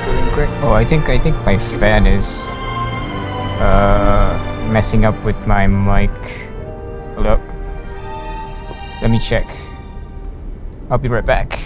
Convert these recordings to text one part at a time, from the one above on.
doing great. Oh, I think my fan is messing up with my mic. Hold up. Let me check. I'll be right back.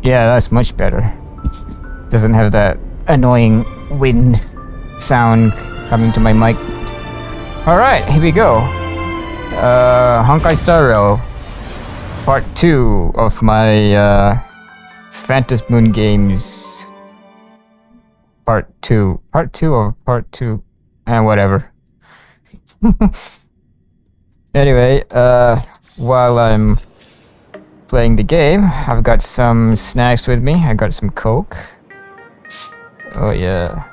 Yeah, that's much better. Doesn't have that annoying wind sound coming to my mic. Alright, here we go. Honkai Star Rail. Part 2 of my Phantom Moon games. Part 2. Part 2 or Part 2? Whatever. Anyway, while I'm playing the game, I've got some snacks with me. I got some Coke. Oh yeah.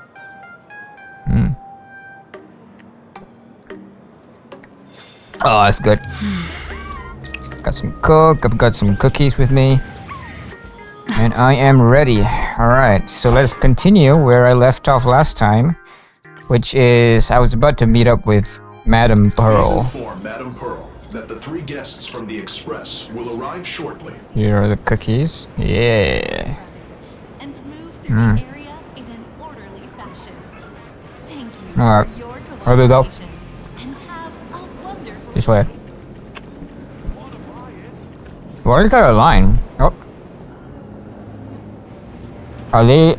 Oh, that's good. Got some Coke. I've got some cookies with me. And I am ready. Alright, so let's continue where I left off last time. Which is, I was about to meet up with Madame Pearl. Please inform Madame Pearl that the 3 guests from the Express will arrive shortly. Here are the cookies. Yeah. And move through the area in an orderly fashion. Thank you Alright. for your Where do we go? cooperation. And have a wonderful This way. Why is there a line? Oh. Are they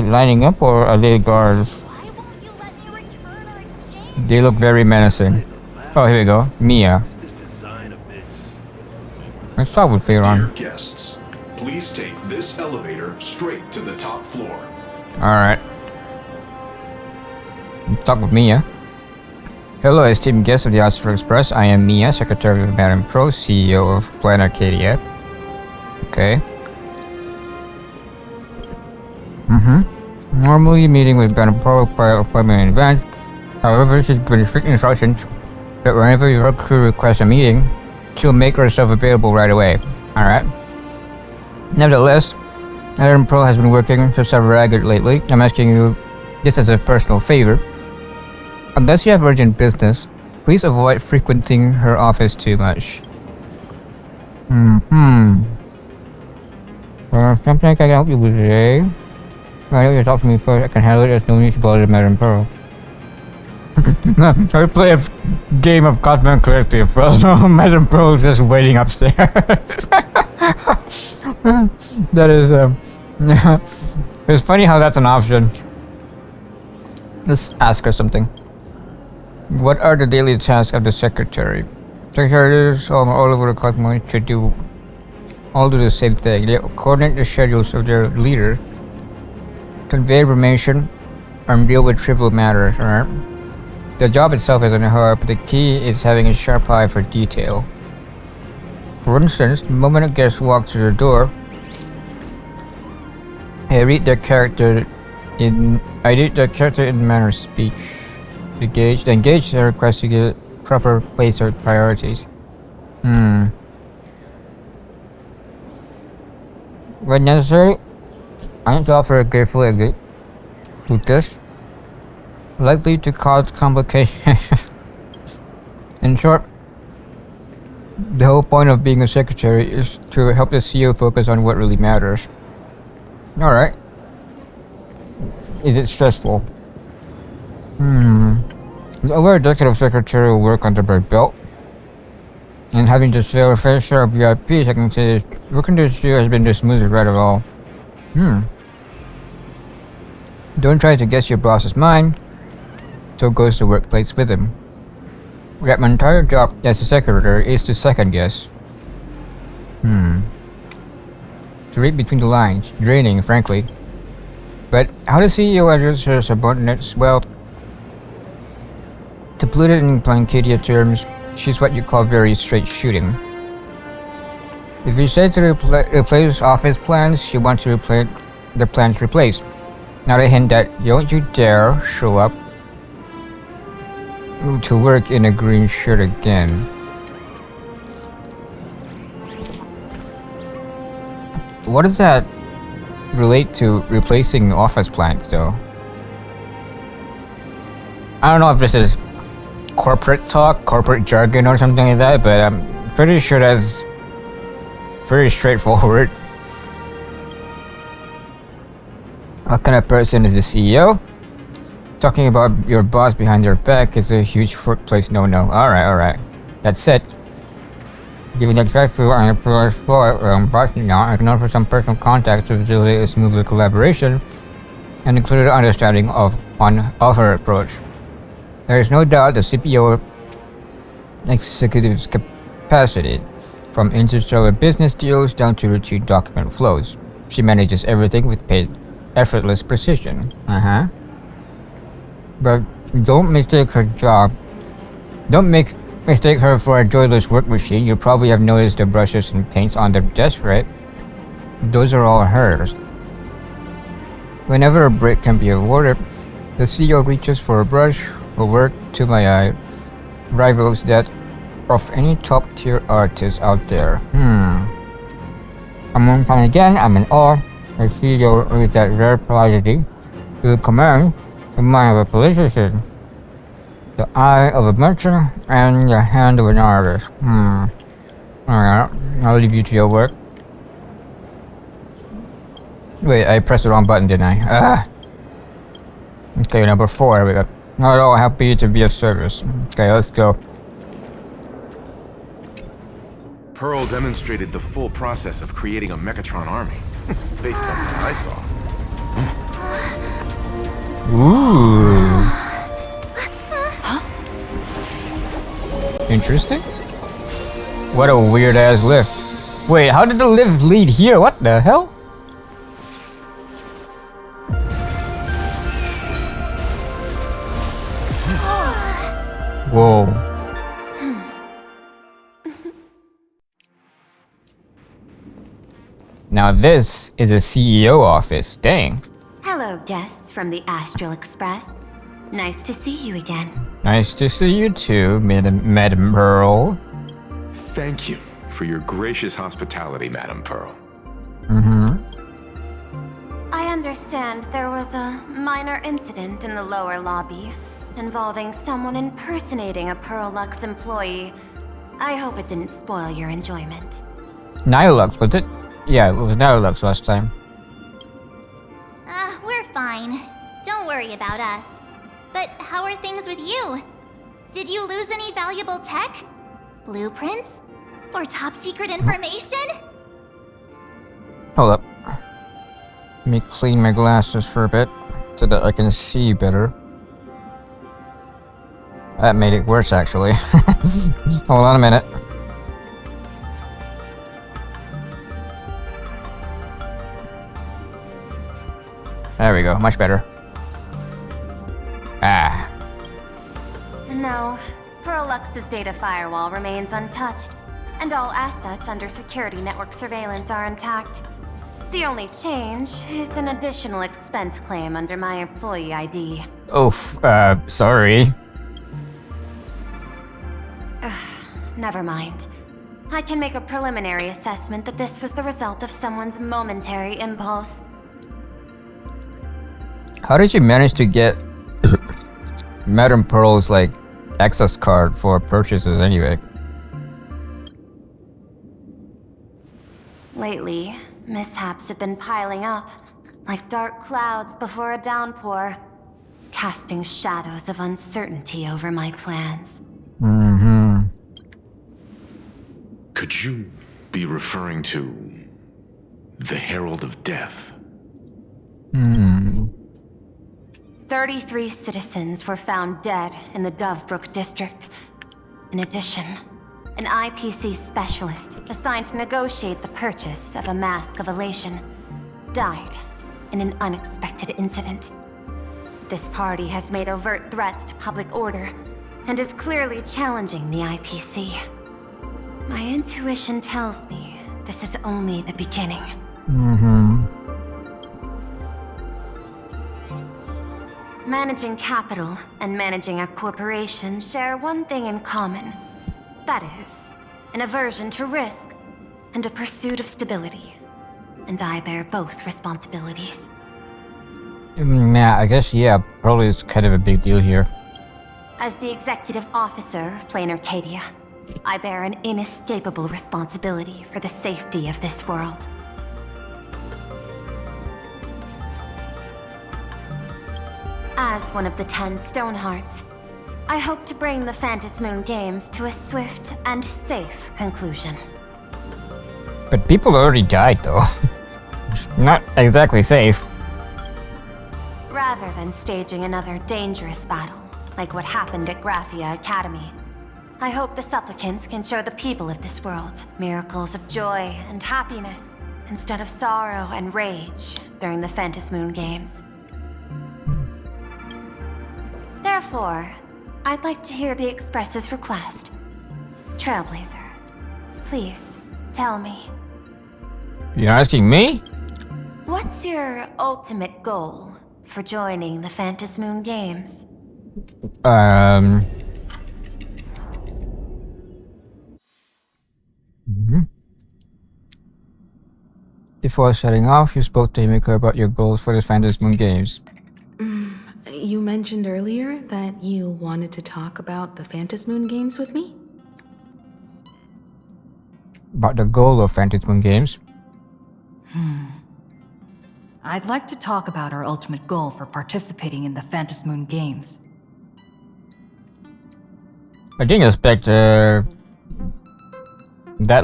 lining up or are they guards? Why won't you let me return our exchange? They look very menacing. Oh, here we go. Mia. Let's start with Dear Feiron. guests, please take this elevator straight to the top floor. Alright. Let's talk with Mia. Hello, esteemed guests of the Astral Express. I am Mia, Secretary of Madame Pro, CEO of Plan Arcadia. Okay. Normally, meeting with Madame Pro by appointment in advance. However, she's given strict instructions that whenever your crew requests a meeting, she'll make herself available right away. Alright. Nevertheless, Madame Pro has been working so ragged lately. I'm asking you this as a personal favor. Unless you have urgent business, please avoid frequenting her office too much. Something I can help you with today. I know you talk to me first. I can handle it. There's no need to bother Madame Pearl. I play a game of Cosmic Collective. Well, Madame Pearl is just waiting upstairs. That is, it's funny how that's an option. Let's ask her something. What are the daily tasks of the secretary? Secretaries all over the cosmos should all do the same thing. They coordinate the schedules of their leader, convey information, and deal with trivial matters, alright? The job itself isn't hard, but the key is having a sharp eye for detail. For instance, the moment a guest walks through the door, I read their character in manner of speech. Engage their request to get proper place or priorities. When necessary, I need to offer a careful exit to this, likely to cause complications. In short, the whole point of being a secretary is to help the CEO focus on what really matters. Alright. Is it stressful? Over a decade of secretarial work under my belt, and having to sail a fair share of VIPs, I can say working this year has been the smoothest ride of all. Don't try to guess your boss's mind, so goes the workplace with him. That my entire job as a secretary is to second guess. To read between the lines, draining, frankly. But how the CEO addresses her subordinates, well, to put it in Plancadia terms, she's what you call very straight shooting. If you say to replace office plans, she wants to replace the plans replaced. Not a hint that don't you dare show up to work in a green shirt again. What does that relate to replacing office plants, though? I don't know if this is corporate talk, corporate jargon, or something like that, but I'm pretty sure that's pretty straightforward. What kind of person is the CEO? Talking about your boss behind your back is a huge workplace no-no. Alright. That's it. Given the exact feel on your employer's floor, pricing now, I can offer some personal contacts to facilitate a smoother collaboration and include understanding of our approach. There is no doubt the CPO executive's capacity, from interstellar business deals down to routine document flows. She manages everything with effortless precision. But don't mistake her job. Don't mistake her for a joyless work machine. You probably have noticed the brushes and paints on the desk, right? Those are all hers. Whenever a break can be awarded, the CEO reaches for a brush. Her work, to my eye, rivals that of any top-tier artist out there. Among time again, I'm in awe. The CEO with that rare prodigy to command the mind of a politician, the eye of a merchant, and the hand of an artist. Alright, I'll leave you to your work. Wait, I pressed the wrong button, didn't I? Okay, number 4, we got not at all happy to be of service. Okay, let's go. Pearl demonstrated the full process of creating a Mechatron army, based on what I saw. Ooh. Interesting. What a weird ass lift. Wait, how did the lift lead here? What the hell? Whoa. Now this is a CEO office. Dang. Hello, guests from the Astral Express. Nice to see you again. Nice to see you too, Madam Pearl. Thank you for your gracious hospitality, Madam Pearl. I understand there was a minor incident in the lower lobby involving someone impersonating a Pearl Lux employee. I hope it didn't spoil your enjoyment. Nihilux, was it? Yeah, it was Nihilux last time. We're fine. Don't worry about us. But how are things with you? Did you lose any valuable tech? Blueprints? Or top secret information? Hold up. Let me clean my glasses for a bit so that I can see better. That made it worse, actually. Hold on a minute. There we go, much better. No, Pearl Lux's data firewall remains untouched, and all assets under security network surveillance are intact. The only change is an additional expense claim under my employee ID. Oh, sorry. Never mind. I can make a preliminary assessment that this was the result of someone's momentary impulse. How did you manage to get Madam Pearl's, like, access card for purchases anyway? Lately, mishaps have been piling up, like dark clouds before a downpour, casting shadows of uncertainty over my plans. Could you be referring to the Herald of Death? 33 citizens were found dead in the Dovebrook district. In addition, an IPC specialist assigned to negotiate the purchase of a mask of elation died in an unexpected incident. This party has made overt threats to public order and is clearly challenging the IPC. My intuition tells me this is only the beginning. Managing capital and managing a corporation share one thing in common. That is, an aversion to risk and a pursuit of stability. and I bear both responsibilities. Yeah, I guess, yeah, probably it's kind of a big deal here. As the executive officer of Plain Arcadia, I bear an inescapable responsibility for the safety of this world. As one of the 10 Stonehearts, I hope to bring the Phantasmoon Games to a swift and safe conclusion. But people already died, though. Not exactly safe. Rather than staging another dangerous battle, like what happened at Graphia Academy, I hope the supplicants can show the people of this world miracles of joy and happiness, instead of sorrow and rage during the Phantasmoon Games. Therefore, I'd like to hear the Express's request. Trailblazer, please, tell me. You're asking me? What's your ultimate goal for joining the Phantasmoon Games? Before setting off, you spoke to Himiko about your goals for the Phantasmoon Games. You mentioned earlier that you wanted to talk about the Phantasmoon Games with me? About the goal of Phantasmoon Games? I'd like to talk about our ultimate goal for participating in the Phantasmoon Games. I didn't expect that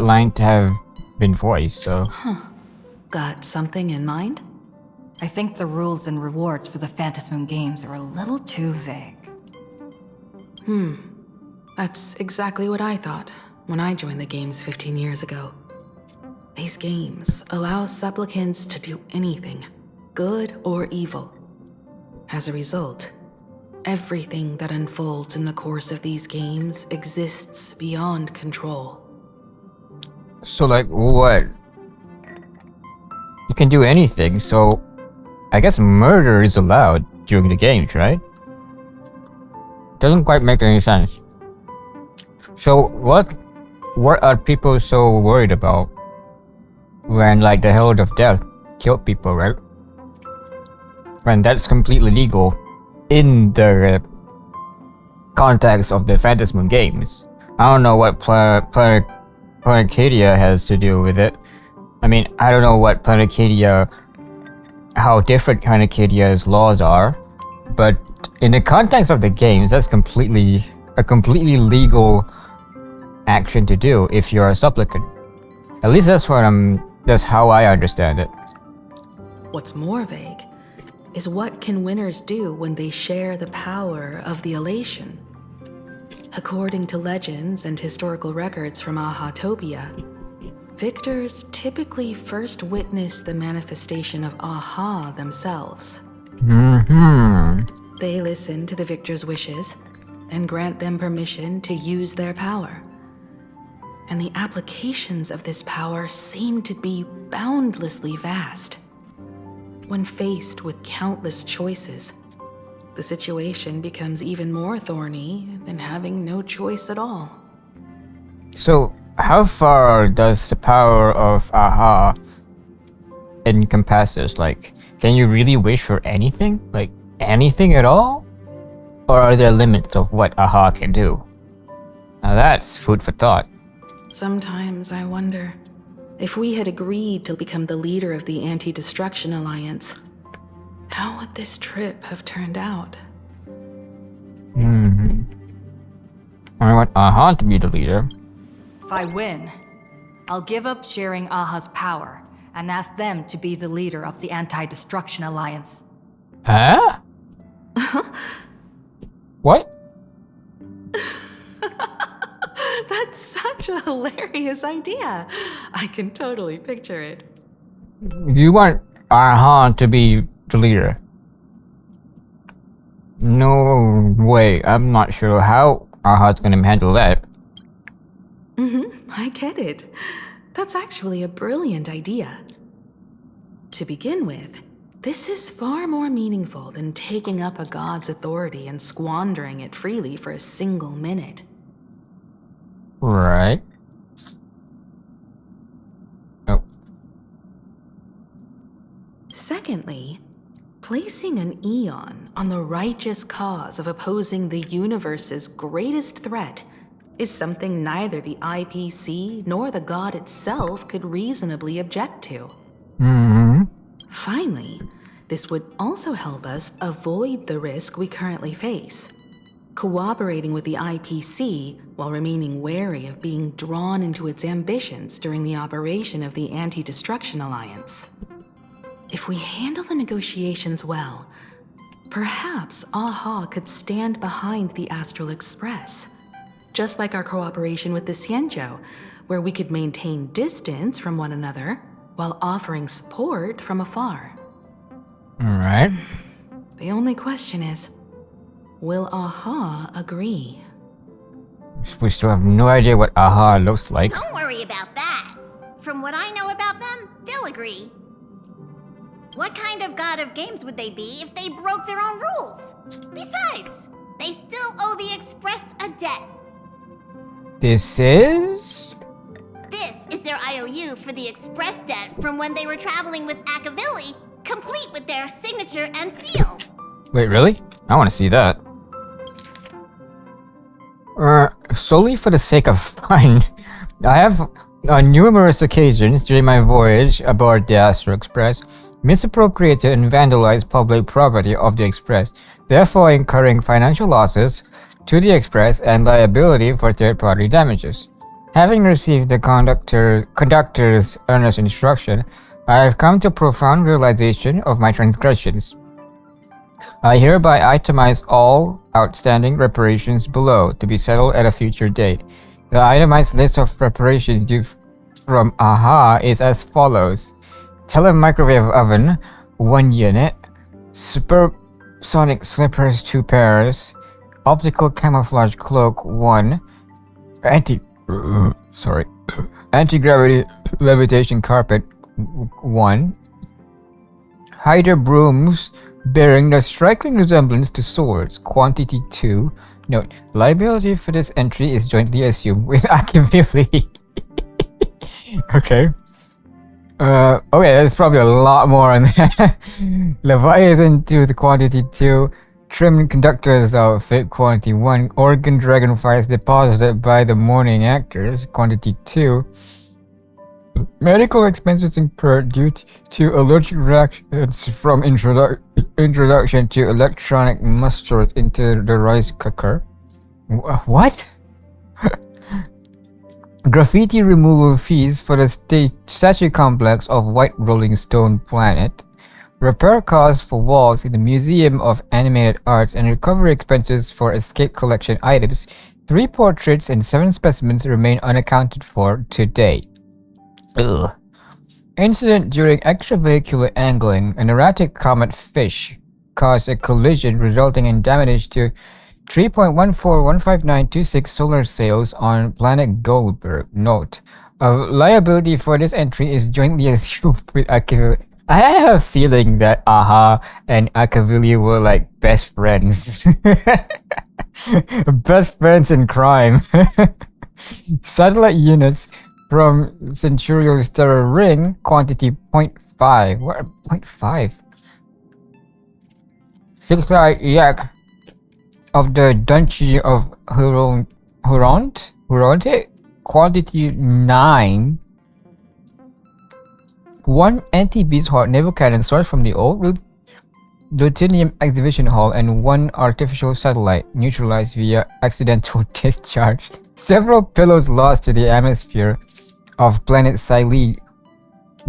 line to have been voiced, so... Got something in mind? I think the rules and rewards for the Phantasmoon Games are a little too vague. That's exactly what I thought when I joined the games 15 years ago. These games allow supplicants to do anything, good or evil. As a result, everything that unfolds in the course of these games exists beyond control. So, like, what? You can do anything, so... I guess murder is allowed during the games, right? Doesn't quite make any sense. So, what are people so worried about when, like, the Herald of Death killed people, right? When that's completely legal in the context of the Phantasmoon Games. I don't know what Planet Arcadia has to do with it. I mean, I don't know what Planet Arcadia, how different Planet Arcadia's laws are, but in the context of the games, that's a completely legal action to do if you're a supplicant. At least that's how I understand it. What's more vague is what can winners do when they share the power of the elation. According to legends and historical records from Ahatopia, victors typically first witness the manifestation of Aha themselves. They listen to the victor's wishes and grant them permission to use their power. And the applications of this power seem to be boundlessly vast. When faced with countless choices, the situation becomes even more thorny than having no choice at all. So, how far does the power of Aha encompasses? Like, can you really wish for anything? Like, anything at all? Or are there limits of what Aha can do? Now that's food for thought. Sometimes I wonder, if we had agreed to become the leader of the Anti-Destruction Alliance, how would this trip have turned out? I want Aha to be the leader. If I win, I'll give up sharing Aha's power and ask them to be the leader of the Anti-Destruction Alliance. Huh? What? That's such a hilarious idea. I can totally picture it. You want Aha to be the leader? No way. I'm not sure how Aha's gonna handle that. I get it. That's actually a brilliant idea. To begin with, this is far more meaningful than taking up a god's authority and squandering it freely for a single minute. Right. Oh. Secondly, placing an Eon on the righteous cause of opposing the universe's greatest threat is something neither the IPC nor the god itself could reasonably object to. Finally, this would also help us avoid the risk we currently face. Cooperating with the IPC while remaining wary of being drawn into its ambitions during the operation of the Anti-Destruction Alliance. If we handle the negotiations well, perhaps Aha could stand behind the Astral Express. Just like our cooperation with the Xianzhou, where we could maintain distance from one another while offering support from afar. Alright. The only question is, will Aha agree? We still have no idea what Aha looks like. Don't worry about that. From what I know about them, they'll agree. What kind of god of games would they be if they broke their own rules? Besides, they still owe the Express a debt. This is... This is their IOU for the Express debt from when they were traveling with Akavili, complete with their signature and seal. Wait, really? I want to see that. Solely for the sake of fun, I have on numerous occasions during my voyage aboard the Astro Express misappropriated and vandalized public property of the Express, therefore incurring financial losses to the Express and liability for third-party damages. Having received the conductor's earnest instruction, I have come to a profound realization of my transgressions. I hereby itemize all outstanding reparations below to be settled at a future date. The itemized list of reparations due from Aha is as follows. Telemicrowave oven, 1 unit. Supersonic slippers, 2 pairs. Optical camouflage cloak, 1. Anti-gravity levitation carpet, 1. Hydra brooms bearing the striking resemblance to swords, quantity 2. Note, liability for this entry is jointly assumed with Akavili. Okay. Okay, there's probably a lot more on that. Leviathan 2, the quantity 2. Trim conductor's outfit, quantity 1. Organ dragonflies deposited by the morning actors, quantity 2. Medical expenses incurred due to allergic reactions from introduction to electronic mustard into the rice cooker. What? Graffiti removal fees for the statue complex of White Rolling Stone Planet. Repair costs for walls in the Museum of Animated Arts and recovery expenses for escape collection items. 3 portraits and 7 specimens remain unaccounted for to date. Ugh. Incident during extravehicular angling. An erratic comet fish caused a collision resulting in damage to 3.1415926 solar sails on planet Goldberg. Note, liability for this entry is jointly assumed with Akavili. I have a feeling that Aha and Akavili were like best friends. Best friends in crime. Satellite units from Centurial Stellar Ring, quantity 0.5. What? 0.5? Six-Eye Yak of the Duchy of Huronte, quantity 9. 1 anti-beast heart naval cannon sourced from the old Lutinium exhibition hall, and 1 artificial satellite neutralized via accidental discharge. Several pillows lost to the atmosphere of planet Silene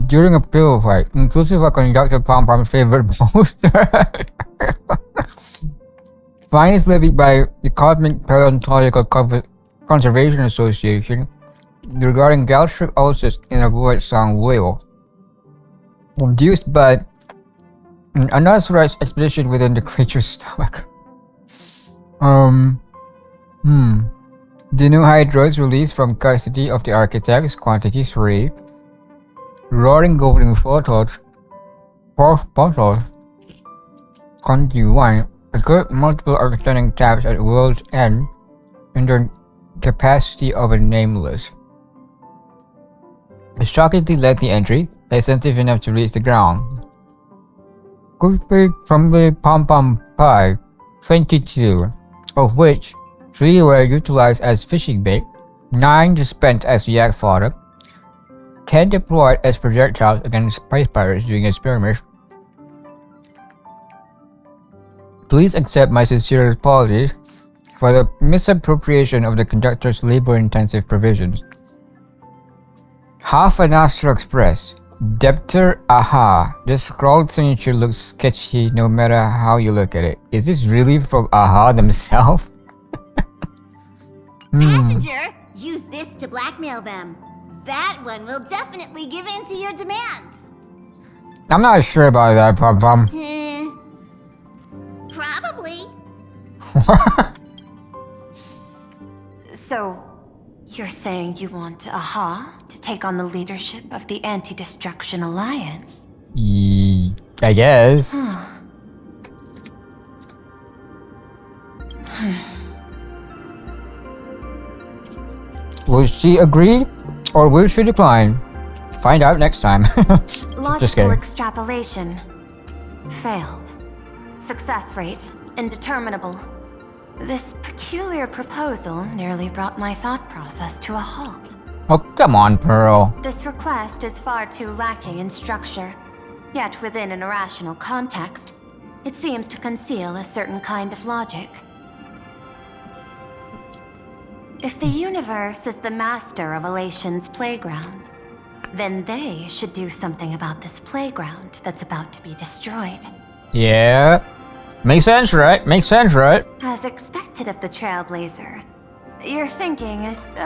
during a pillow fight, inclusive of Conductor Pom-Pom's favorite poster. Fines levied by the Cosmic Paleontological Conservation Association regarding gastric ulcers in a void song whale, induced by an unauthorized expedition within the creature's stomach. The new Hydroids released from custody of the architects, quantity 3. Roaring Golden Photos, quantity 1. Equip multiple outstanding tabs at world's end in the capacity of a nameless. A shockingly lengthy entry, extensive enough to reach the ground. Cookie crumbly pom pom pie, 22, of which 3 were utilized as fishing bait, 9 dispensed as yak fodder, 10 deployed as projectiles against space pirates during experiments. Please accept my sincere apologies for the misappropriation of the conductor's labor-intensive provisions. Half an Astral Express. Debtor AHA. This scrawled signature looks sketchy no matter how you look at it. Is this really from AHA themselves? Passenger, use this to blackmail them. That one will definitely give in to your demands. I'm not sure about that, Pom-Pom. Probably. So, you're saying you want AHA to take on the leadership of the Anti-Destruction Alliance? I guess. Will she agree or will she decline? Find out next time. Just Logical kidding. extrapolation. Failed. Success rate indeterminable. This peculiar proposal nearly brought my thought process to a halt. Oh, come on, Pearl. This request is far too lacking in structure. Yet within an irrational context, it seems to conceal a certain kind of logic. If the universe is the master of Elation's playground, then they should do something about this playground that's about to be destroyed. Yeah. Makes sense, right? Makes sense, right? As expected of the Trailblazer, your thinking is so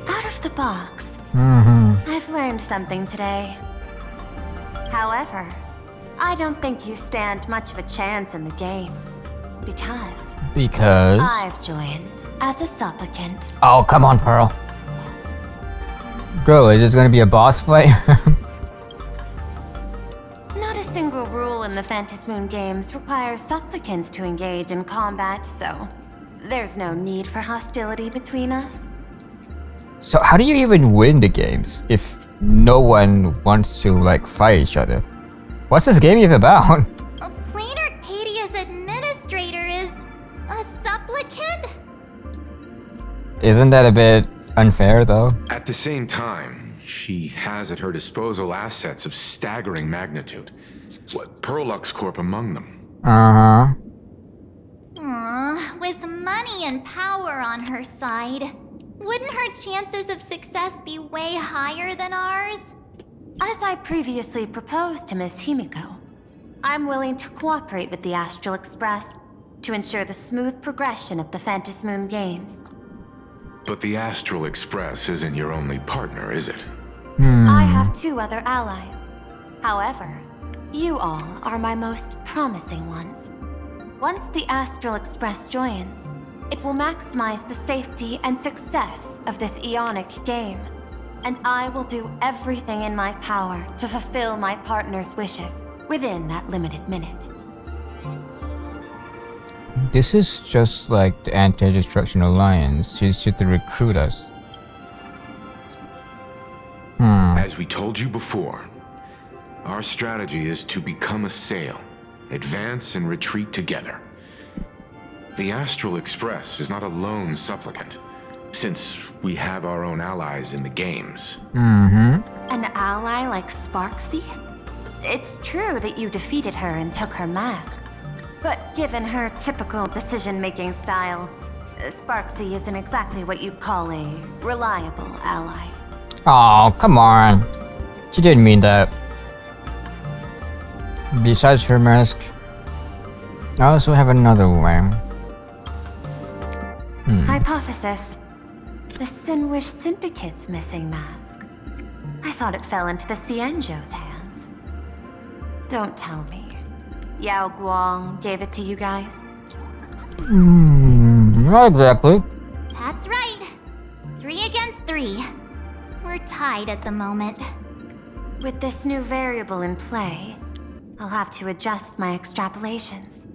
out of the box. I've learned something today. However, I don't think you stand much of a chance in the games. Because I've joined as a supplicant. Oh, come on, Pearl. Bro, is this gonna be a boss fight? Not a single rule in the Phantasmoon games requires supplicants to engage in combat, so there's no need for hostility between us. So how do you even win the games if no one wants to, like, fight each other? What's this game even about? A Plain Arcadia's administrator is a supplicant? Isn't that a bit unfair, though? At the same time, she has at her disposal assets of staggering magnitude. What, Perlux Corp among them. Uh-huh. With money and power on her side, wouldn't her chances of success be way higher than ours? As I previously proposed to Miss Himiko, I'm willing to cooperate with the Astral Express to ensure the smooth progression of the Phantasmoon games. But the Astral Express isn't your only partner, is it? I have 2 other allies. However, you all are my most promising ones. Once the Astral Express joins, it will maximize the safety and success of this Ionic game. And I will do everything in my power to fulfill my partner's wishes within that limited minute. This is just like the Anti-Destruction Alliance. She's here to recruit us. As we told you before, our strategy is to become a sail, advance and retreat together. The Astral Express is not a lone supplicant, since we have our own allies in the games. An ally like Sparksy? It's true that you defeated her and took her mask. But given her typical decision-making style, Sparksy isn't exactly what you'd call a reliable ally. Oh, come on. She didn't mean that. Besides her mask, I also have another one. Hypothesis. The Sinwish Syndicate's missing mask. I thought it fell into the Cienjo's hands. Don't tell me. Yao Guang gave it to you guys? Not exactly. That's right. 3 against 3. We're tied at the moment. With this new variable in play, I'll have to adjust my extrapolations.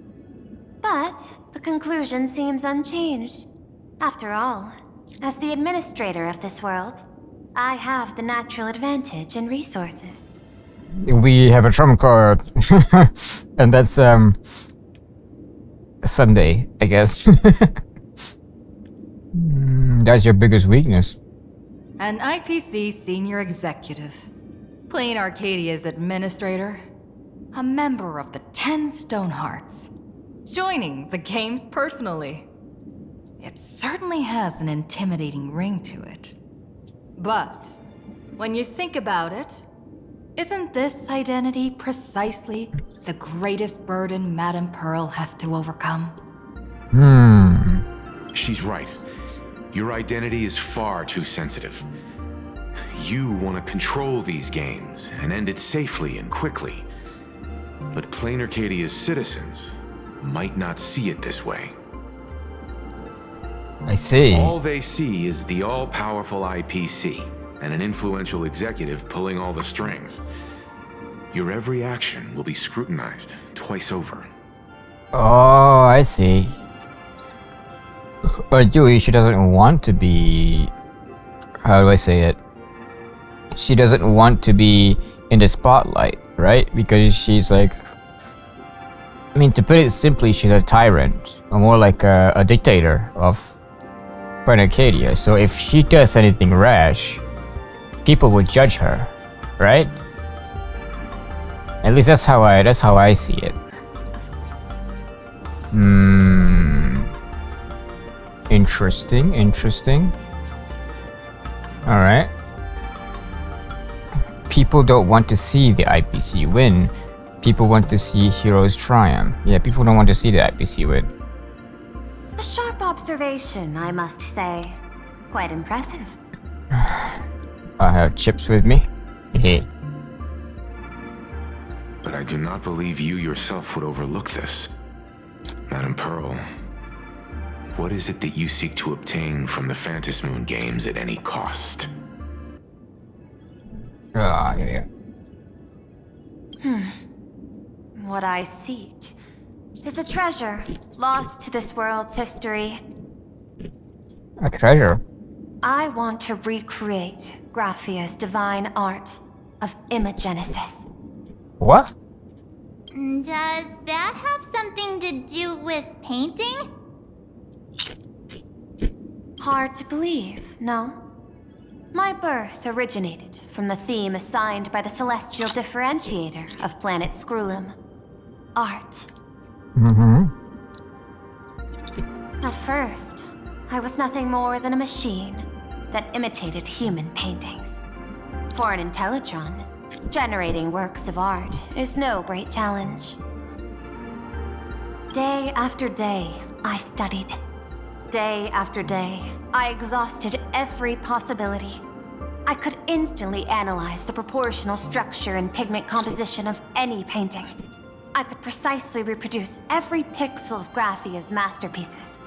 But the conclusion seems unchanged. After all, as the administrator of this world, I have the natural advantage in resources. we have a trump card, and that's Sunday, I guess. That's your biggest weakness. An IPC senior executive, Plain Arcadia's administrator, a member of the 10 Stonehearts, joining the games personally. It certainly has an intimidating ring to it. But when you think about it, isn't this identity precisely the greatest burden Madame Pearl has to overcome? She's right. Your identity is far too sensitive. You want to control these games and end it safely and quickly. But Plain Arcadia's citizens might not see it this way. I see. All they see is the all-powerful IPC and an influential executive pulling all the strings. Your every action will be scrutinized twice over. Oh, I see. But Yui, she doesn't want to be... How do I say it? She doesn't want to be in the spotlight, right? Because she's like... I mean, to put it simply, she's a tyrant. Or more like a dictator of Plain Arcadia. So if she does anything rash, people would judge her, right? At least that's how I see it. Interesting. Alright. People don't want to see the IPC win. People want to see heroes triumph. Yeah, people don't want to see the IPC win. A sharp observation, I must say. Quite impressive. I have chips with me. Hey. But I do not believe you yourself would overlook this. Madame Pearl, what is it that you seek to obtain from the Phantasmoon games at any cost? Yeah. What I seek is a treasure lost to this world's history. A treasure? I want to recreate Graphia's divine art of imagenesis. What? Does that have something to do with painting? Hard to believe, no? My birth originated from the theme assigned by the celestial differentiator of planet Scrulum. Art. At first, I was nothing more than a machine that imitated human paintings. For an Intellitron, generating works of art is no great challenge. Day after day, I studied. Day after day, I exhausted every possibility. I could instantly analyze the proportional structure and pigment composition of any painting. I could precisely reproduce every pixel of Graphia's masterpieces.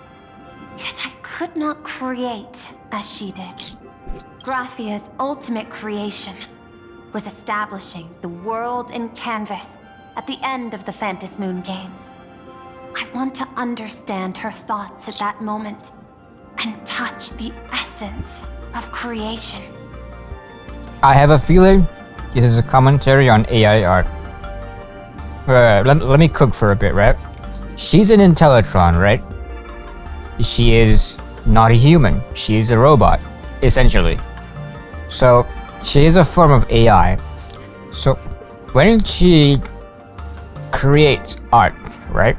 Yet I could not create as she did. Graphia's ultimate creation was establishing the world in canvas at the end of the Phantasmoon games. I want to understand her thoughts at that moment and touch the essence of creation. I have a feeling this is a commentary on AI art. Let me cook for a bit, right? She's an Intellitron, right? She is not a human. She is a robot, essentially. So, she is a form of AI. So, when she creates art, right?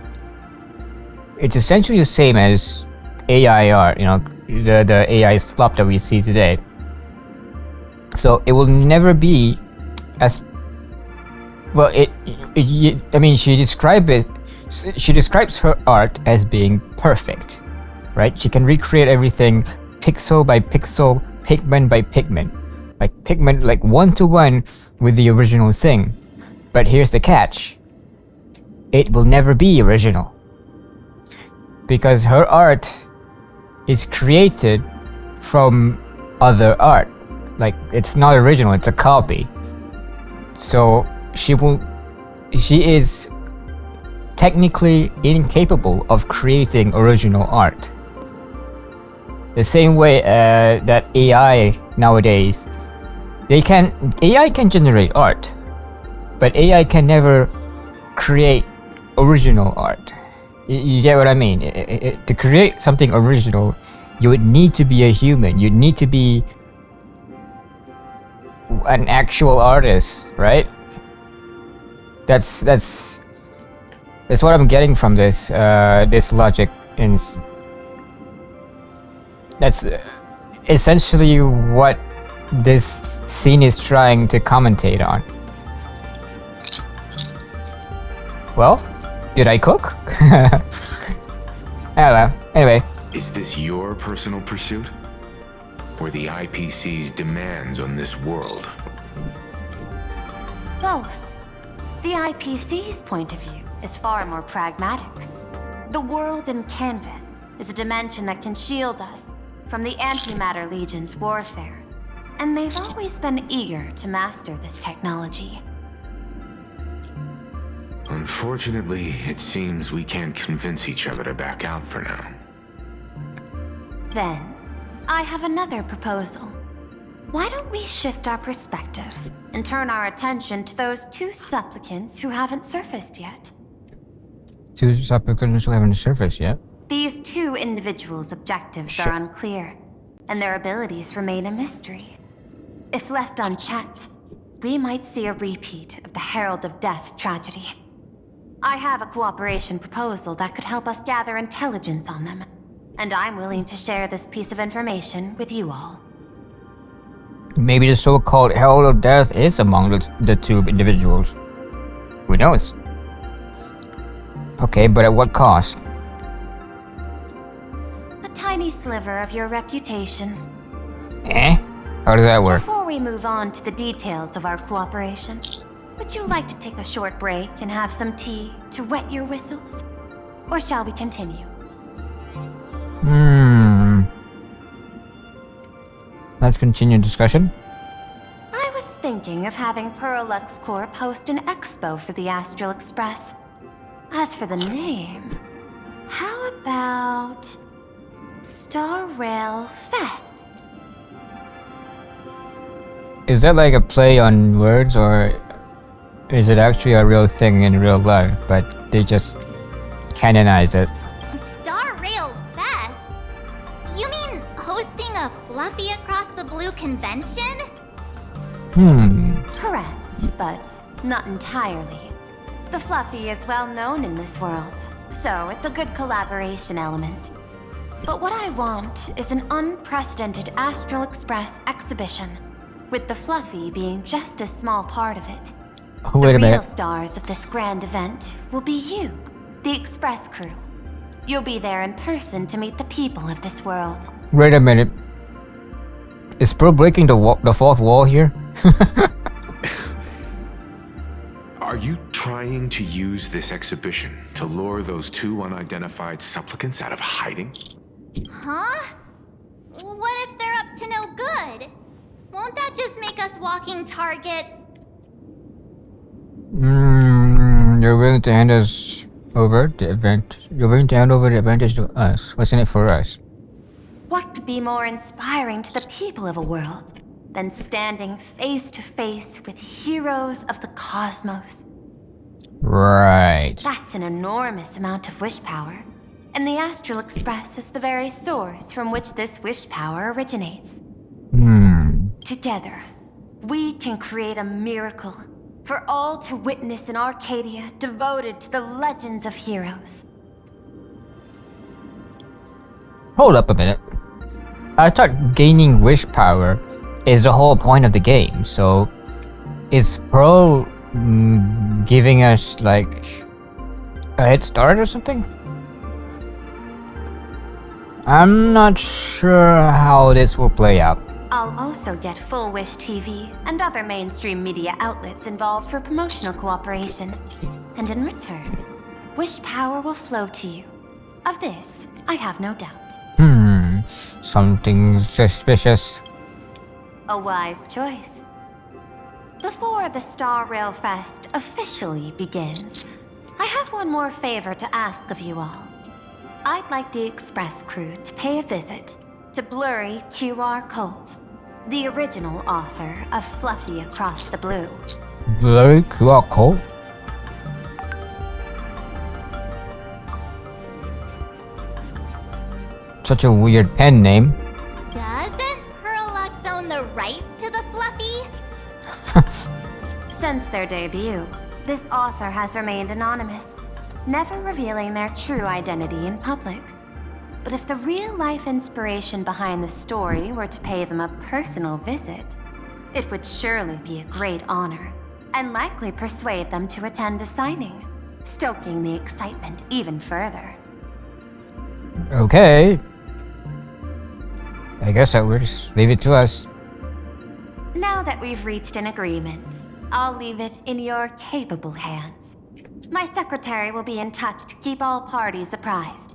It's essentially the same as AI art, you know, the AI slop that we see today. So, it will never be as well. I mean, she describes her art as being perfect, right? She can recreate everything pixel by pixel, pigment by pigment, like one-to-one with the original thing. But here's the catch: it will never be original, because her art is created from other art. Like, it's not original, it's a copy. So she is technically incapable of creating original art. The same way that AI nowadays, AI can generate art, but AI can never create original art. You get what I mean? To create something original, you would need to be a human. You'd need to be an actual artist, right? That's what I'm getting from this this logic, and that's essentially what this scene is trying to commentate on. Well, did I cook? I don't know. Anyway. Is this your personal pursuit? Or the IPC's demands on this world? Both. The IPC's point of view is far more pragmatic. The world in canvas is a dimension that can shield us from the Antimatter Legion's warfare, and they've always been eager to master this technology. Unfortunately, it seems we can't convince each other to back out for now. Then, I have another proposal. Why don't we shift our perspective and turn our attention to those two supplicants who haven't surfaced yet? Two supplicants who haven't surfaced yet? These two individuals' objectives are unclear, and their abilities remain a mystery. If left unchecked, we might see a repeat of the Herald of Death tragedy. I have a cooperation proposal that could help us gather intelligence on them, and I'm willing to share this piece of information with you all. Maybe the so-called Herald of Death is among the two individuals. Who knows? Okay, but at what cost? A tiny sliver of your reputation. Eh? How does that work? Before we move on to the details of our cooperation, would you like to take a short break and have some tea to wet your whistles? Or shall we continue? Let's continue discussion. I was thinking of having Perlux Corp host an expo for the Astral Express. As for the name, how about Star Rail Fest? Is that like a play on words, or is it actually a real thing in real life, but they just canonized it? Star Rail Fest? You mean hosting a Fluffy Across the Blue convention? Correct, but not entirely. The Fluffy is well known in this world, so it's a good collaboration element. But what I want is an unprecedented Astral Express exhibition, with the Fluffy being just a small part of it. Wait a The real minute. stars of this grand event will be you, the Express crew. You'll be there in person to meet the people of this world. Wait a minute. Is Pearl breaking the fourth wall here? Are you trying to use this exhibition to lure those two unidentified supplicants out of hiding? Huh? What if they're up to no good? Won't that just make us walking targets? You're willing to hand us over the event. You're willing to hand over the advantage to us. What's in it for us? What could be more inspiring to the people of a world than standing face to face with heroes of the cosmos? Right. That's an enormous amount of wish power, and the Astral Express is the very source from which this wish power originates. Together, we can create a miracle for all to witness in Arcadia devoted to the legends of heroes. Hold up a minute. I thought gaining wish power is the whole point of the game, so is Pearl giving us like a head start or something? I'm not sure how this will play out. I'll also get Full Wish TV and other mainstream media outlets involved for promotional cooperation. And in return, wish power will flow to you. Of this, I have no doubt. Something suspicious. A wise choice. Before the Star Rail Fest officially begins, I have one more favor to ask of you all. I'd like the Express crew to pay a visit to Blurry QR Colt, the original author of Fluffy Across the Blue. Blurry QR code. Such a weird pen name. Doesn't Herald own the rights to the Fluffy? Since their debut, this author has remained anonymous, never revealing their true identity in public. But if the real-life inspiration behind the story were to pay them a personal visit, it would surely be a great honor, and likely persuade them to attend a signing, stoking the excitement even further. Okay. I guess that works. Leave it to us. Now that we've reached an agreement, I'll leave it in your capable hands. My secretary will be in touch to keep all parties apprised.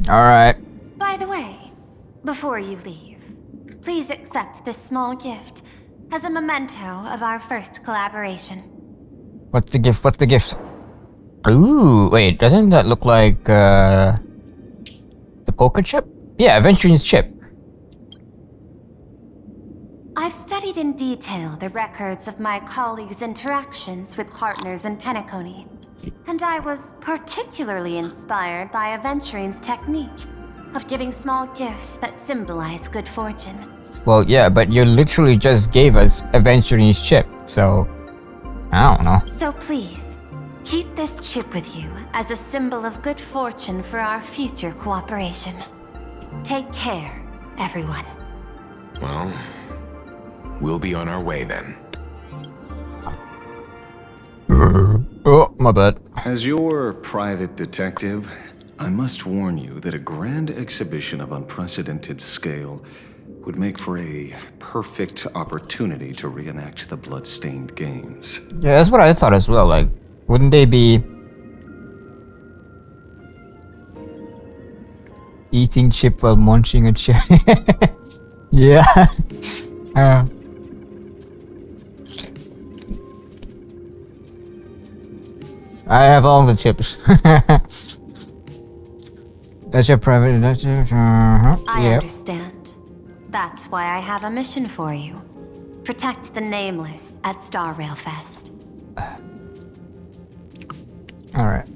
Alright. By the way, before you leave, please accept this small gift as a memento of our first collaboration. What's the gift? What's the gift? Ooh, wait, doesn't that look like the poker chip? Yeah, Aventuring's chip. I've studied in detail the records of my colleagues' interactions with partners in Penacony, and I was particularly inspired by Aventuring's technique of giving small gifts that symbolize good fortune. Well, yeah, but you literally just gave us Aventuring's chip, so I don't know. So please, keep this chip with you as a symbol of good fortune for our future cooperation. Take care, everyone. Well, we'll be on our way then. Oh, my bad. As your private detective, I must warn you that a grand exhibition of unprecedented scale would make for a perfect opportunity to reenact the blood-stained games. Yeah, that's what I thought as well. Like, wouldn't they be eating chip while munching a chip? Yeah. I have all the chips. That's your private detective. I Yep. understand. That's why I have a mission for you. Protect the Nameless at Star Rail Fest. Alright.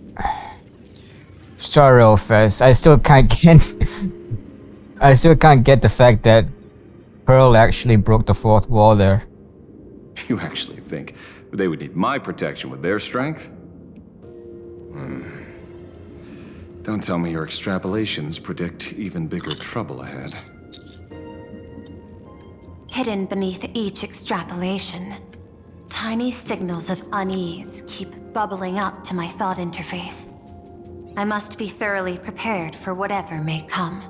Star Rail Fest. I still can't get the fact that Pearl actually broke the fourth wall there. You actually think they would need my protection with their strength? Don't tell me your extrapolations predict even bigger trouble ahead. Hidden beneath each extrapolation, tiny signals of unease keep bubbling up to my thought interface. I must be thoroughly prepared for whatever may come.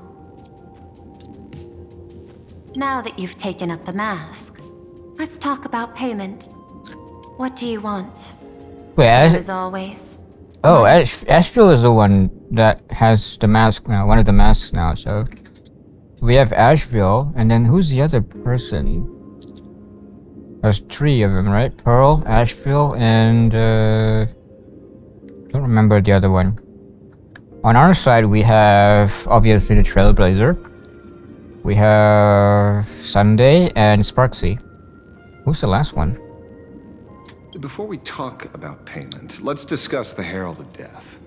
Now that you've taken up the mask, let's talk about payment. What do you want? Wait, As always. Oh, Asheville is the one that has the mask now, one of the masks now, so we have Asheville, and then who's the other person? There's three of them, right? Pearl, Asheville, and don't remember the other one. On our side, we have obviously the Trailblazer. We have Sunday and Sparksy. Who's the last one? Before we talk about payment, let's discuss the Herald of Death.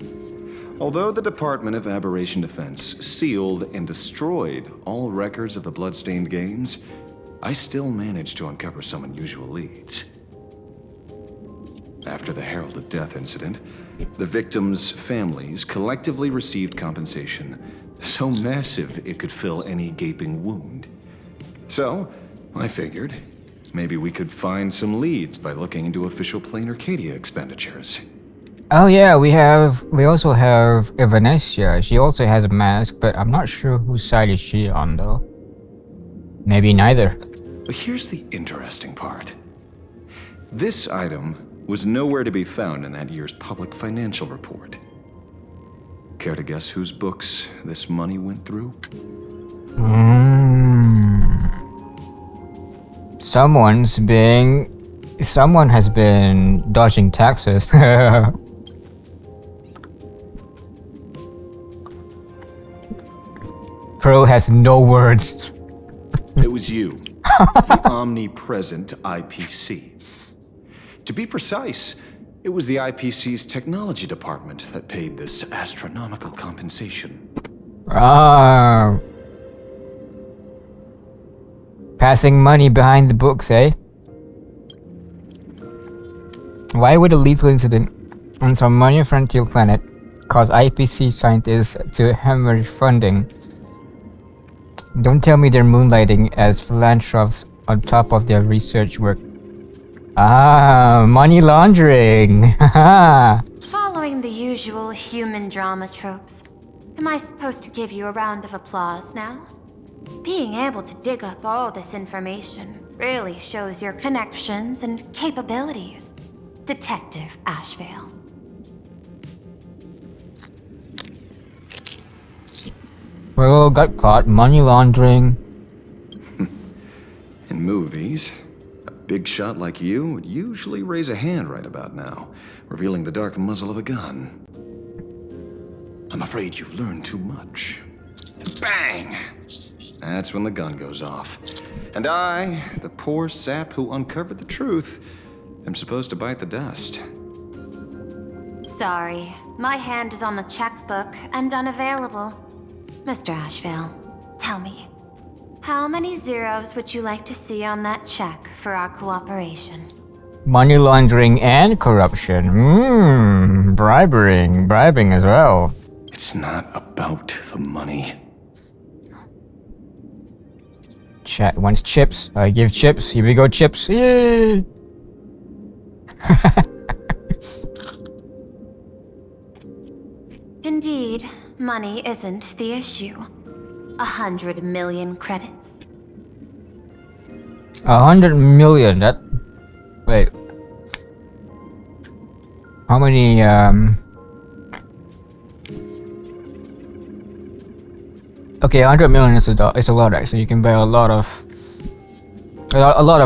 Although the Department of Aberration Defense sealed and destroyed all records of the blood-stained games, I still managed to uncover some unusual leads. After the Herald of Death incident, the victims' families collectively received compensation so massive it could fill any gaping wound. So, I figured, maybe we could find some leads by looking into official Plain Arcadia expenditures. Oh yeah, we also have Vanessa. She also has a mask, but I'm not sure whose side is she on though. Maybe neither. But here's the interesting part. This item was nowhere to be found in that year's public financial report. Care to guess whose books this money went through? Someone has been dodging taxes. Pearl has no words. It was you. the omnipresent IPC. To be precise, it was the IPC's technology department that paid this astronomical compensation. Ah. Passing money behind the books, eh? Why would a lethal incident on some minor frontier planet cause IPC scientists to hemorrhage funding? Don't tell me they're moonlighting as philanthropists on top of their research work. Ah, money laundering! Haha! Following the usual human drama tropes, am I supposed to give you a round of applause now? Being able to dig up all this information really shows your connections and capabilities, Detective Ashvale. Well, got caught. Money laundering. In movies, a big shot like you would usually raise a hand right about now, revealing the dark muzzle of a gun. I'm afraid you've learned too much. Bang! That's when the gun goes off. And I, the poor sap who uncovered the truth, am supposed to bite the dust. Sorry, my hand is on the checkbook and unavailable. Mr. Ashvale, tell me, how many zeros would you like to see on that check for our cooperation? Money laundering and corruption. Bribing as well. It's not about the money. Chat wants chips. I give chips. Here we go, chips. Yay! Indeed, money isn't the issue. 100 million credits. 100 million. That. Wait. How many? Okay, 100 million is a lot actually. You can buy a lot of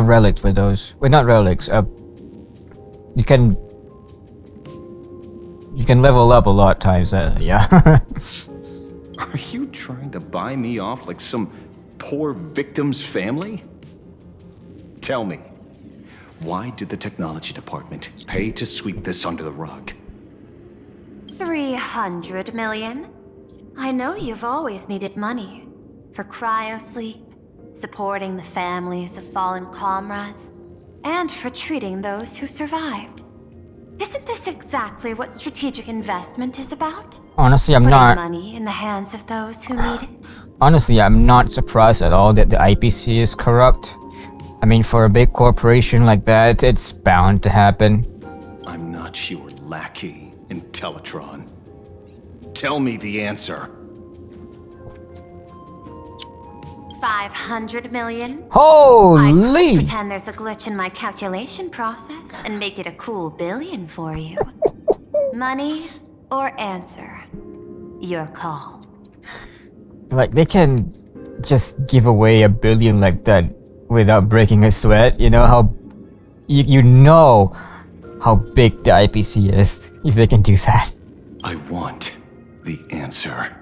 relics with those. Wait, not relics. You can level up a lot times that. Yeah. Are you trying to buy me off like some poor victim's family? Tell me, why did the technology department pay to sweep this under the rug? 300 million? I know you've always needed money. For cryosleep, supporting the families of fallen comrades, and for treating those who survived. Isn't this exactly what strategic investment is about? Honestly, I'm Putting not. money in the hands of those who need it. Honestly, I'm not surprised at all that the IPC is corrupt. I mean, for a big corporation like that, it's bound to happen. I'm not your lackey, Intellitron. Tell me the answer. 500 million? I Holy! could pretend there's a glitch in my calculation process and make it a cool billion for you. Money or answer? Your call. Like, they can just give away $1 billion like that without breaking a sweat. You know how... You know how big the IPC is if they can do that. I want the answer.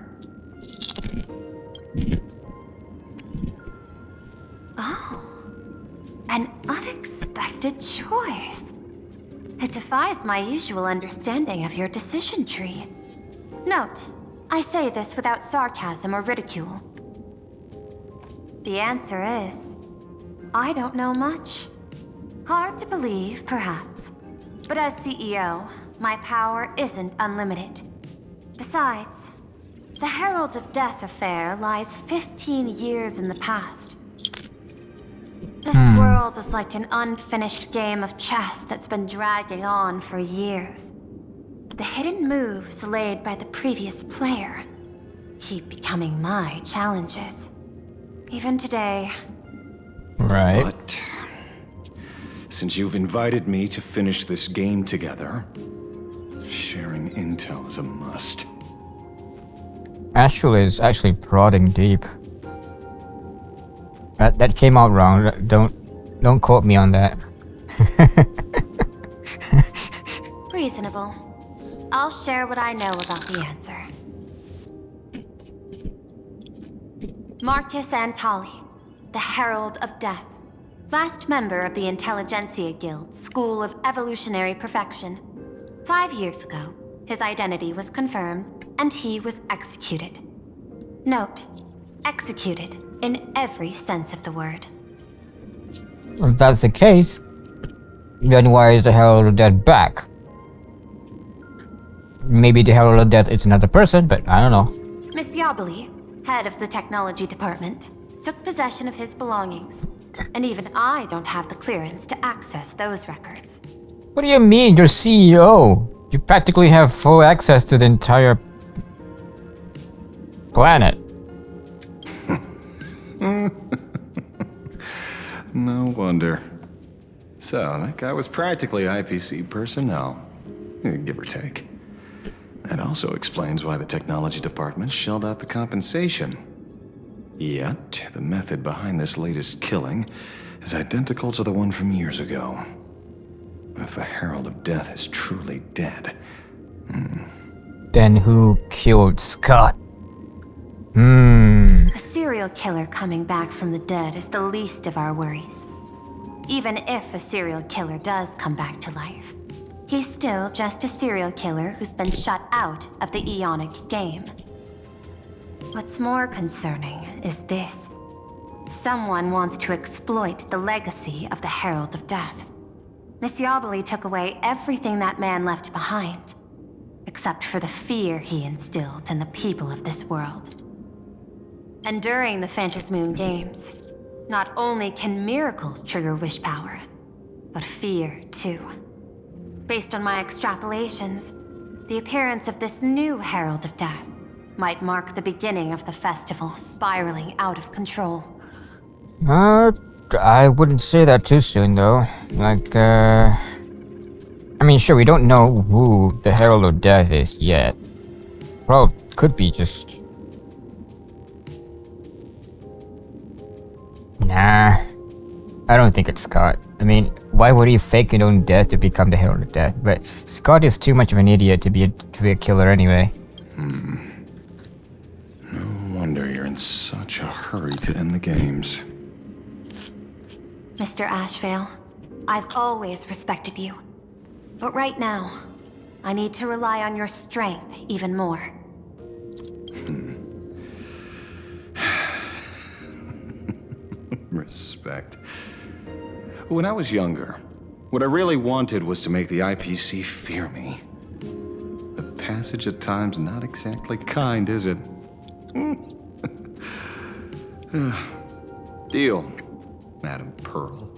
Oh, an unexpected choice. It defies my usual understanding of your decision tree. Note, I say this without sarcasm or ridicule. The answer is, I don't know much. Hard to believe, perhaps. But as CEO, my power isn't unlimited. Besides, the Herald of Death affair lies 15 years in the past. This world is like an unfinished game of chess that's been dragging on for years. The hidden moves laid by the previous player keep becoming my challenges. Even today. Right. But since you've invited me to finish this game together, sharing intel is a must. Astral is actually prodding deep. That came out wrong. Don't quote me on that. Reasonable. I'll share what I know about the answer. Marcus Antali, the Herald of Death. last member of the Intelligentsia Guild School of Evolutionary Perfection. 5 years ago, his identity was confirmed, and he was executed. Note, executed in every sense of the word. If that's the case, then why is the Herald of Death back? Maybe the Herald of Death is another person, but I don't know. Miss Yabali, head of the technology department, took possession of his belongings. And even I don't have the clearance to access those records. What do you mean? You're CEO. You practically have full access to the entire planet. No wonder. So, that guy was practically IPC personnel. Give or take. That also explains why the technology department shelled out the compensation. Yet, the method behind this latest killing is identical to the one from years ago. If the Herald of Death is truly dead... Then who killed Scott? A serial killer coming back from the dead is the least of our worries. Even if a serial killer does come back to life, he's still just a serial killer who's been shut out of the Ionic game. What's more concerning is this. Someone wants to exploit the legacy of the Herald of Death. Miss Yabali took away everything that man left behind, except for the fear he instilled in the people of this world. And during the Phantasmoon Games, not only can miracles trigger wish power, but fear too. Based on my extrapolations, the appearance of this new Herald of Death might mark the beginning of the festival spiraling out of control. I wouldn't say that too soon, though. I mean, sure, we don't know who the Herald of Death is yet. Well, could be just... Nah, I don't think it's Scott. I mean, why would he fake his own death to become the Herald of Death? But Scott is too much of an idiot to be a killer anyway. No wonder you're in such a hurry to end the games. Mr. Ashvale, I've always respected you. But right now, I need to rely on your strength even more. Respect. When I was younger, what I really wanted was to make the IPC fear me. The passage of time's not exactly kind, is it? Deal, Madam Pearl.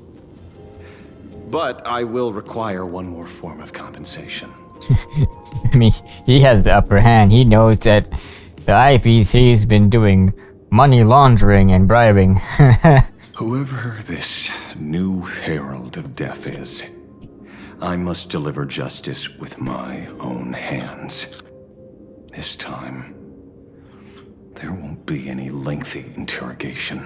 But I will require one more form of compensation. I mean, he has the upper hand. He knows that the IPC's been doing money laundering and bribing. Whoever this new Herald of Death is, I must deliver justice with my own hands. This time, there won't be any lengthy interrogation.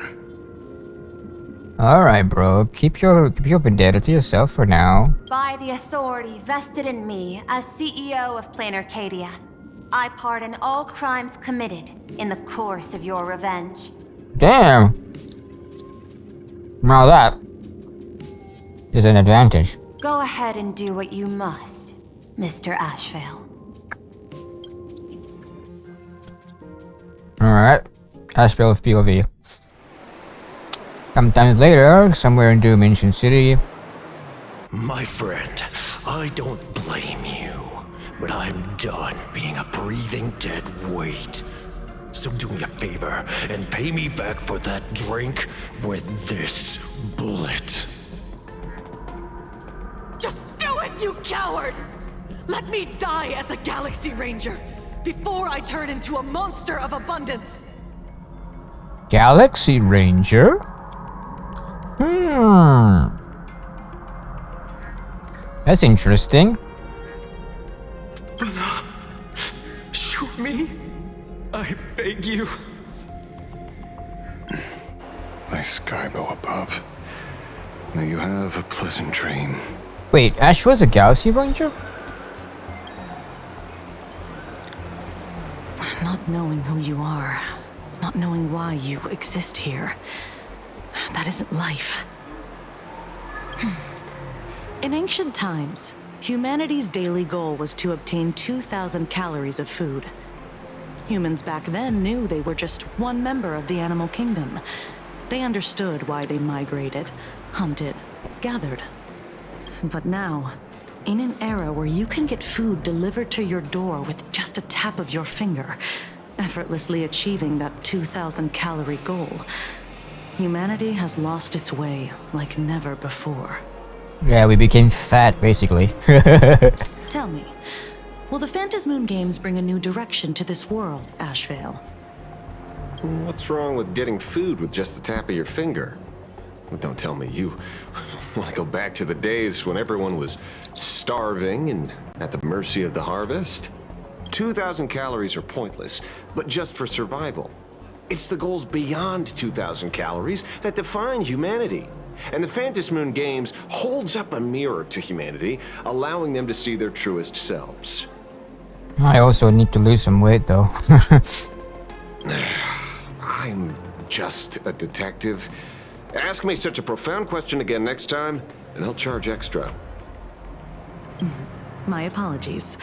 Alright, bro. Keep your vendetta to yourself for now. By the authority vested in me as CEO of Plain Arcadia, I pardon all crimes committed in the course of your revenge. Damn! Now that is an advantage. Go ahead and do what you must, Mr. Ashvale. Alright. Ashvale's POV. Sometime later, somewhere in Dimension City. My friend, I don't blame you, but I'm done being a breathing dead weight. So do me a favor and pay me back for that drink with this bullet. Just do it, you coward! Let me die as a Galaxy Ranger before I turn into a monster of abundance. Galaxy Ranger? That's interesting. Shoot me, I beg you. My Skybo above. May you have a pleasant dream. Wait, Ash was a Galaxy Ranger? Not knowing who you are, not knowing why you exist here, that isn't life. In ancient times, humanity's daily goal was to obtain 2,000 calories of food. Humans back then knew they were just one member of the animal kingdom. They understood why they migrated, hunted, gathered. But now, in an era where you can get food delivered to your door with just a tap of your finger, effortlessly achieving that 2,000 calorie goal, humanity has lost its way like never before. Yeah, we became fat, basically. Tell me, will the Phantasmoon Games bring a new direction to this world, Ashvale? What's wrong with getting food with just the tap of your finger? Well, don't tell me you want to go back to the days when everyone was starving and at the mercy of the harvest. 2,000 calories are pointless, but just for survival. It's the goals beyond 2,000 calories that define humanity. And the Phantasmoon Games holds up a mirror to humanity, allowing them to see their truest selves. I also need to lose some weight, though. I'm just a detective. Ask me such a profound question again next time, and I'll charge extra. My apologies.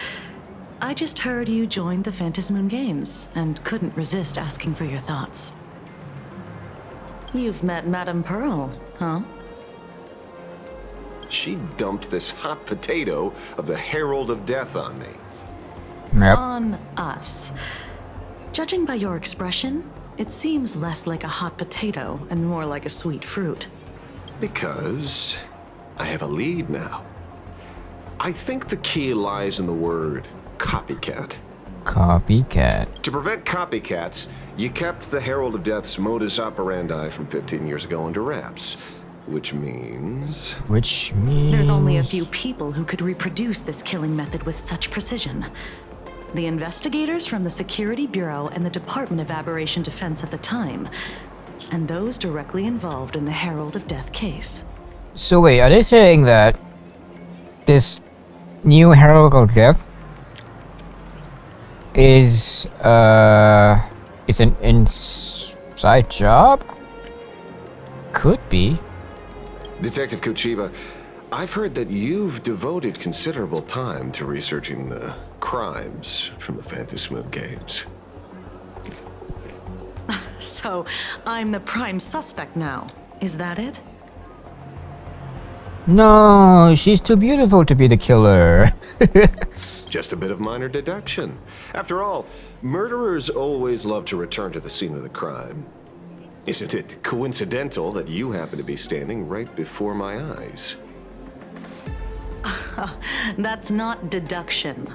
I just heard you joined the Phantasmoon Games and couldn't resist asking for your thoughts. You've met Madame Pearl, huh? She dumped this hot potato of the Herald of Death on me. Yep. On us. Judging by your expression, it seems less like a hot potato and more like a sweet fruit. Because I have a lead now. I think the key lies in the word copycat. Copycat. To prevent copycats, you kept the Herald of Death's modus operandi from 15 years ago under wraps. Which means... There's only a few people who could reproduce this killing method with such precision. The investigators from the Security Bureau and the Department of Aberration Defense at the time, and those directly involved in the Herald of Death case. So wait, are they saying that this new Herald of Death is an inside job? Could be. Detective Kuchiba, I've heard that you've devoted considerable time to researching the crimes from the Phantasmoon Games. So, I'm the prime suspect now. Is that it? No, she's too beautiful to be the killer. Just a bit of minor deduction. After all, murderers always love to return to the scene of the crime. Isn't it coincidental that you happen to be standing right before my eyes? That's not deduction.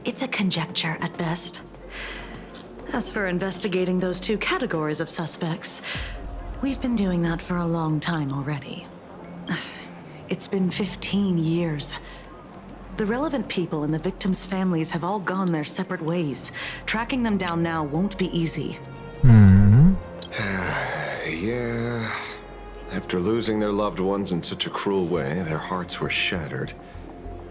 It's a conjecture at best. As for investigating those two categories of suspects, we've been doing that for a long time already. It's been 15 years. The relevant people and the victims' families have all gone their separate ways. Tracking them down now won't be easy. Yeah. After losing their loved ones in such a cruel way, their hearts were shattered.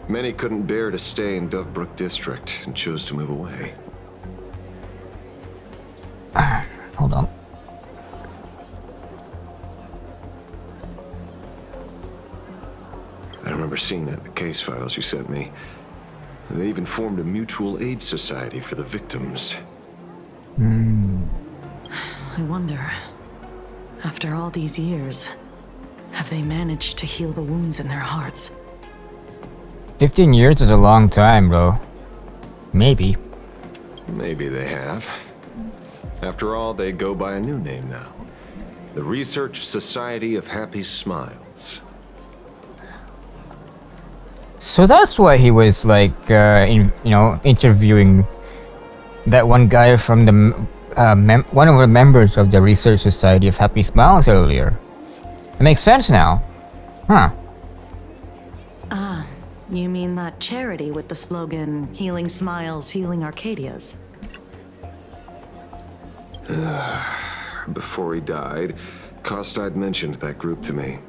Many couldn't bear to stay in Dovebrook District and chose to move away. Hold on. I remember seeing that in the case files you sent me. They even formed a mutual aid society for the victims. I wonder, after all these years, have they managed to heal the wounds in their hearts? 15 years is a long time, bro. Maybe. Maybe they have. After all, they go by a new name now. The Research Society of Happy Smiles. So that's why he was like, interviewing that one guy from the one of the members of the Research Society of Happy Smiles earlier. It makes sense now. Huh. Ah, you mean that charity with the slogan, Healing Smiles, Healing Arcadias? Before he died, Kostad mentioned that group to me.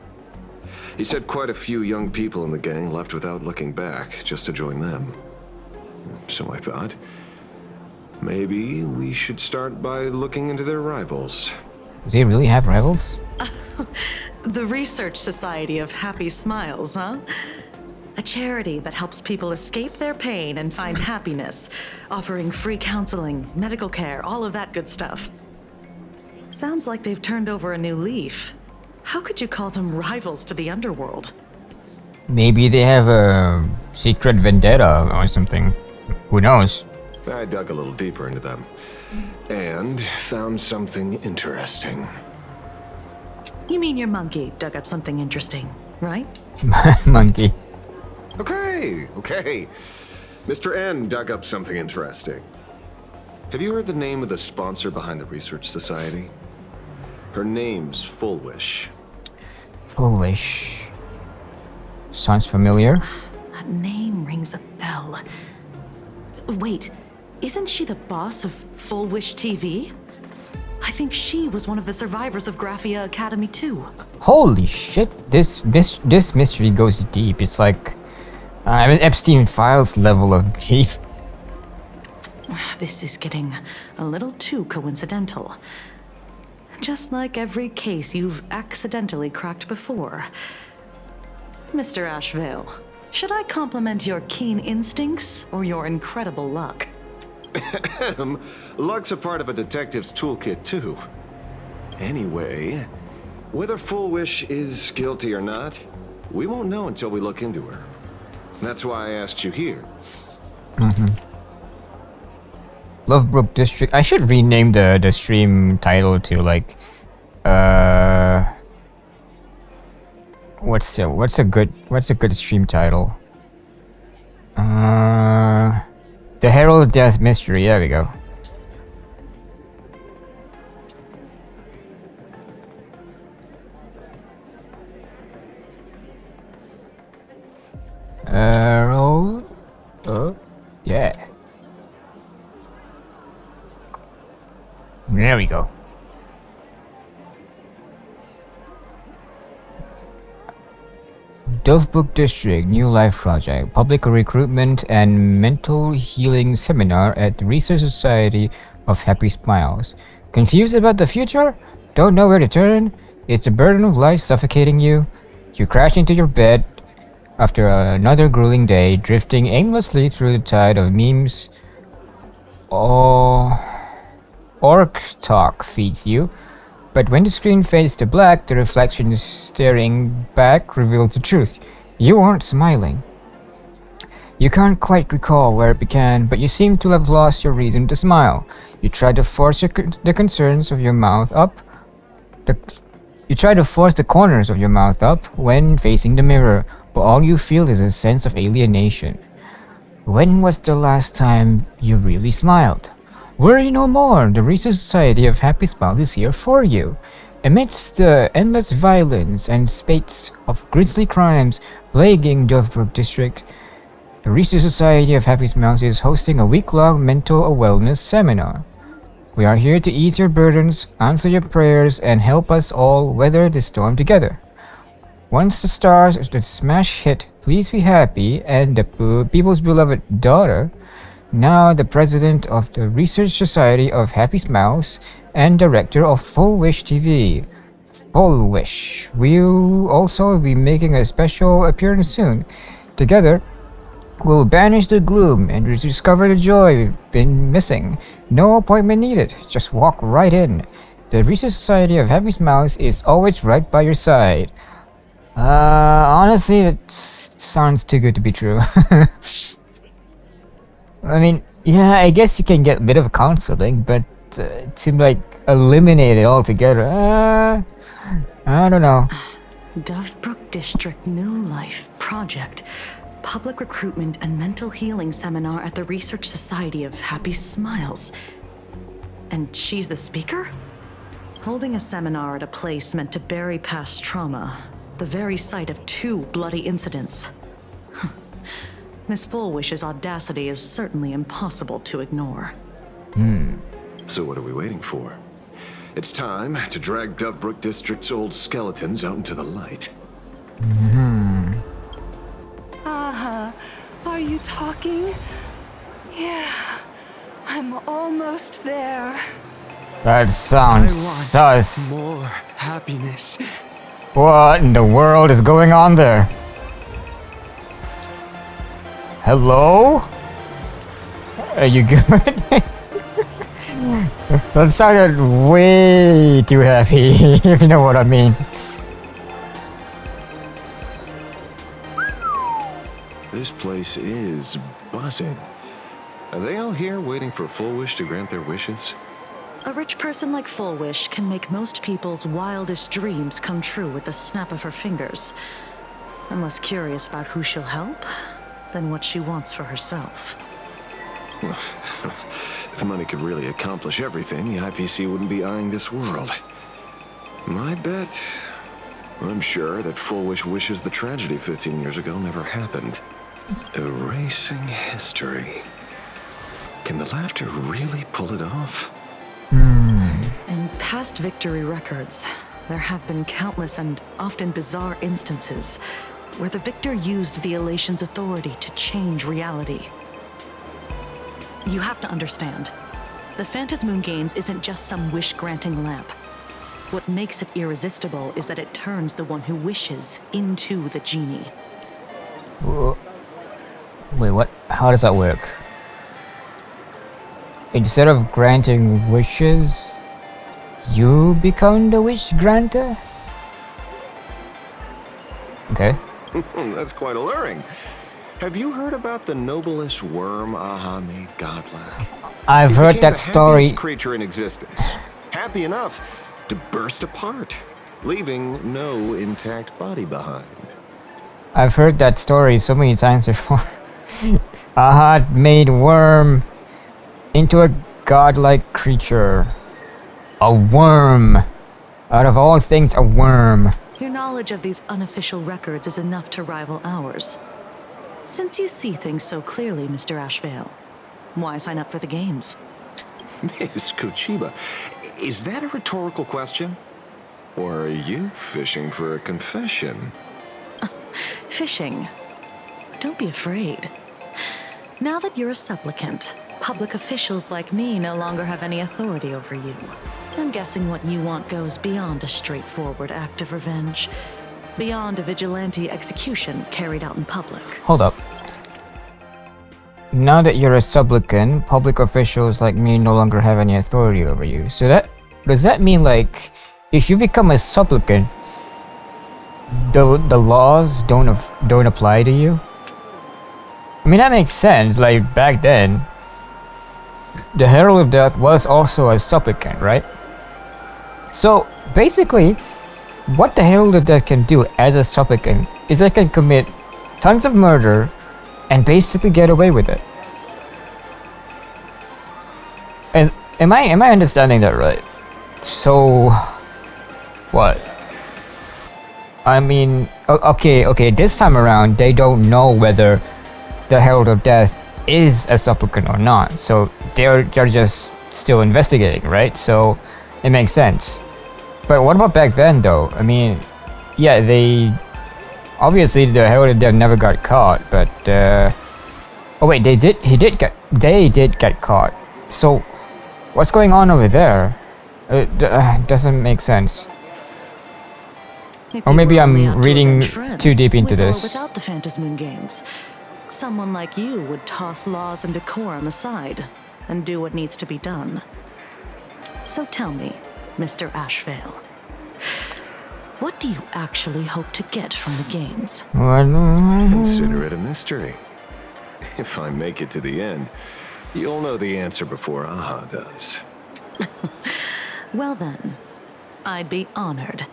He said quite a few young people in the gang left without looking back, just to join them. So I thought, maybe we should start by looking into their rivals. Do they really have rivals? The Research Society of Happy Smiles, huh? A charity that helps people escape their pain and find happiness, offering free counseling, medical care, all of that good stuff. Sounds like they've turned over a new leaf. How could you call them rivals to the underworld? Maybe they have a secret vendetta or something. Who knows? I dug a little deeper into them and found something interesting. You mean your monkey dug up something interesting, right? Monkey. Okay. Mr. N dug up something interesting. Have you heard the name of the sponsor behind the Research Society? Her name's Fullwish. Foolish. Sounds familiar. That name rings a bell. Wait, isn't she the boss of Full Wish TV? I think she was one of the survivors of Graphia Academy too. Holy shit! This mystery goes deep. It's like Epstein Files level of deep. This is getting a little too coincidental. Just like every case you've accidentally cracked before. Mr. Ashvale, should I compliment your keen instincts or your incredible luck? Luck's a part of a detective's toolkit, too. Anyway, whether Fullwish is guilty or not, we won't know until we look into her. That's why I asked you here. Lovebrook District. I should rename the stream title to like what's a good stream title? The Herald Death Mystery. There we go. Herald. Oh, yeah. There we go. Dovebrook District New Life Project Public Recruitment and Mental Healing Seminar at the Research Society of Happy Smiles. Confused about the future? Don't know where to turn? Is the burden of life suffocating you? You crash into your bed after another grueling day, drifting aimlessly through the tide of memes. Orc talk feeds you, but when the screen fades to black, the reflection staring back reveals the truth. You aren't smiling. You can't quite recall where it began, but you seem to have lost your reason to smile. You try to force the concerns of your mouth up. You try to force the corners of your mouth up when facing the mirror, but all you feel is a sense of alienation. When was the last time you really smiled? Worry no more, the Research Society of Happy Smiles is here for you. Amidst the endless violence and spates of grisly crimes plaguing Dovebrook District, the Research Society of Happy Smiles is hosting a week-long mental wellness seminar. We are here to ease your burdens, answer your prayers, and help us all weather the storm together. Once the stars of the smash hit Please Be Happy and the people's beloved daughter, now the president of the Research Society of Happy Smiles and director of Full Wish TV, Full Wish, will also be making a special appearance soon. Together, we'll banish the gloom and rediscover the joy we've been missing. No appointment needed, just walk right in. The Research Society of Happy Smiles is always right by your side. Honestly, it sounds too good to be true. I mean, yeah, I guess you can get a bit of counseling, but to like eliminate it altogether, I don't know. Dovebrook District New Life Project Public Recruitment and Mental Healing Seminar at the Research Society of Happy Smiles. And she's the speaker? Holding a seminar at a place meant to bury past trauma, the very site of 2 bloody incidents. Miss Fullwish's audacity is certainly impossible to ignore. So what are we waiting for? It's time to drag Dovebrook District's old skeletons out into the light. Are you talking? Yeah, I'm almost there. That sounds sus. More happiness. What in the world is going on there? Hello? Are you good? That sounded way too heavy, if you know what I mean. This place is buzzing. Are they all here waiting for Full Wish to grant their wishes? A rich person like Full Wish can make most people's wildest dreams come true with the snap of her fingers. I'm less curious about who she'll help than what she wants for herself. If money could really accomplish everything, the IPC wouldn't be eyeing this world. My bet, I'm sure that Full Wish wishes the tragedy 15 years ago never happened. Erasing history. Can the laughter really pull it off? In past victory records, there have been countless and often bizarre instances where the victor used the elation's authority to change reality. You have to understand, the Phantasmoon Games isn't just some wish-granting lamp. What makes it irresistible is that it turns the one who wishes into the genie. Wait, what? How does that work? Instead of granting wishes, you become the wish granter? Okay. That's quite alluring. Have you heard about the noblest worm Aha made godlike? I've heard that story. Happiest creature in existence. Happy enough to burst apart, leaving no intact body behind. I've heard that story so many times before. Aha made worm into a godlike creature. A worm. Out of all things, a worm. Your knowledge of these unofficial records is enough to rival ours. Since you see things so clearly, Mr. Ashvale, why sign up for the games? Miss Kochiba, is that a rhetorical question? Or are you fishing for a confession? Fishing. Don't be afraid. Now that you're a supplicant, public officials like me no longer have any authority over you. I'm guessing what you want goes beyond a straightforward act of revenge. Beyond a vigilante execution carried out in public. Hold up. Now that you're a supplicant, public officials like me no longer have any authority over you. So does that mean, like, if you become a supplicant, the laws don't apply to you? I mean, that makes sense. Like, back then, the Herald of Death was also a supplicant, right? So basically, what the Herald of Death can do as a supplicant is it can commit tons of murder and basically get away with it. Am I understanding that right? So what? I mean, okay, this time around they don't know whether the Herald of Death is a supplicant or not. So they're just still investigating, right? So it makes sense. But what about back then, though? I mean, yeah, they obviously the Herald of Death never got caught, but oh wait, they did get caught. So what's going on over there? It doesn't make sense. Or maybe I'm reading too deep into this. Without the Phantasmoon Games, someone like you would toss laws and decorum aside and do what needs to be done. So tell me, Mr. Ashvale, what do you actually hope to get from the games? Consider it a mystery. If I make it to the end, you'll know the answer before Aha does. Well then, I'd be honored.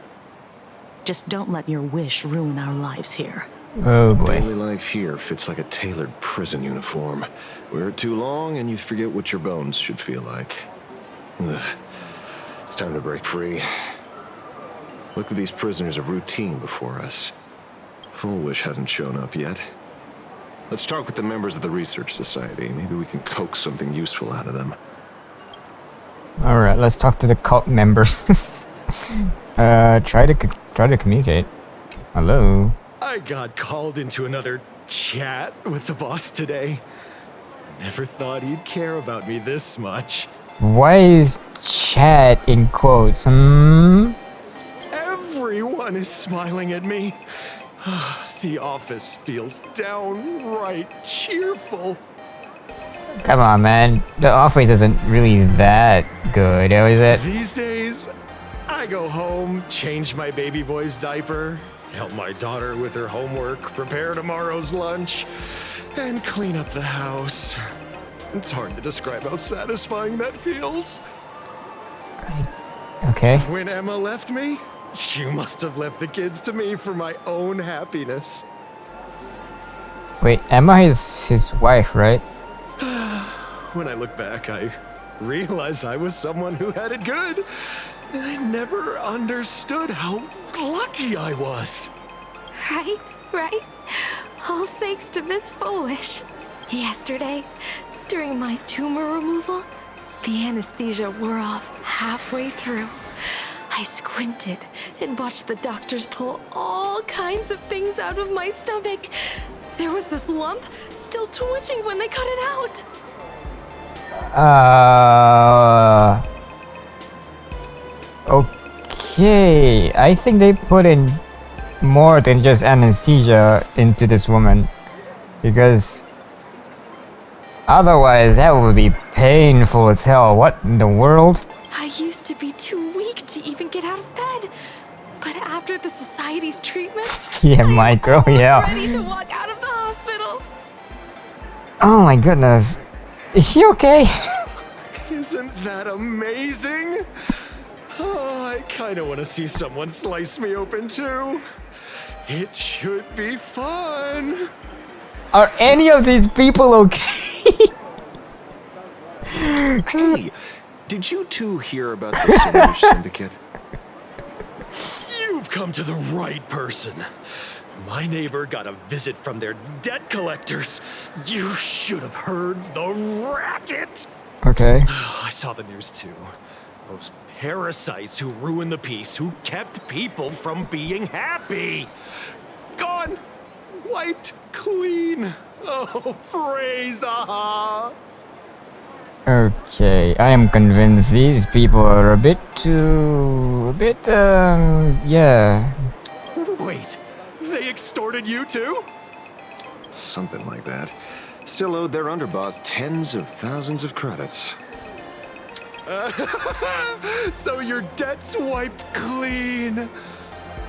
Just don't let your wish ruin our lives here. Oh boy. Daily life here fits like a tailored prison uniform. Wear it too long and you forget what your bones should feel like. Ugh. It's time to break free. Look at these prisoners of routine before us. Full Wish hasn't shown up yet. Let's talk with the members of the Research Society. Maybe we can coax something useful out of them. Alright, let's talk to the cult members. Try to communicate. Hello. I got called into another chat with the boss today. Never thought he'd care about me this much. Why is chat in quotes? Everyone one is smiling at me. The office feels downright cheerful. Come on, man. The office isn't really that good, is it? These days, I go home, change my baby boy's diaper, help my daughter with her homework, prepare tomorrow's lunch, and clean up the house. It's hard to describe how satisfying that feels. Okay. When Emma left me, she must have left the kids to me for my own happiness. Wait, Emma is his wife, right? When I look back, I realize I was someone who had it good. And I never understood how lucky I was. Right? All thanks to Miss Foolish. Yesterday, during my tumor removal, the anesthesia wore off halfway through. I squinted and watched the doctors pull all kinds of things out of my stomach. There was this lump still twitching when they cut it out. Okay. I think they put in more than just anesthesia into this woman. Because otherwise that would be painful as hell. What in the world? I used to be too weak to even get out of bed. But after the society's treatment, Yeah, Micro, yeah. ready to walk out of the hospital. Oh my goodness. Is she okay? Isn't that amazing? Oh, I kind of want to see someone slice me open too. It should be fun. Are any of these people okay? Hey, did you two hear about the Silver Syndicate? You've come to the right person. My neighbor got a visit from their debt collectors. You should have heard the racket. Okay. I saw the news too. Those parasites who ruined the peace, who kept people from being happy. Gone. Wiped clean. Oh, praise Aha. Okay, I am convinced these people are yeah. Wait, they extorted you too? Something like that. Still owed their underboss tens of thousands of credits. So your debt's wiped clean.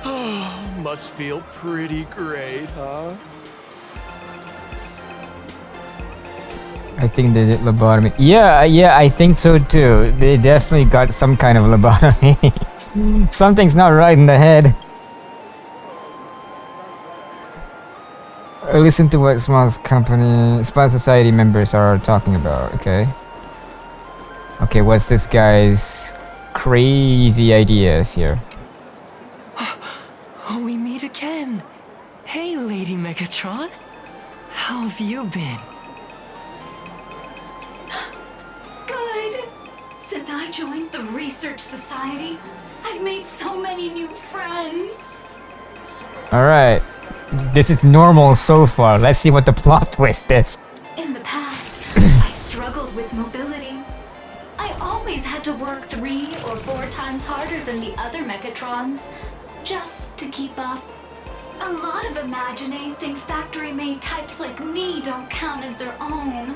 Oh, must feel pretty great, huh? I think they did lobotomy. Yeah, I think so too. They definitely got some kind of lobotomy. Something's not right in the head. Listen to what small society members are talking about. Okay. Okay, what's this guy's crazy ideas here? Oh, we meet again. Hey, Lady Megatron. How have you been? Good. Since I joined the Research Society, I've made so many new friends. Alright. This is normal so far. Let's see what the plot twist is. In the past, I struggled with mobility. I always had to work 3 or 4 times harder than the other Megatrons, just to keep up. A lot of Imaginae think factory-made types like me don't count as their own.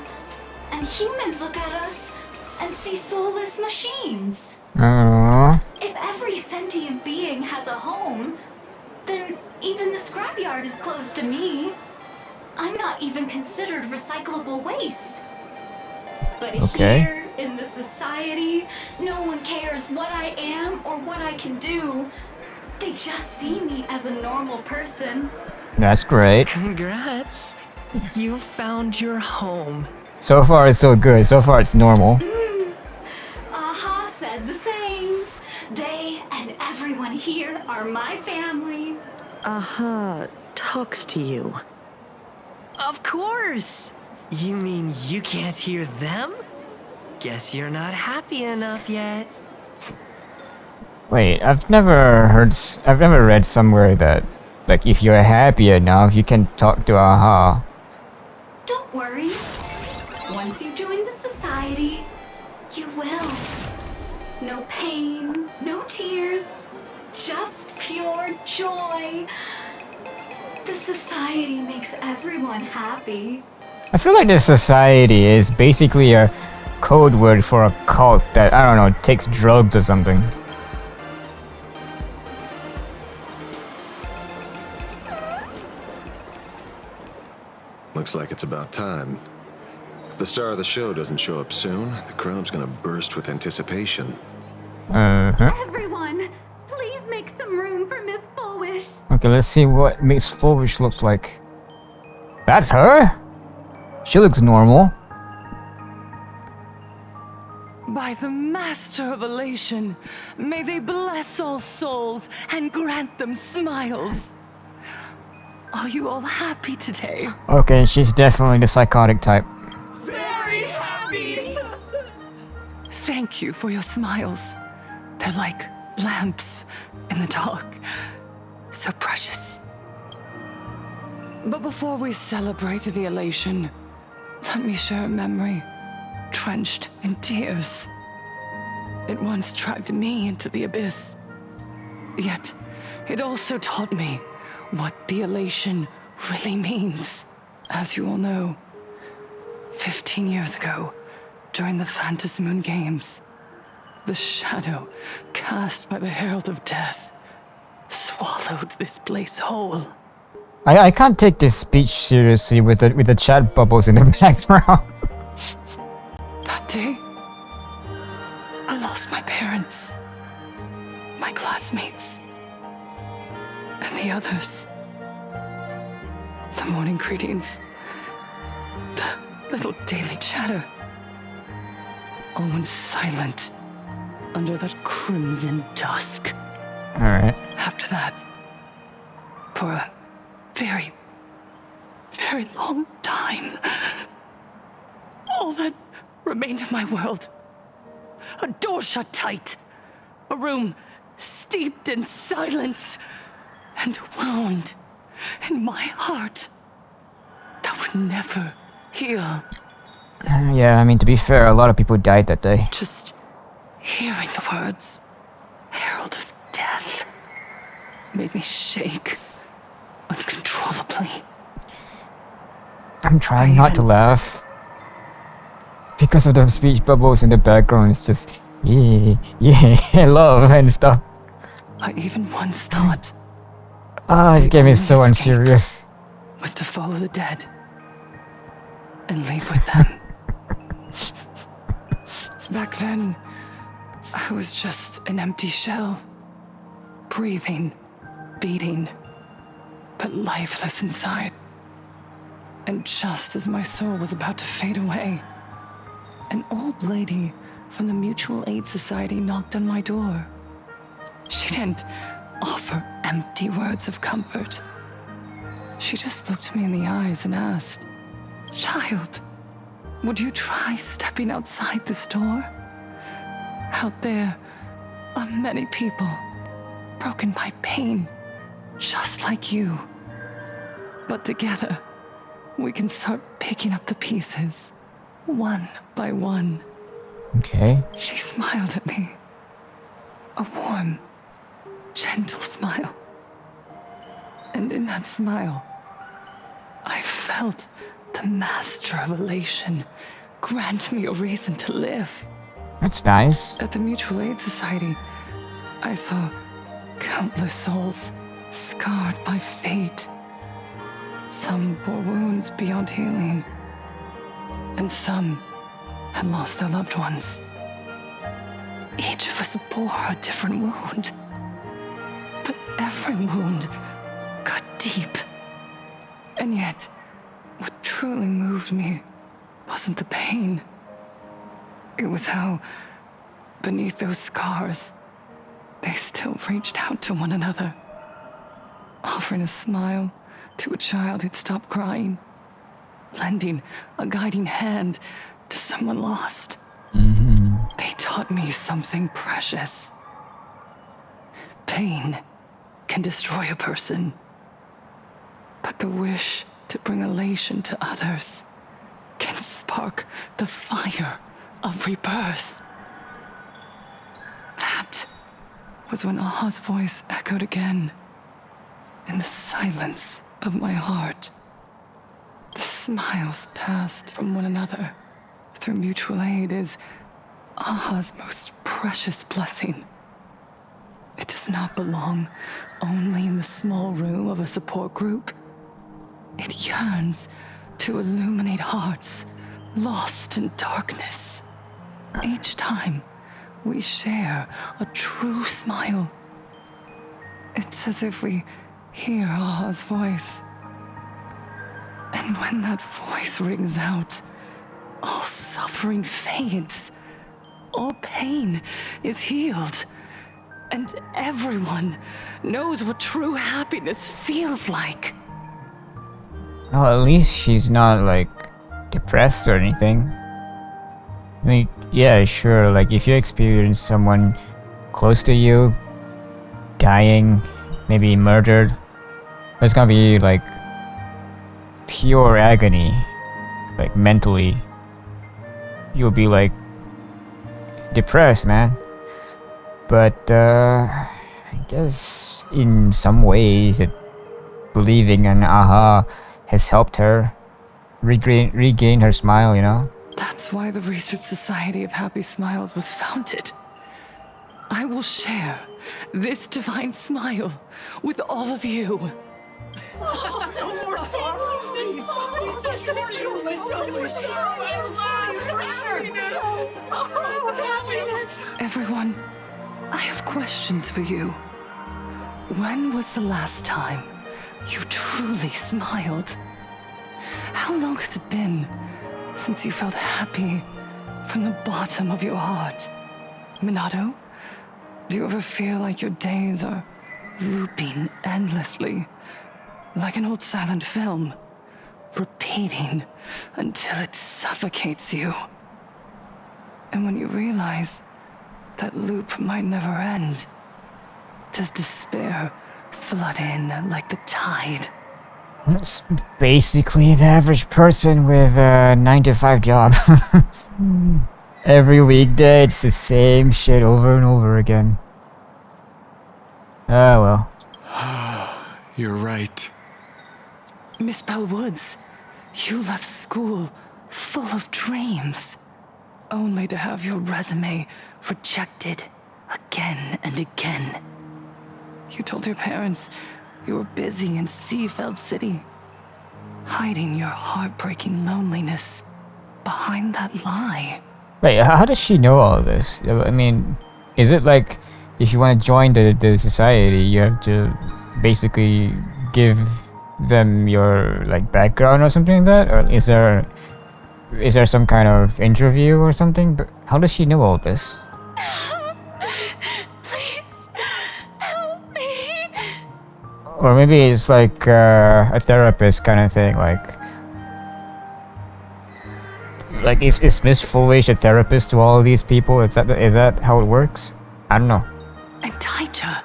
And humans look at us and see soulless machines. If every sentient being has a home, then even the scrapyard is close to me. I'm not even considered recyclable waste. But here, in the society, no one cares what I am or what I can do. They just see me as a normal person. That's great. Congrats. You found your home. So far it's so good. So far it's normal. Aha said the same. They and everyone here are my family. Aha talks to you. Of course. You mean you can't hear them? Guess you're not happy enough yet. Wait, I've never read somewhere that, like, if you're happy enough, you can talk to Aha. Don't worry. Once you join the society, you will. No pain, no tears, just pure joy. The society makes everyone happy. I feel like this society is basically a code word for a cult that, I don't know, takes drugs or something. Looks like it's about time. If the star of the show doesn't show up soon, the crowd's gonna burst with anticipation. Everyone, please make some room for Miss Fullwish. Okay, let's see what Miss Fullwish looks like. That's her? She looks normal. By the Master of Elation, may they bless all souls and grant them smiles. Are you all happy today? Okay, she's definitely the psychotic type. Very happy! Thank you for your smiles. They're like lamps in the dark. So precious. But before we celebrate the elation, let me share a memory drenched in tears. It once dragged me into the abyss. Yet, it also taught me what the elation really means. As you all know, 15 years ago, during the Phantasmoon Games, the shadow cast by the Herald of Death swallowed this place whole. I can't take this speech seriously with the chat bubbles in the background. That day, I lost my parents, my classmates, and the others. The morning greetings, the little daily chatter, all went silent under that crimson dusk. Alright. After that, for a very, very long time, all that remained of my world, a door shut tight, a room steeped in silence, and a wound in my heart that would never heal. Yeah, I mean, to be fair, a lot of people died that day. Just hearing the words, Herald of Death, made me shake uncontrollably. I'm trying not to laugh. Because of the speech bubbles in the background, it's just, yeah, love and stuff. I even once thought This game is so unserious. was to follow the dead and leave with them. Back then, I was just an empty shell, breathing, beating, but lifeless inside. And just as my soul was about to fade away, an old lady from the Mutual Aid Society knocked on my door. She didn't offer empty words of comfort. She just looked me in the eyes and asked, "Child, would you try stepping outside this door? Out there are many people broken by pain, just like you. But together, we can start picking up the pieces, one by one." Okay. She smiled at me. A warm, gentle smile. And in that smile, I felt the Master of Elation grant me a reason to live. That's nice. At the Mutual Aid Society, I saw countless souls scarred by fate. Some bore wounds beyond healing, and some had lost their loved ones. Each of us bore a different wound, but every wound cut deep. And yet, what truly moved me wasn't the pain. It was how, beneath those scars, they still reached out to one another, offering a smile to a child who'd stopped crying, lending a guiding hand to someone lost. They taught me something precious. Pain can destroy a person, but the wish to bring elation to others can spark the fire of rebirth. That was when Aha's voice echoed again in the silence of my heart. The smiles passed from one another through mutual aid is Aha's most precious blessing. It does not belong only in the small room of a support group. It yearns to illuminate hearts lost in darkness. Each time we share a true smile, it's as if we hear Aha's voice. And when that voice rings out, all suffering fades, all pain is healed, and everyone knows what true happiness feels like. Well, at least she's not, like, depressed or anything. I mean, yeah, sure, like, if you experience someone close to you dying, maybe murdered, it's gonna be, like, pure agony. Like, mentally. You'll be, like, depressed, man. But, I guess in some ways, believing in Aha has helped her regain her smile, you know? That's why the Research Society of Happy Smiles was founded. I will share this divine smile with all of you. No more Everyone, I have questions for you. When was the last time you truly smiled? How long has it been since you felt happy from the bottom of your heart? Minato, do you ever feel like your days are looping endlessly, like an old silent film, repeating until it suffocates you? And when you realize that loop might never end, does despair flood in like the tide? It's basically the average person with a 9-to-5 job. Every weekday, it's the same shit over and over again. Ah, well. You're right. Miss Bellwoods, you left school full of dreams, only to have your resume rejected again and again. You told your parents you were busy in Seafeld City, hiding your heartbreaking loneliness behind that lie. Wait, how does she know all this? I mean, is it like if you want to join the society, you have to basically give them your like background or something like that? Or is there some kind of interview or something? But how does she know all this? Please, help me. Or maybe it's like a therapist kind of thing, like is Miss Foolish a therapist to all of these people? Is that how it works? I don't know. And Taija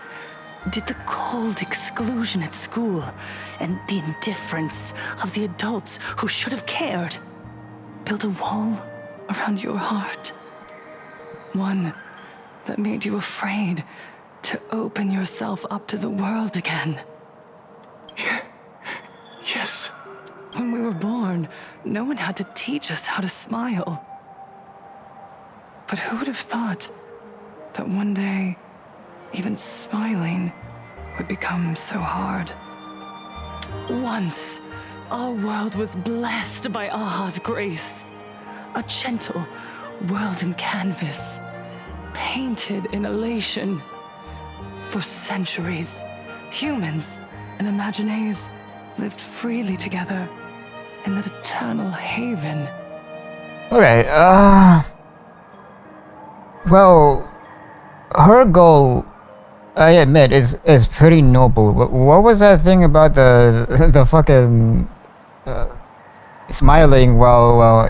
did the cold exclusion at school and the indifference of the adults who should have cared build a wall around your heart. One that made you afraid to open yourself up to the world again. Yes. When we were born, no one had to teach us how to smile. But who would have thought that one day, even smiling would become so hard? Once, our world was blessed by Aha's grace. A gentle world in canvas, painted in elation. For centuries, humans and Imaginaes lived freely together in that eternal haven. Okay, well, her goal, I admit, is pretty noble. What was that thing about the fucking smiling while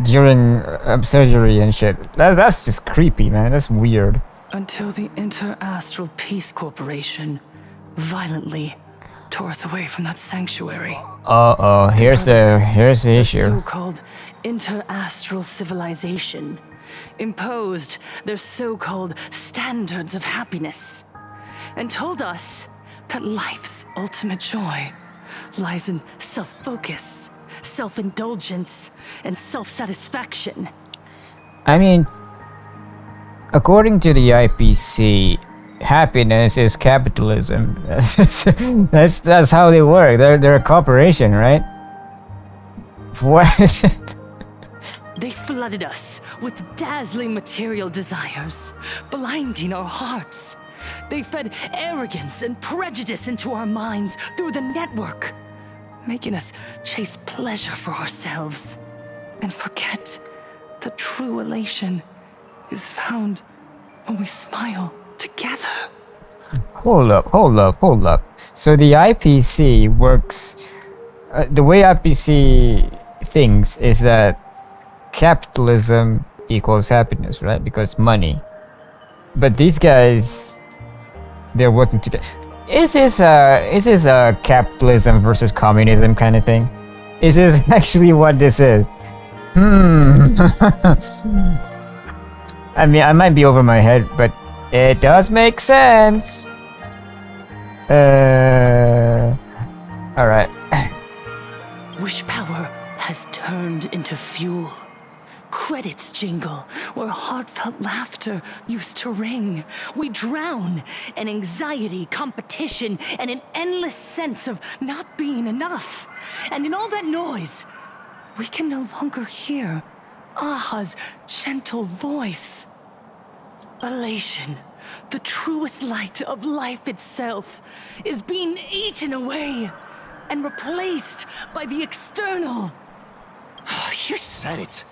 during surgery and shit? That's just creepy, man. That's weird. Until the Inter-Astral Peace Corporation violently tore us away from that sanctuary. Here's the issue. So-called inter-astral civilization imposed their so-called standards of happiness, and told us that life's ultimate joy lies in self-focus, self-indulgence, and self-satisfaction. I mean, according to the IPC, happiness is capitalism. That's how they work. They're a corporation, right? What is it? They flooded us with dazzling material desires, blinding our hearts. They fed arrogance and prejudice into our minds through the network, making us chase pleasure for ourselves and forget that true elation is found when we smile together. Hold up. So the IPC works... the way IPC thinks is that capitalism equals happiness, right? Because money. But these guys, they're working together. Is this a capitalism versus communism kind of thing? Is this actually what this is? I mean, I might be over my head, but it does make sense. Alright. Wish power has turned into fuel. Credits jingle where heartfelt laughter used to ring. We drown in anxiety, competition, and an endless sense of not being enough. And in all that noise, we can no longer hear Aha's gentle voice. Elation, the truest light of life itself, is being eaten away and replaced by the external. You said it.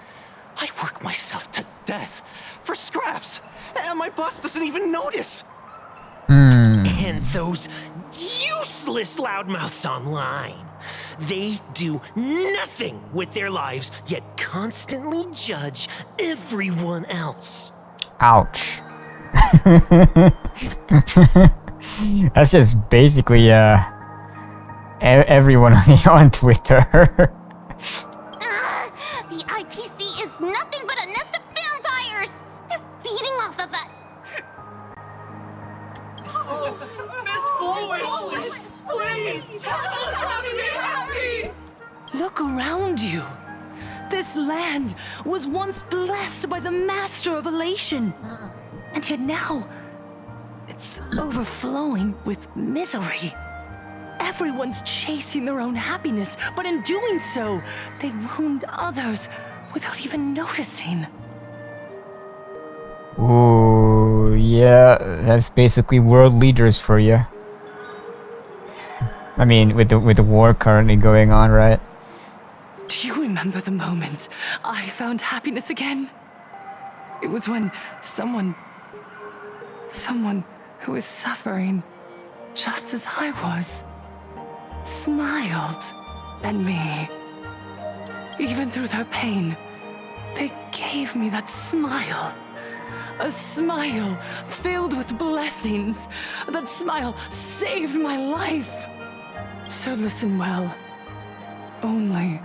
I work myself to death for scraps, and my boss doesn't even notice. And those useless loudmouths online. They do nothing with their lives, yet constantly judge everyone else. Ouch. That's just basically everyone on Twitter. The IPC is nothing but a nest of vampires! They're feeding off of us! Please, tell us how to be happy! Look around you. This land was once blessed by the master of elation. And yet now, it's overflowing with misery. Everyone's chasing their own happiness, but in doing so, they wound others without even noticing. Ooh, yeah, that's basically world leaders for you. I mean, with the war currently going on, right? Do you remember the moment I found happiness again? It was when someone who was suffering just as I was smiled at me. Even through their pain, they gave me that smile. A smile filled with blessings. That smile saved my life. So listen well. Only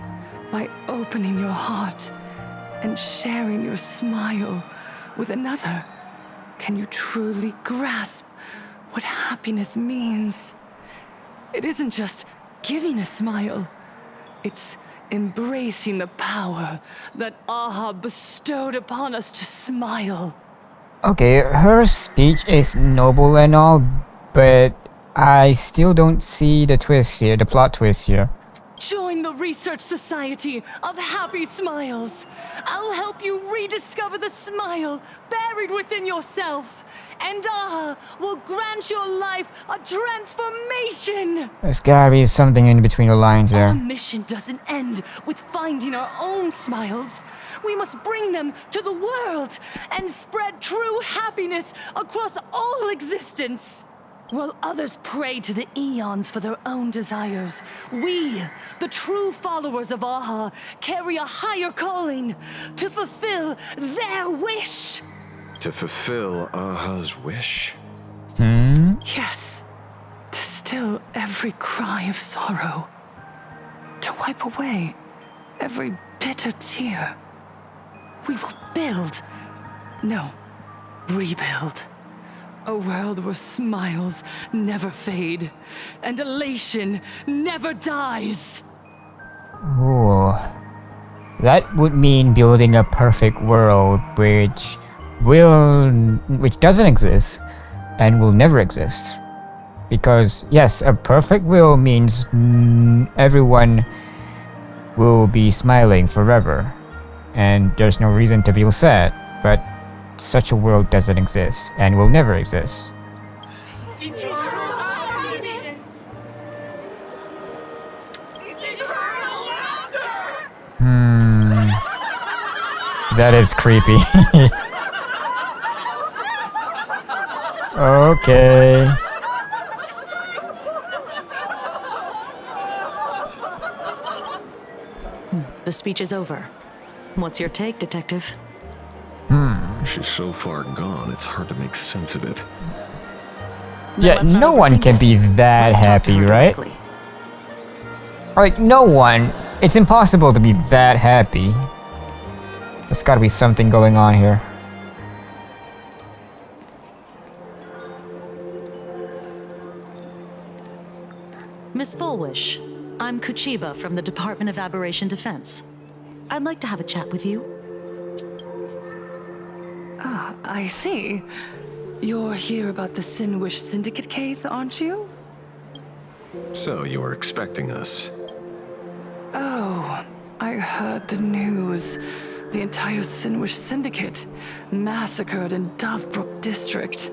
by opening your heart and sharing your smile with another can you truly grasp what happiness means. It isn't just giving a smile. It's embracing the power that Aha bestowed upon us to smile. Okay, her speech is noble and all, but I still don't see the twist here, the plot twist here. Join the Research Society of Happy Smiles. I'll help you rediscover the smile buried within yourself. And Aha will grant your life a transformation. There's gotta be something in between the lines Our there. mission doesn't end with finding our own smiles. We must bring them to the world and spread true happiness across all existence. While others pray to the eons for their own desires, we, the true followers of Aha, carry a higher calling to fulfill their wish. To fulfill Aha's wish? Yes, to still every cry of sorrow. To wipe away every bitter tear. We will build. No, rebuild. A world where smiles never fade, and elation never dies. Ooh. That would mean building a perfect world which doesn't exist and will never exist. Because yes, a perfect world means everyone will be smiling forever and there's no reason to feel sad, but such a world doesn't exist and will never exist. That is creepy. Okay. The speech is over. What's your take, Detective? She's so far gone, it's hard to make sense of it. Yeah, no one can be that happy, right? Like, no one. It's impossible to be that happy. There's gotta be something going on here. Miss Fullwish, I'm Kuchiba from the Department of Aberration Defense. I'd like to have a chat with you. Ah, I see. You're here about the Sinwish Syndicate case, aren't you? So, you were expecting us. Oh, I heard the news. The entire Sinwish Syndicate massacred in Dovebrook District.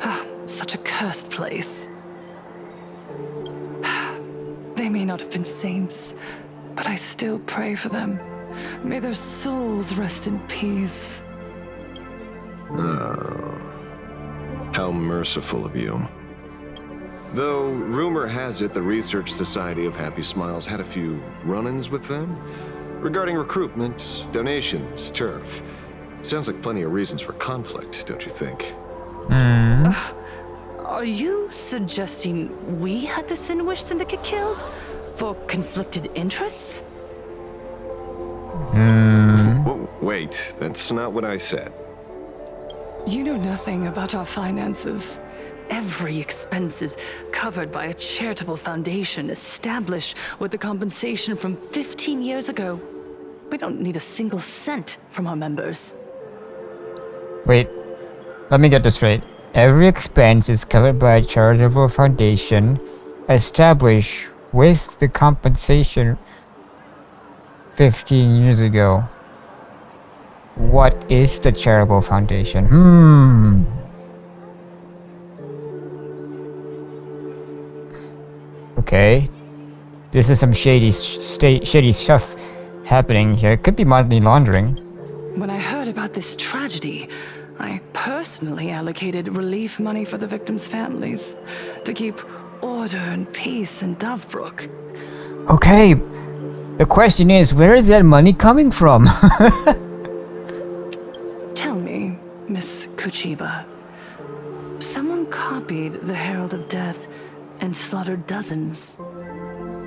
Ah, such a cursed place. They may not have been saints, but I still pray for them. May their souls rest in peace. Oh. How merciful of you. Though, rumor has it the Research Society of Happy Smiles had a few run-ins with them regarding recruitment, donations, turf. Sounds like plenty of reasons for conflict, don't you think? Are you suggesting we had the Sinwish Syndicate killed? For conflicted interests? Wait, that's not what I said. You know nothing about our finances. Every expense is covered by a charitable foundation established with the compensation from 15 years ago. We don't need a single cent from our members. Wait, let me get this straight. Every expense is covered by a charitable foundation established with the compensation 15 years ago. What is the charitable foundation? Okay. This is some shady stuff happening here. It could be money laundering. When I heard about this tragedy, I personally allocated relief money for the victims' families to keep order and peace in Dovebrook. Okay. The question is, where is that money coming from? Tell me, Miss Kuchiba. Someone copied the Herald of Death and slaughtered dozens.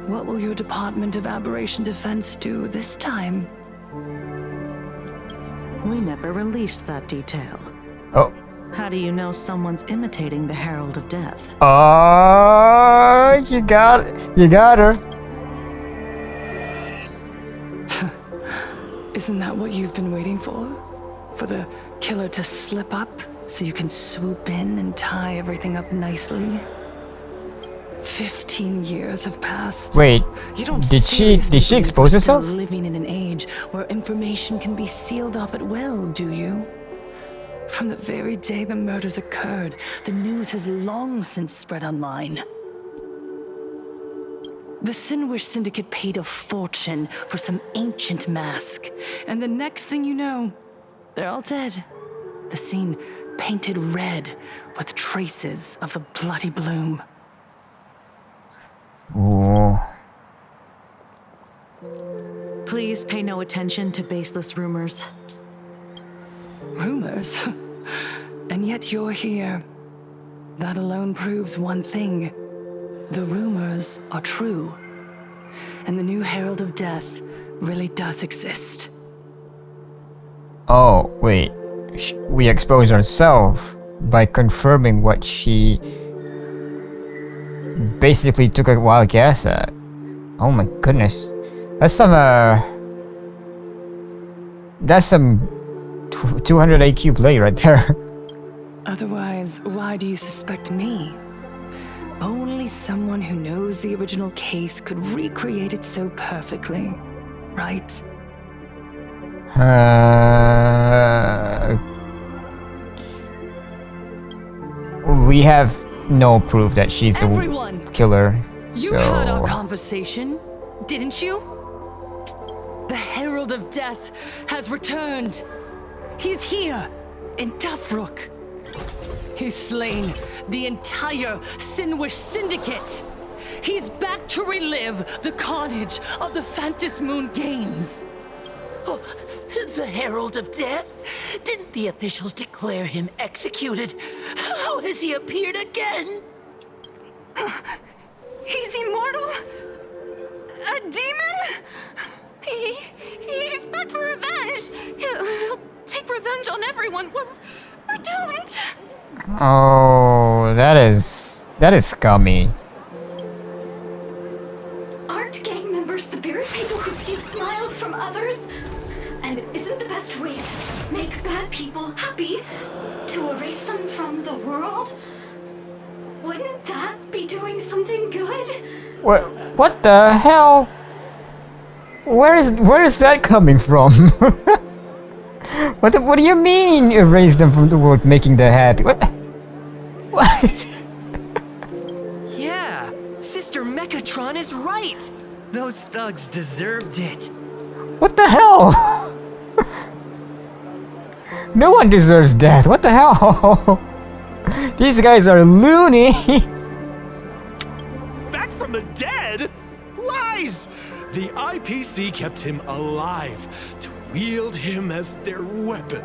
What will your Department of Aberration Defense do this time? We never released that detail. Oh. How do you know someone's imitating the Herald of Death? Oh, you got her. Isn't that what you've been waiting for? For the killer to slip up so you can swoop in and tie everything up nicely? 15 years have passed. Wait, you don't did she expose herself? Living in an age where information can be sealed off at will, do you? From the very day the murders occurred, the news has long since spread online. The Sinwish Syndicate paid a fortune for some ancient mask, and the next thing you know, they're all dead. The scene painted red with traces of the bloody bloom. Ooh. Please pay no attention to baseless rumors. Rumors? And yet you're here. That alone proves one thing. The rumors are true. And the new Herald of Death really does exist. Oh, wait. We expose ourselves by confirming what she basically took a wild guess at. Oh my goodness. That's some 200 IQ play right there. Otherwise, why do you suspect me? Only someone who knows the original case could recreate it so perfectly, right? We have no proof that she's Everyone, the killer. You heard our conversation, didn't you? The Herald of Death has returned. He's here in Deathbrook. He's slain the entire Sinwish Syndicate. He's back to relive the carnage of the Phantom Moon Games. Oh, the Herald of Death? Didn't the officials declare him executed? How has he appeared again? He's immortal? A demon? He's back for revenge. He'll take revenge on everyone. We're doomed. Oh, that is scummy. Aren't gang members the very people who steal smiles from others? And isn't the best way to make bad people happy to erase them from the world? Wouldn't that be doing something good? What the hell? Where is that coming from? What do you mean erase them from the world, making them happy? What? Yeah, Sister Mechatron is right. Those thugs deserved it. What the hell? No one deserves death. What the hell? These guys are loony. Back from the dead? Lies! The IPC kept him alive to wield him as their weapon.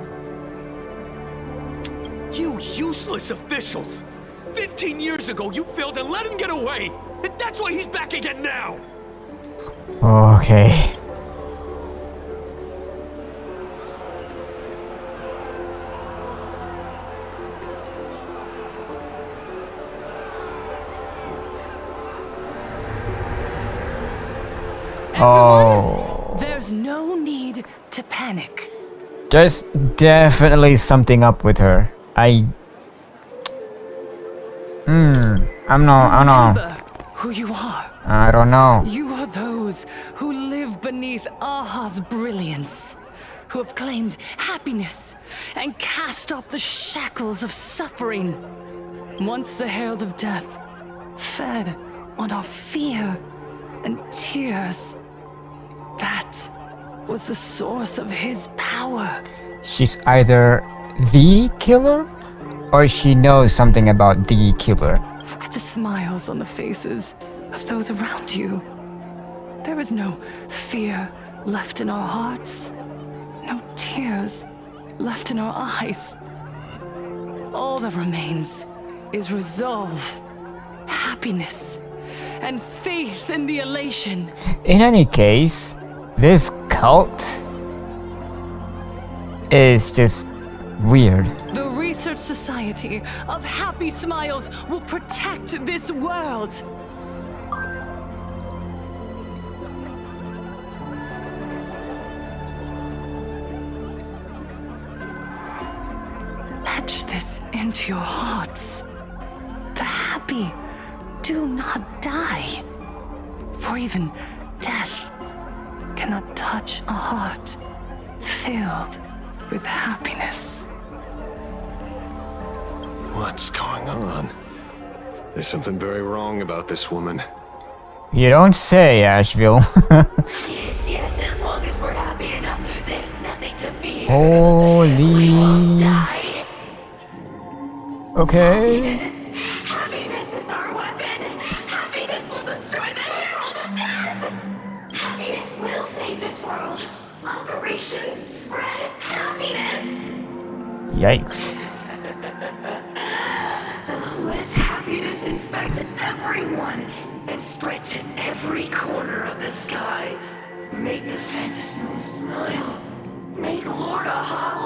You useless officials! 15 years ago you failed and let him get away! And that's why he's back again now! Okay. Oh. There's no need to panic. There's definitely something up with her. I don't know. Who you are. I don't know. You are those who live beneath Aha's brilliance, who have claimed happiness and cast off the shackles of suffering. Once the Herald of Death fed on our fear and tears. That was the source of his power. She's either the killer or she knows something about the killer. Look at the smiles on the faces of those around you. There is no fear left in our hearts, no tears left in our eyes. All that remains is resolve, happiness, and faith in the elation. In any case, this cult is just weird. The Research Society of Happy Smiles will protect this world. Etch this into your hearts. The happy do not die, for even death cannot touch a heart filled with happiness. What's going on? There's something very wrong about this woman. You don't say, Asheville. Yes, as long as we're happy enough, there's nothing to fear. Holy. Okay. Happiness is our weapon. Happiness will destroy the Herald of Death. Happiness will save this world. Operation Spread Happiness. Yikes. Let happiness infect everyone and spread to every corner of the sky. Make the Phantom Moon smile. Make Lord Aha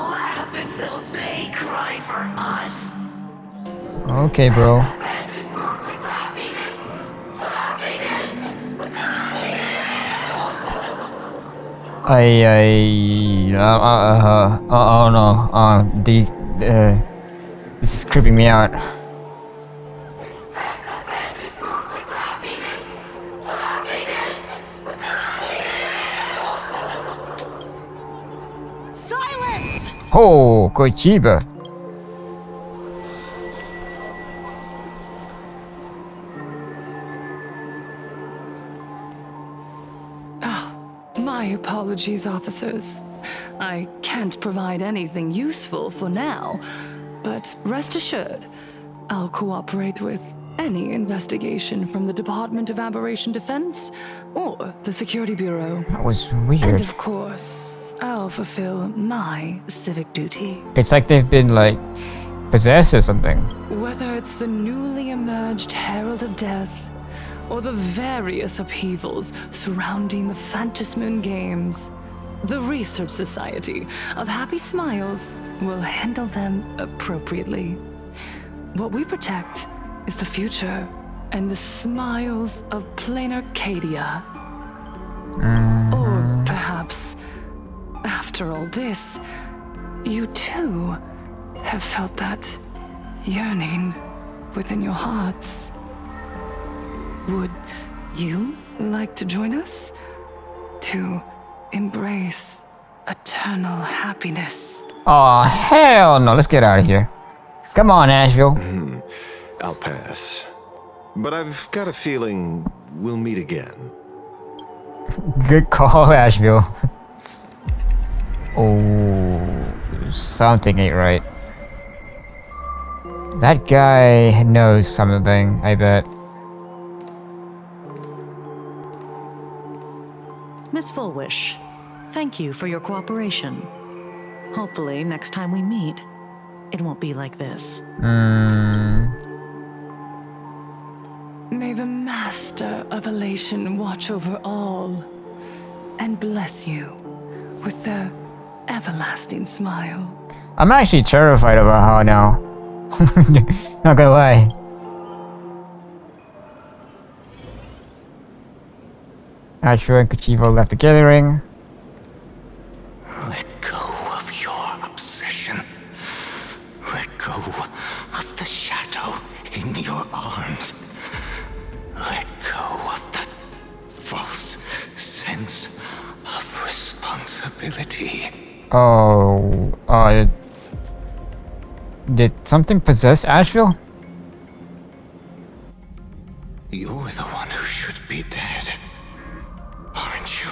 they cry for us. Okay, bro. Oh no. This is creeping me out. Silence! Oh, Koichiba. My apologies, officers. I can't provide anything useful for now, but rest assured, I'll cooperate with any investigation from the Department of Aberration Defense or the Security Bureau. That was weird. And of course, I'll fulfill my civic duty. It's like they've been like possessed or something. Whether it's the newly emerged Herald of Death or the various upheavals surrounding the Phantasmoon Games, the Research Society of Happy Smiles will handle them appropriately. What we protect is the future and the smiles of plain Arcadia. Or perhaps, after all this, you too have felt that yearning within your hearts. Would you like to join us? To embrace eternal happiness? Oh, hell no. Let's get out of here. Come on, Asheville. I'll pass. But I've got a feeling we'll meet again. Good call, Asheville. Oh, something ain't right. That guy knows something, I bet. Miss Fullwish, thank you for your cooperation. Hopefully, next time we meet, it won't be like this. May the Master of Elation watch over all and bless you with their everlasting smile. I'm actually terrified about how now. Not gonna lie. Asheville and Kochivo left the gathering. Let go of your obsession. Let go of the shadow in your arms. Let go of that false sense of responsibility. Oh, did something possess Asheville? You're the one who should be dead, aren't you?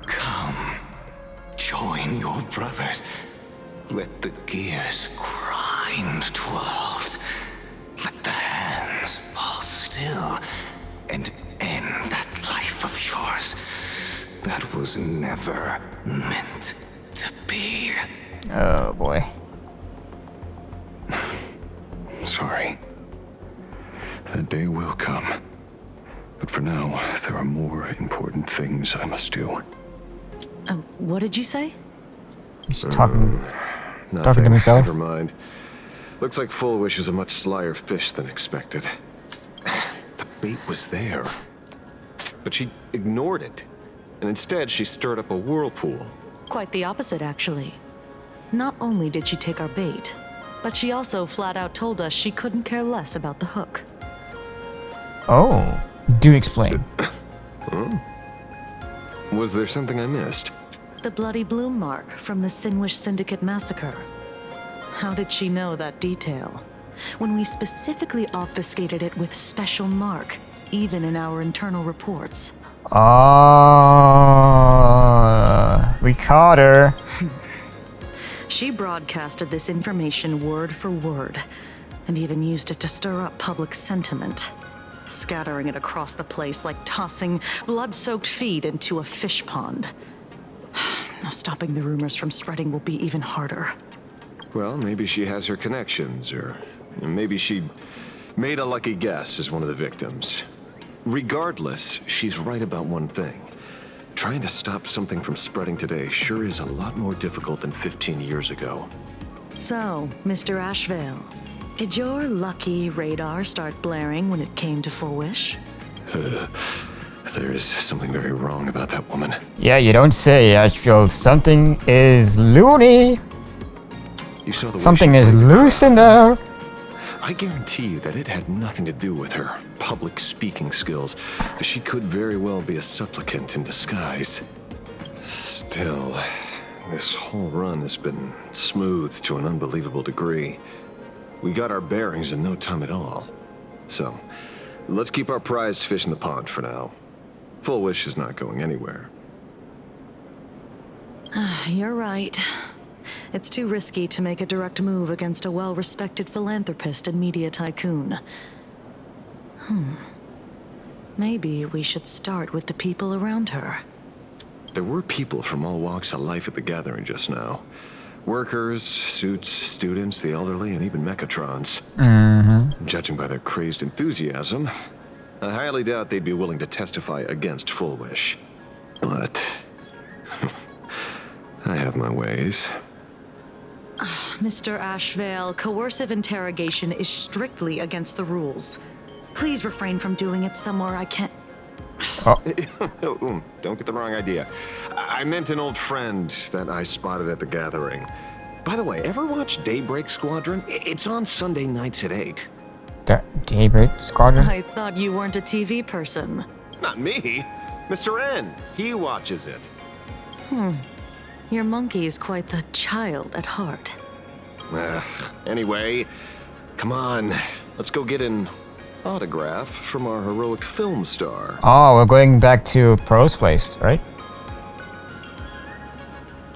Come, join your brothers. Let the gears grind to a halt. Let the hands fall still and end that life of yours that was never meant to be. Oh boy. Sorry. That day will come. But for now, there are more important things I must do. What did you say? He's talking to Nothing. himself. Never mind. Looks like Fullwish is a much slyer fish than expected. The bait was there. But she ignored it. And instead, she stirred up a whirlpool. Quite the opposite, actually. Not only did she take our bait, but she also flat out told us she couldn't care less about the hook. Oh, do explain. Huh? Was there something I missed? The bloody bloom mark from the Sinwish Syndicate massacre. How did she know that detail? When we specifically obfuscated it with special mark, even in our internal reports. We caught her. She broadcasted this information word for word, and even used it to stir up public sentiment, scattering it across the place like tossing blood-soaked feed into a fish pond. Now stopping the rumors from spreading will be even harder. Well, maybe she has her connections, or maybe she made a lucky guess as one of the victims. Regardless, she's right about one thing. Trying to stop something from spreading today sure is a lot more difficult than 15 years ago. So, Mr. Ashvale, did your lucky radar start blaring when it came to Full Wish? There is something very wrong about that woman. Yeah, you don't say, Ashfield. Something is loony. You saw the way Something she is played the loose in there. I guarantee you that it had nothing to do with her public speaking skills. She could very well be a supplicant in disguise. Still, this whole run has been smoothed to an unbelievable degree. We got our bearings in no time at all. So, let's keep our prized fish in the pond for now. Full Wish is not going anywhere. You're right. It's too risky to make a direct move against a well-respected philanthropist and media tycoon. Maybe we should start with the people around her. There were people from all walks of life at the gathering just now. Workers, suits, students, the elderly, and even Mechatrons. Judging by their crazed enthusiasm, I highly doubt they'd be willing to testify against Full Wish. But I have my ways. Mr. Ashvale, coercive interrogation is strictly against the rules. Please refrain from doing it somewhere I can't... Don't get the wrong idea. I meant an old friend that I spotted at the gathering. By the way, ever watch Daybreak Squadron? It's on Sunday nights at 8. The Daybreak Squadron? I thought you weren't a TV person. Not me. Mr. N. He watches it. Your monkey's quite the child at heart. Anyway, come on. Let's go get an autograph from our heroic film star. Oh, we're going back to Pro's place, right?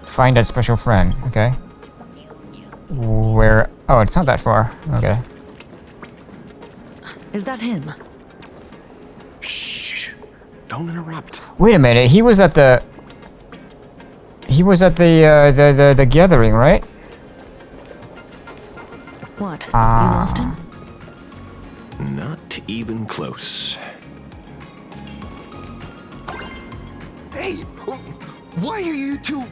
Find that special friend, okay. Where... Oh, it's not that far. Okay. Is that him? Shh. Don't interrupt. Wait a minute, he was at the... He was at the gathering, right? What? You lost him? Not even close. Hey, why are you two...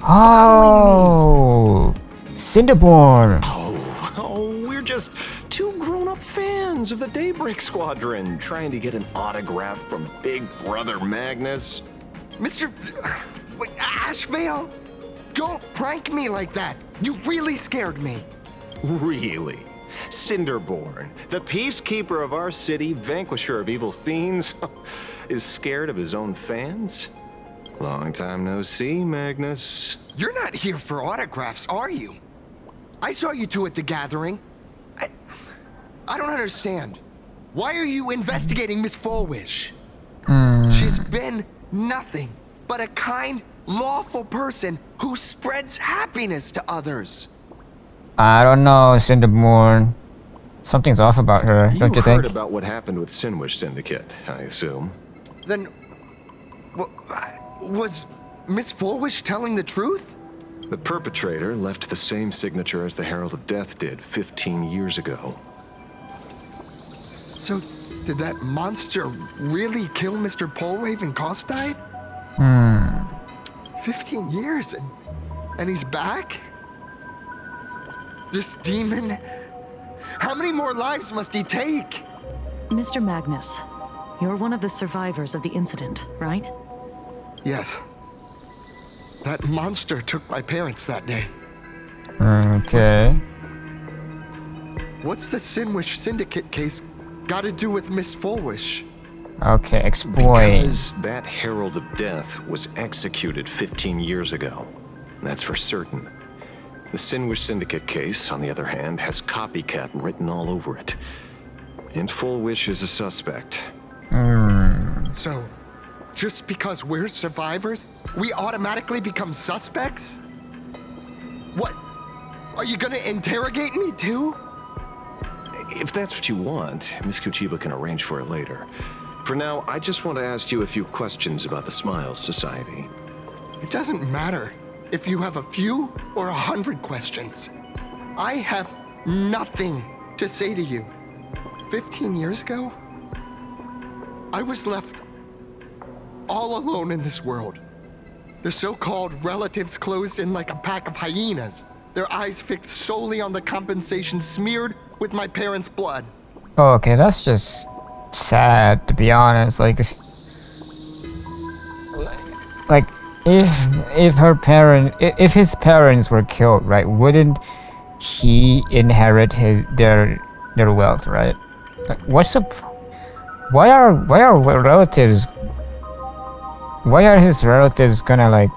Oh, Cinderborn. Oh, we're just two grown-up fans of the Daybreak Squadron trying to get an autograph from Big Brother Magnus. Mr. Ashvale? Don't prank me like that. You really scared me. Really? Cinderborn, the peacekeeper of our city, vanquisher of evil fiends, is scared of his own fans? Long time no see, Magnus. You're not here for autographs, are you? I saw you two at the gathering. I don't understand. Why are you investigating Miss Fullwish? She's been nothing but a kind, lawful person who spreads happiness to others. I don't know, Cinderborn. Something's off about her, don't you think? You heard about what happened with Sinwish Syndicate, I assume. Then... was Miss Fullwish telling the truth? The perpetrator left the same signature as the Herald of Death did 15 years ago. So, did that monster really kill Mr. Polraven Costide? 15 years and he's back? This demon? How many more lives must he take? Mr. Magnus, you're one of the survivors of the incident, right? Yes. That monster took my parents that day. Okay. What's the Sinwish Syndicate case got to do with Miss Fullwish? Okay, explain. Because that Herald of Death was executed 15 years ago. That's for certain. The Sinwish Syndicate case, on the other hand, has copycat written all over it. And Fullwish is a suspect. So, just because we're survivors, we automatically become suspects? What? Are you gonna interrogate me too? If that's what you want, Miss Kuchiba can arrange for it later. For now, I just want to ask you a few questions about the Smiles Society. It doesn't matter if you have a few or 100 questions. I have nothing to say to you. 15 years ago, I was left all alone in this world. The so-called relatives closed in like a pack of hyenas. their eyes fixed solely on the compensation smeared with my parents' blood. Oh, okay, that's just sad, to be honest. Like if his parents were killed, right? Wouldn't he inherit their wealth, right? Like, why are his relatives gonna like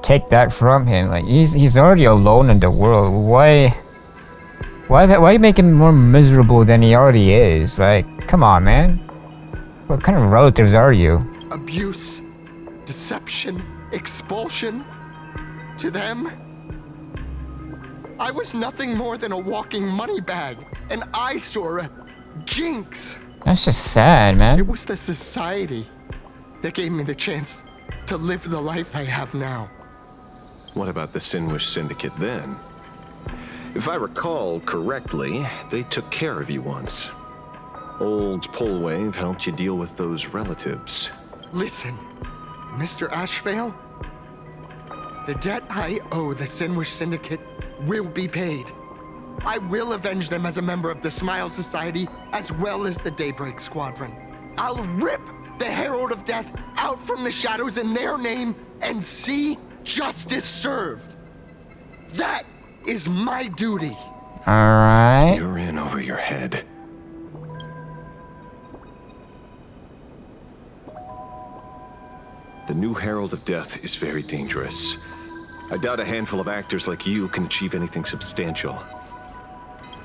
take that from him? Like he's already alone in the world. Why make him more miserable than he already is? Like, come on, man. What kind of relatives are you? Abuse, deception, expulsion. To them, I was nothing more than a walking money bag, an eyesore, a jinx. That's just sad, man. It was the society that gave me the chance to live the life I have now. What about the Sinwish Syndicate then? If I recall correctly, they took care of you once. Old Polwave helped you deal with those relatives. Listen, Mr. Ashvale, the debt I owe the Sinwish Syndicate will be paid. I will avenge them as a member of the Smile Society as well as the Daybreak Squadron. I'll rip the Herald of Death out from the shadows in their name and see justice served. That is my duty. Alright. You're in over your head. The new Herald of Death is very dangerous. I doubt a handful of actors like you can achieve anything substantial.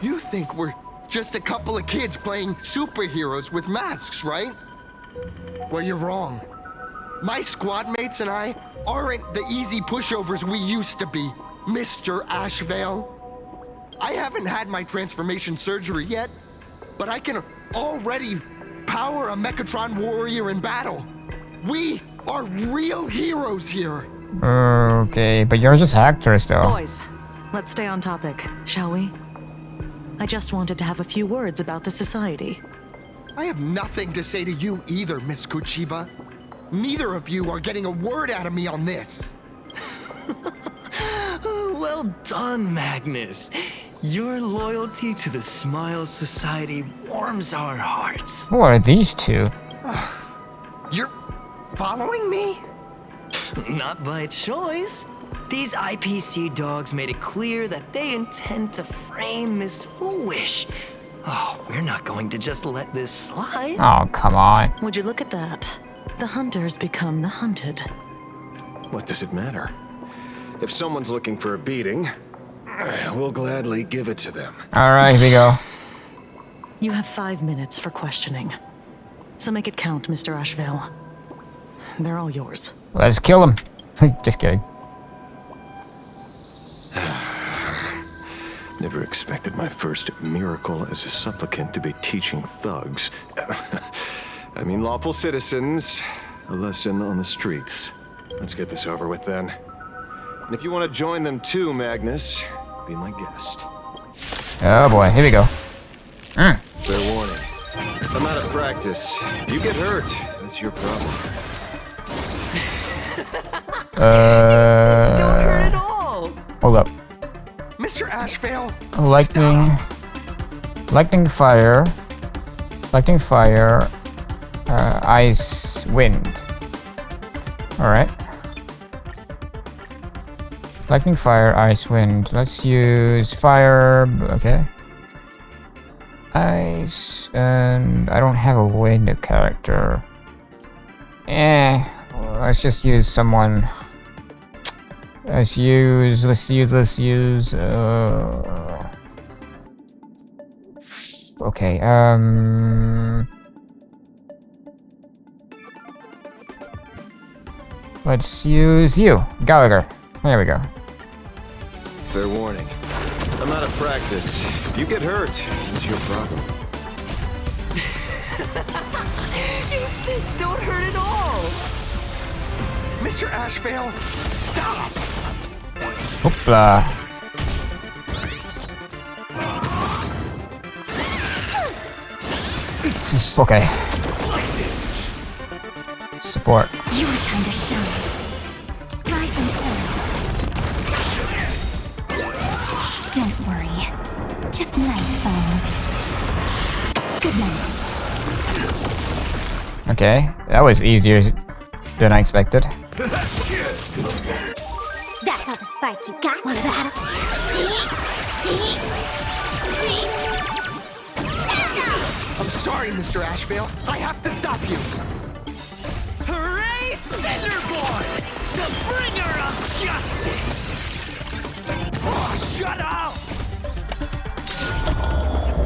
You think we're just a couple of kids playing superheroes with masks, right? Well, you're wrong. My squad mates and I aren't the easy pushovers we used to be, Mr. Ashvale. I haven't had my transformation surgery yet, but I can already power a Mechatron warrior in battle. We are real heroes here. Okay, but you're just actors though. Boys, let's stay on topic, shall we? I just wanted to have a few words about the society. I have nothing to say to you either, Miss Kuchiba. Neither of you are getting a word out of me on this. Well done, Magnus. Your loyalty to the Smile Society warms our hearts. Who are these two? You're following me? Not by choice. These IPC dogs made it clear that they intend to frame Miss Foolish. Oh, we're not going to just let this slide. Oh, come on. Would you look at that? The hunters become the hunted. What does it matter? If someone's looking for a beating, we'll gladly give it to them. Alright, here we go. You have 5 minutes for questioning. So make it count, Mr. Ashvale. They're all yours. Let's kill him. Just kidding. Never expected my first miracle as a supplicant to be teaching thugs. I mean lawful citizens, a lesson on the streets. Let's get this over with then. And if you want to join them too, Magnus, be my guest. Oh boy, here we go. Fair warning. I'm out of practice. If you get hurt, that's your problem. Don't hurt at all. Hold up. Mr. Ashvale, lightning fire, ice, wind. Alright. Lightning, fire, ice, wind. Let's use fire, okay. Ice, and I don't have a wind character. Let's just use someone. Let's use, okay, let's use you, Gallagher. There we go. Fair warning. I'm out of practice. If you get hurt, it's your problem. Your fists don't hurt at all. Mr. Ashvale, stop! Hoopla. Okay. Support. Your time to shine. Rise and shine. Okay, that was easier than I expected. That's all the spark you got. Want a battle? I'm sorry, Mr. Ashvale. I have to stop you. Hooray, Cinderborn! The bringer of justice! Oh, shut up!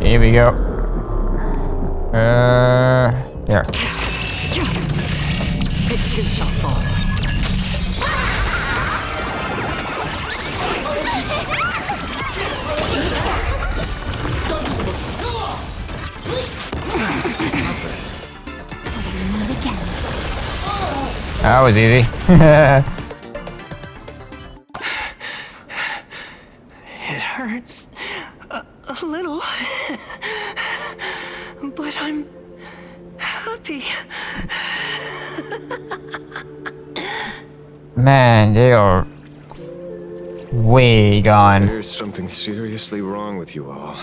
Here we go. Here. It too shall fall. That was easy. It hurts a little, but I'm happy. Man, they are way gone. There's something seriously wrong with you all.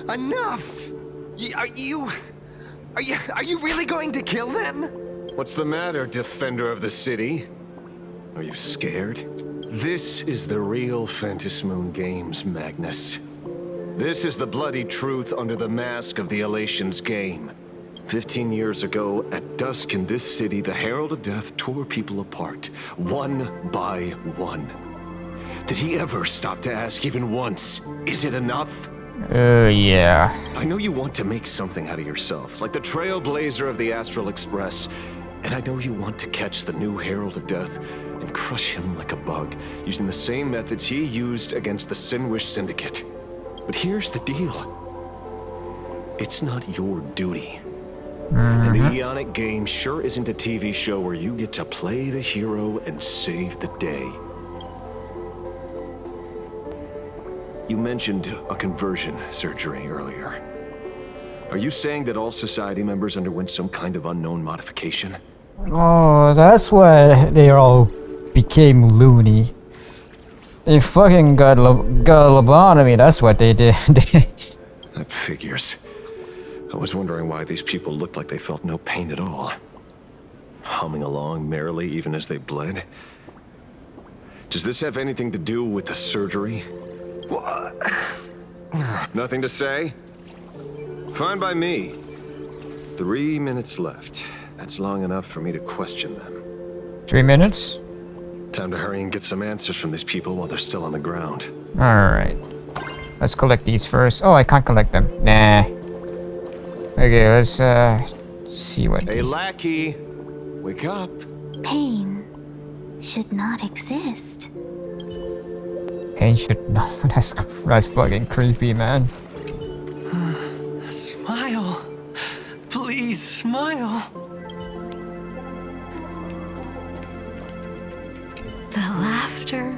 Enough! Are you really going to kill them? What's the matter, defender of the city? Are you scared? This is the real Phantasmoon Games, Magnus. This is the bloody truth under the mask of the Elations game. 15 years ago, at dusk in this city, the Herald of Death tore people apart, one by one. Did he ever stop to ask even once, is it enough? Yeah. I know you want to make something out of yourself, like the Trailblazer of the Astral Express. And I know you want to catch the new Herald of Death and crush him like a bug, using the same methods he used against the Sinwish Syndicate. But here's the deal. It's not your duty. And the Eonic game sure isn't a TV show where you get to play the hero and save the day. You mentioned a conversion surgery earlier. Are you saying that all society members underwent some kind of unknown modification? Oh, that's why they all became loony. They fucking got lobotomy, that's what they did. That figures. I was wondering why these people looked like they felt no pain at all. Humming along merrily even as they bled. Does this have anything to do with the surgery? What? Nothing to say? Fine by me. 3 minutes left. That's long enough for me to question them. 3 minutes? Time to hurry and get some answers from these people while they're still on the ground. Alright. Let's collect these first. Oh, I can't collect them. Nah. Okay, let's see what... Hey, lackey! Wake up! Pain should not exist. Pain should not... That's fucking creepy, man. Smile. Please smile. The laughter.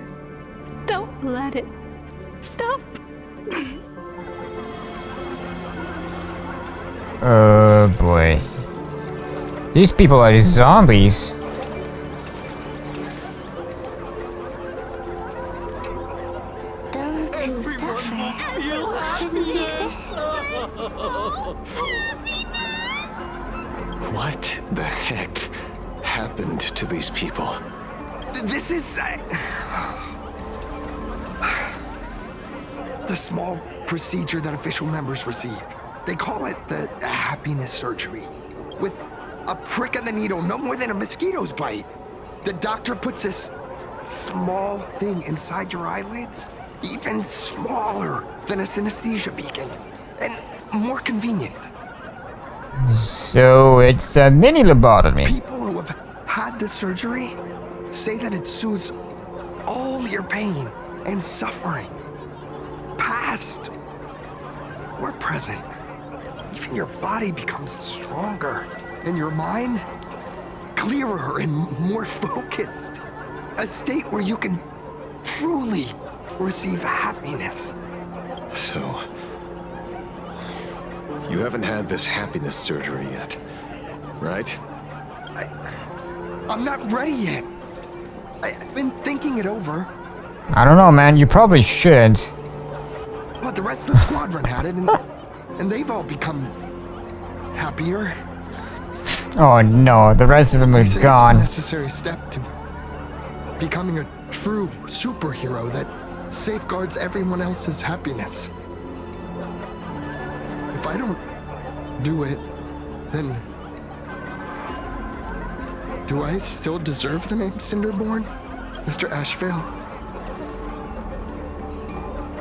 Don't let it stop. Oh boy. These people are zombies. Those who suffer shouldn't exist. What the heck happened to these people? This is... the small procedure that official members receive. They call it the happiness surgery. With a prick of the needle, no more than a mosquito's bite. The doctor puts this small thing inside your eyelids, even smaller than a synesthesia beacon, and more convenient. So it's a mini lobotomy. People who have had the surgery say that it soothes all your pain and suffering, past or present. Even your body becomes stronger, and your mind clearer and more focused. A state where you can truly receive happiness. So... you haven't had this happiness surgery yet, right? I'm not ready yet. I've been thinking it over. I don't know, man. You probably should. But the rest of the squadron had it, and they've all become happier. Oh no, the rest of them are It's a gone. necessary step to becoming a true superhero that safeguards everyone else's happiness. If I don't do it, then do I still deserve the name Cinderborn, Mr. Ashvale?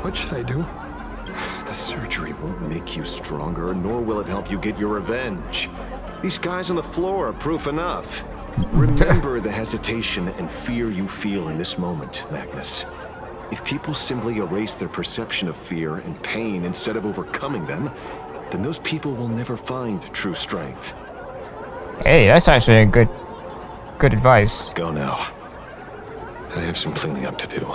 What should I do? The surgery won't make you stronger, nor will it help you get your revenge. These guys on the floor are proof enough. Remember the hesitation and fear you feel in this moment, Magnus. If people simply erase their perception of fear and pain instead of overcoming them, then those people will never find true strength. Hey, that's actually a good advice. Go now. I have some cleaning up to do.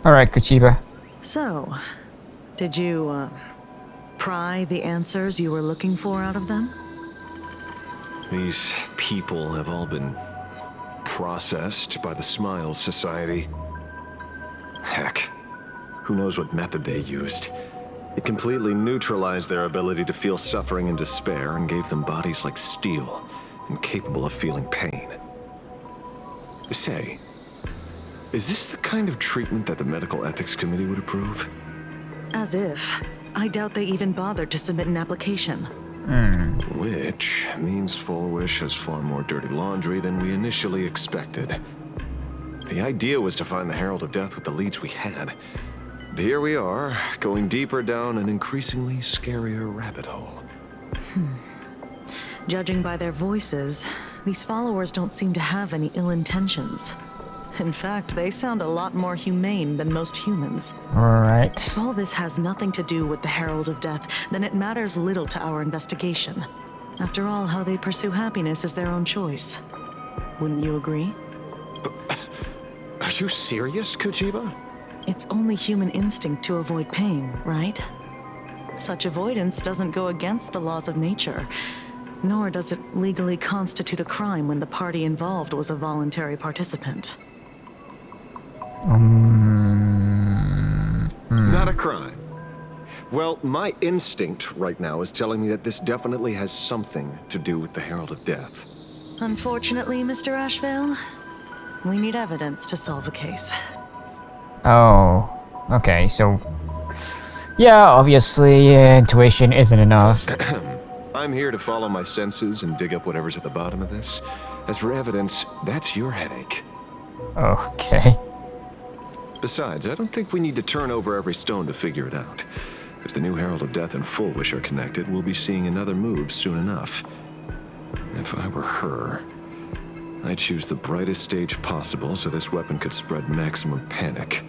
Alright, Kuchiba. So, did you, pry the answers you were looking for out of them? These people have all been processed by the Smiles Society. Heck, who knows what method they used. It completely neutralized their ability to feel suffering and despair and gave them bodies like steel, incapable of feeling pain. Say, is this the kind of treatment that the Medical Ethics Committee would approve? As if. I doubt they even bothered to submit an application. Which means Fulwish has far more dirty laundry than we initially expected. The idea was to find the Herald of Death with the leads we had. But here we are, going deeper down an increasingly scarier rabbit hole. Judging by their voices, these followers don't seem to have any ill intentions. In fact, they sound a lot more humane than most humans. Alright. If all this has nothing to do with the Herald of Death, then it matters little to our investigation. After all, how they pursue happiness is their own choice. Wouldn't you agree? Are you serious, Kuchiba? It's only human instinct to avoid pain, right? Such avoidance doesn't go against the laws of nature, nor does it legally constitute a crime when the party involved was a voluntary participant. Not a crime. Well, my instinct right now is telling me that this definitely has something to do with the Herald of Death. Unfortunately, Mr. Ashvale, we need evidence to solve a case. Oh, okay, so... Yeah, obviously, intuition isn't enough. I'm here to follow my senses and dig up whatever's at the bottom of this. As for evidence, that's your headache. Okay. Besides, I don't think we need to turn over every stone to figure it out. If the new Herald of Death and Fulwish are connected, we'll be seeing another move soon enough. If I were her, I'd choose the brightest stage possible so this weapon could spread maximum panic.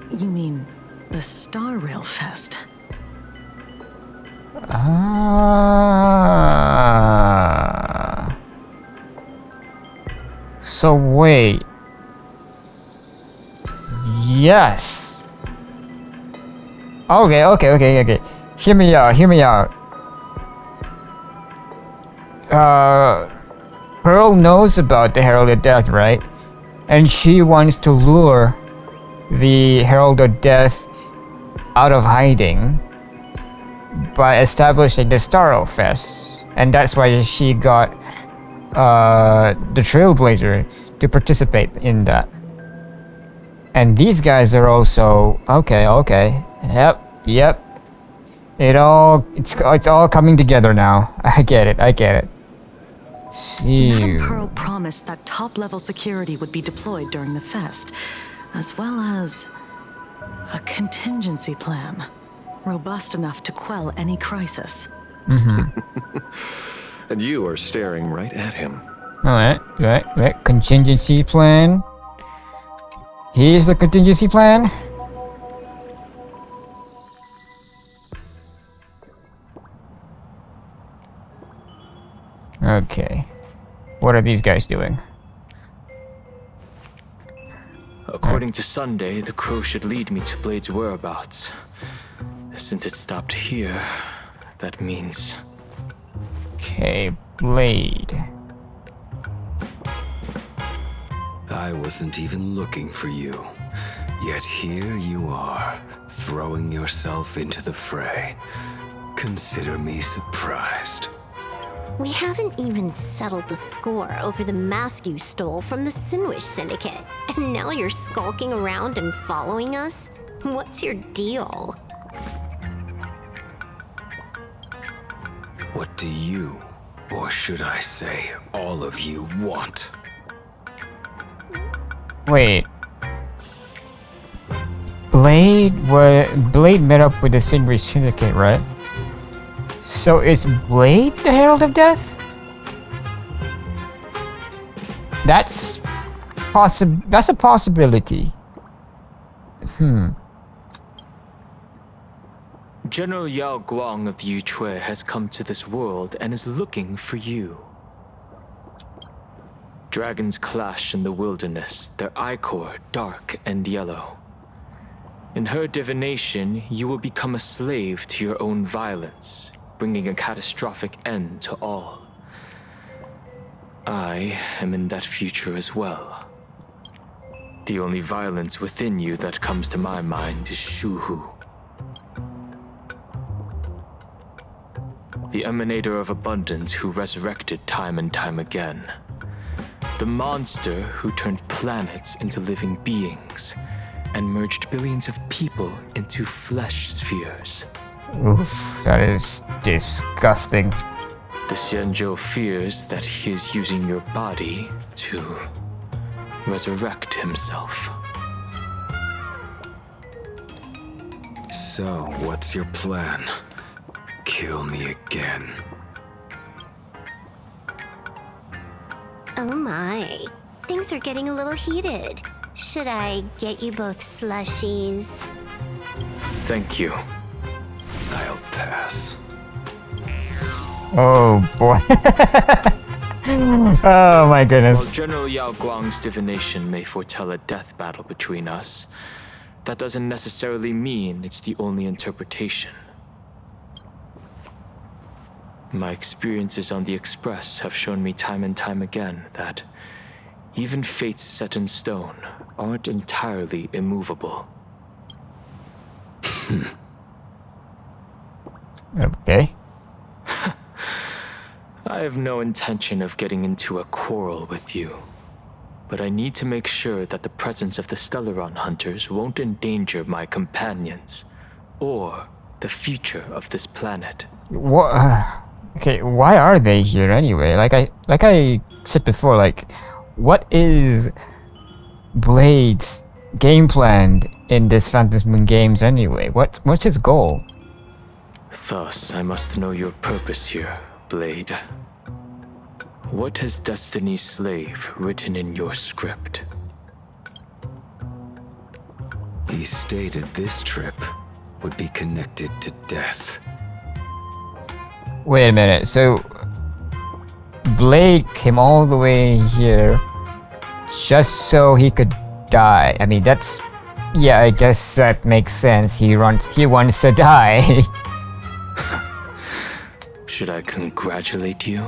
You mean the Star Rail Fest? So wait. Yes. Okay. Hear me out. Pearl knows about the Herald of Death, right? And she wants to lure the Herald of Death out of hiding by establishing the Starro Fest. And that's why she got the Trailblazer to participate in that. And these guys are also okay. Yep. It's all coming together now. I get it. Madam Pearl promised that top-level security would be deployed during the fest, as well as a contingency plan, robust enough to quell any crisis. And you are staring right at him. Alright. Contingency plan. Here's the contingency plan. Okay. What are these guys doing? According to Sunday, the crow should lead me to Blade's whereabouts. Since it stopped here, that means... Okay, Blade. I wasn't even looking for you. Yet here you are, throwing yourself into the fray. Consider me surprised. We haven't even settled the score over the mask you stole from the Sinwish Syndicate. And now you're skulking around and following us? What's your deal? What do you, or should I say, all of you want? Wait. Blade met up with the Sinwish Syndicate, right? So is Blade the Herald of Death? That's a possibility. General Yao Guang of Yu Chui has come to this world and is looking for you. Dragons clash in the wilderness, their ichor dark and yellow. In her divination, you will become a slave to your own violence, bringing a catastrophic end to all. I am in that future as well. The only violence within you that comes to my mind is Shuhu. The emanator of abundance who resurrected time and time again. The monster who turned planets into living beings and merged billions of people into flesh spheres. Oof, that is disgusting. The Xianzhou fears that he is using your body to resurrect himself. So, what's your plan? Kill me again. Oh my. Things are getting a little heated. Should I get you both slushies? Thank you. I'll pass. Oh boy. Oh my goodness. While General Yao Guang's divination may foretell a death battle between us, that doesn't necessarily mean it's the only interpretation. My experiences on the Express have shown me time and time again that even fates set in stone aren't entirely immovable. Okay. I have no intention of getting into a quarrel with you, but I need to make sure that the presence of the Stellaron hunters won't endanger my companions or the future of this planet. What? Okay, why are they here anyway? Like I said before, like, what is Blade's game plan in this Phantom Moon games anyway? What's his goal? Thus, I must know your purpose here, Blade. What has Destiny's Slave written in your script? He stated this trip would be connected to death. Wait a minute, so Blade came all the way here just so he could die. I mean, that's... yeah, I guess that makes sense. He wants to die. Should I congratulate you?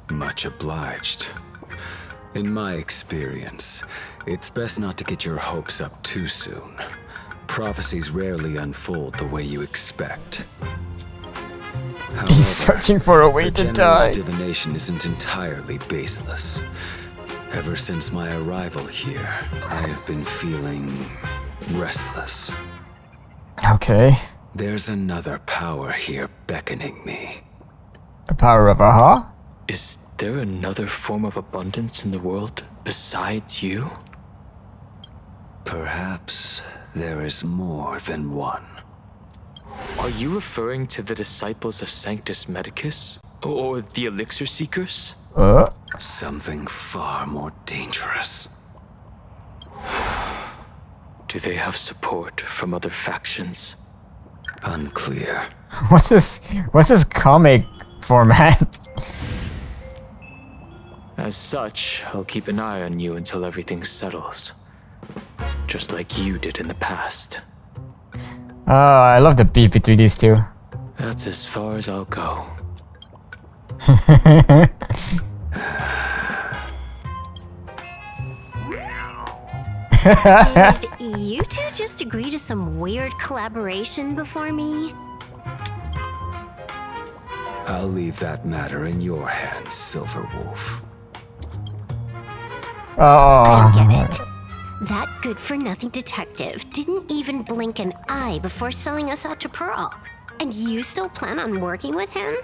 Much obliged. In my experience, it's best not to get your hopes up too soon. Prophecies rarely unfold the way you expect. However, he's searching for a way to die. The divination isn't entirely baseless. Ever since my arrival here, I have been feeling restless. Okay. There's another power here beckoning me. The power of Aha? Is there another form of abundance in the world besides you? Perhaps there is more than one. Are you referring to the disciples of Sanctus Medicus? Or the Elixir Seekers? Something far more dangerous. Do they have support from other factions? Unclear. What's this comic format? As such, I'll keep an eye on you until everything settles. Just like you did in the past. Oh, I love the beef between these two. That's as far as I'll go. Did you two just agree to some weird collaboration before me? I'll leave that matter in your hands, Silver Wolf. I get it. That good-for-nothing detective didn't even blink an eye before selling us out to Pearl. And you still plan on working with him?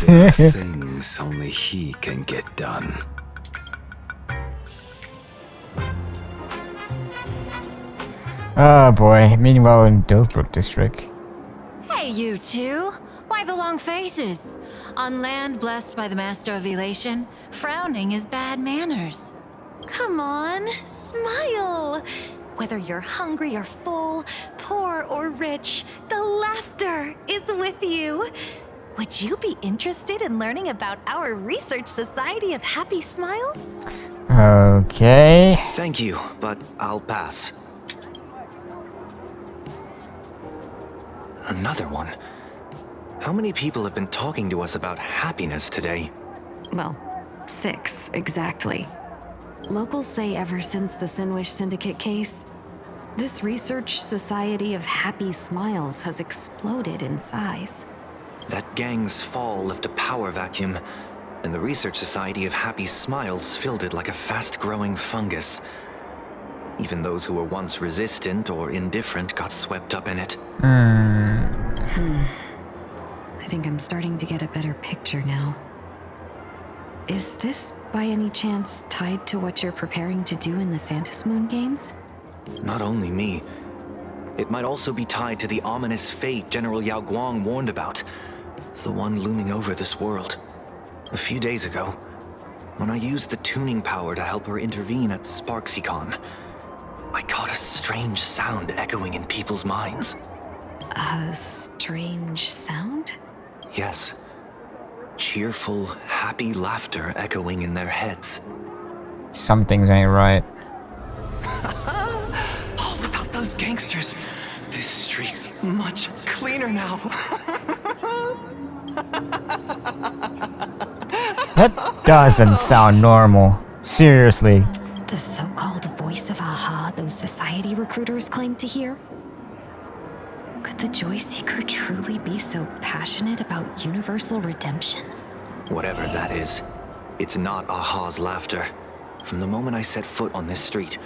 There are things only he can get done. Oh boy. Meanwhile in Dillbrook District. Hey, you two! Why the long faces? On land blessed by the Master of Elation, frowning is bad manners. Come on, smile. Whether you're hungry or full, poor or rich, the laughter is with you. Would you be interested in learning about our Research Society of Happy Smiles? Okay. Thank you, but I'll pass. Another one? How many people have been talking to us about happiness today? Well, 6, exactly. Locals say ever since the Sinwish Syndicate case, this Research Society of Happy Smiles has exploded in size. That gang's fall left a power vacuum, and the Research Society of Happy Smiles filled it like a fast-growing fungus. Even those who were once resistant or indifferent got swept up in it. I think I'm starting to get a better picture now. Is this, by any chance, tied to what you're preparing to do in the Phantasmoon games? Not only me. It might also be tied to the ominous fate General Yao Guang warned about. The one looming over this world. A few days ago, when I used the tuning power to help her intervene at SparksyCon, I caught a strange sound echoing in people's minds. A strange sound? Yes. Cheerful, happy laughter echoing in their heads. Some things ain't right. Oh, without those gangsters, this street's much cleaner now. That doesn't sound normal. Seriously. The so-called voice of Aha those society recruiters claim to hear? Could the Joy Seeker truly be so passionate about universal redemption? Whatever that is, it's not Aha's laughter. From the moment I set foot on this street,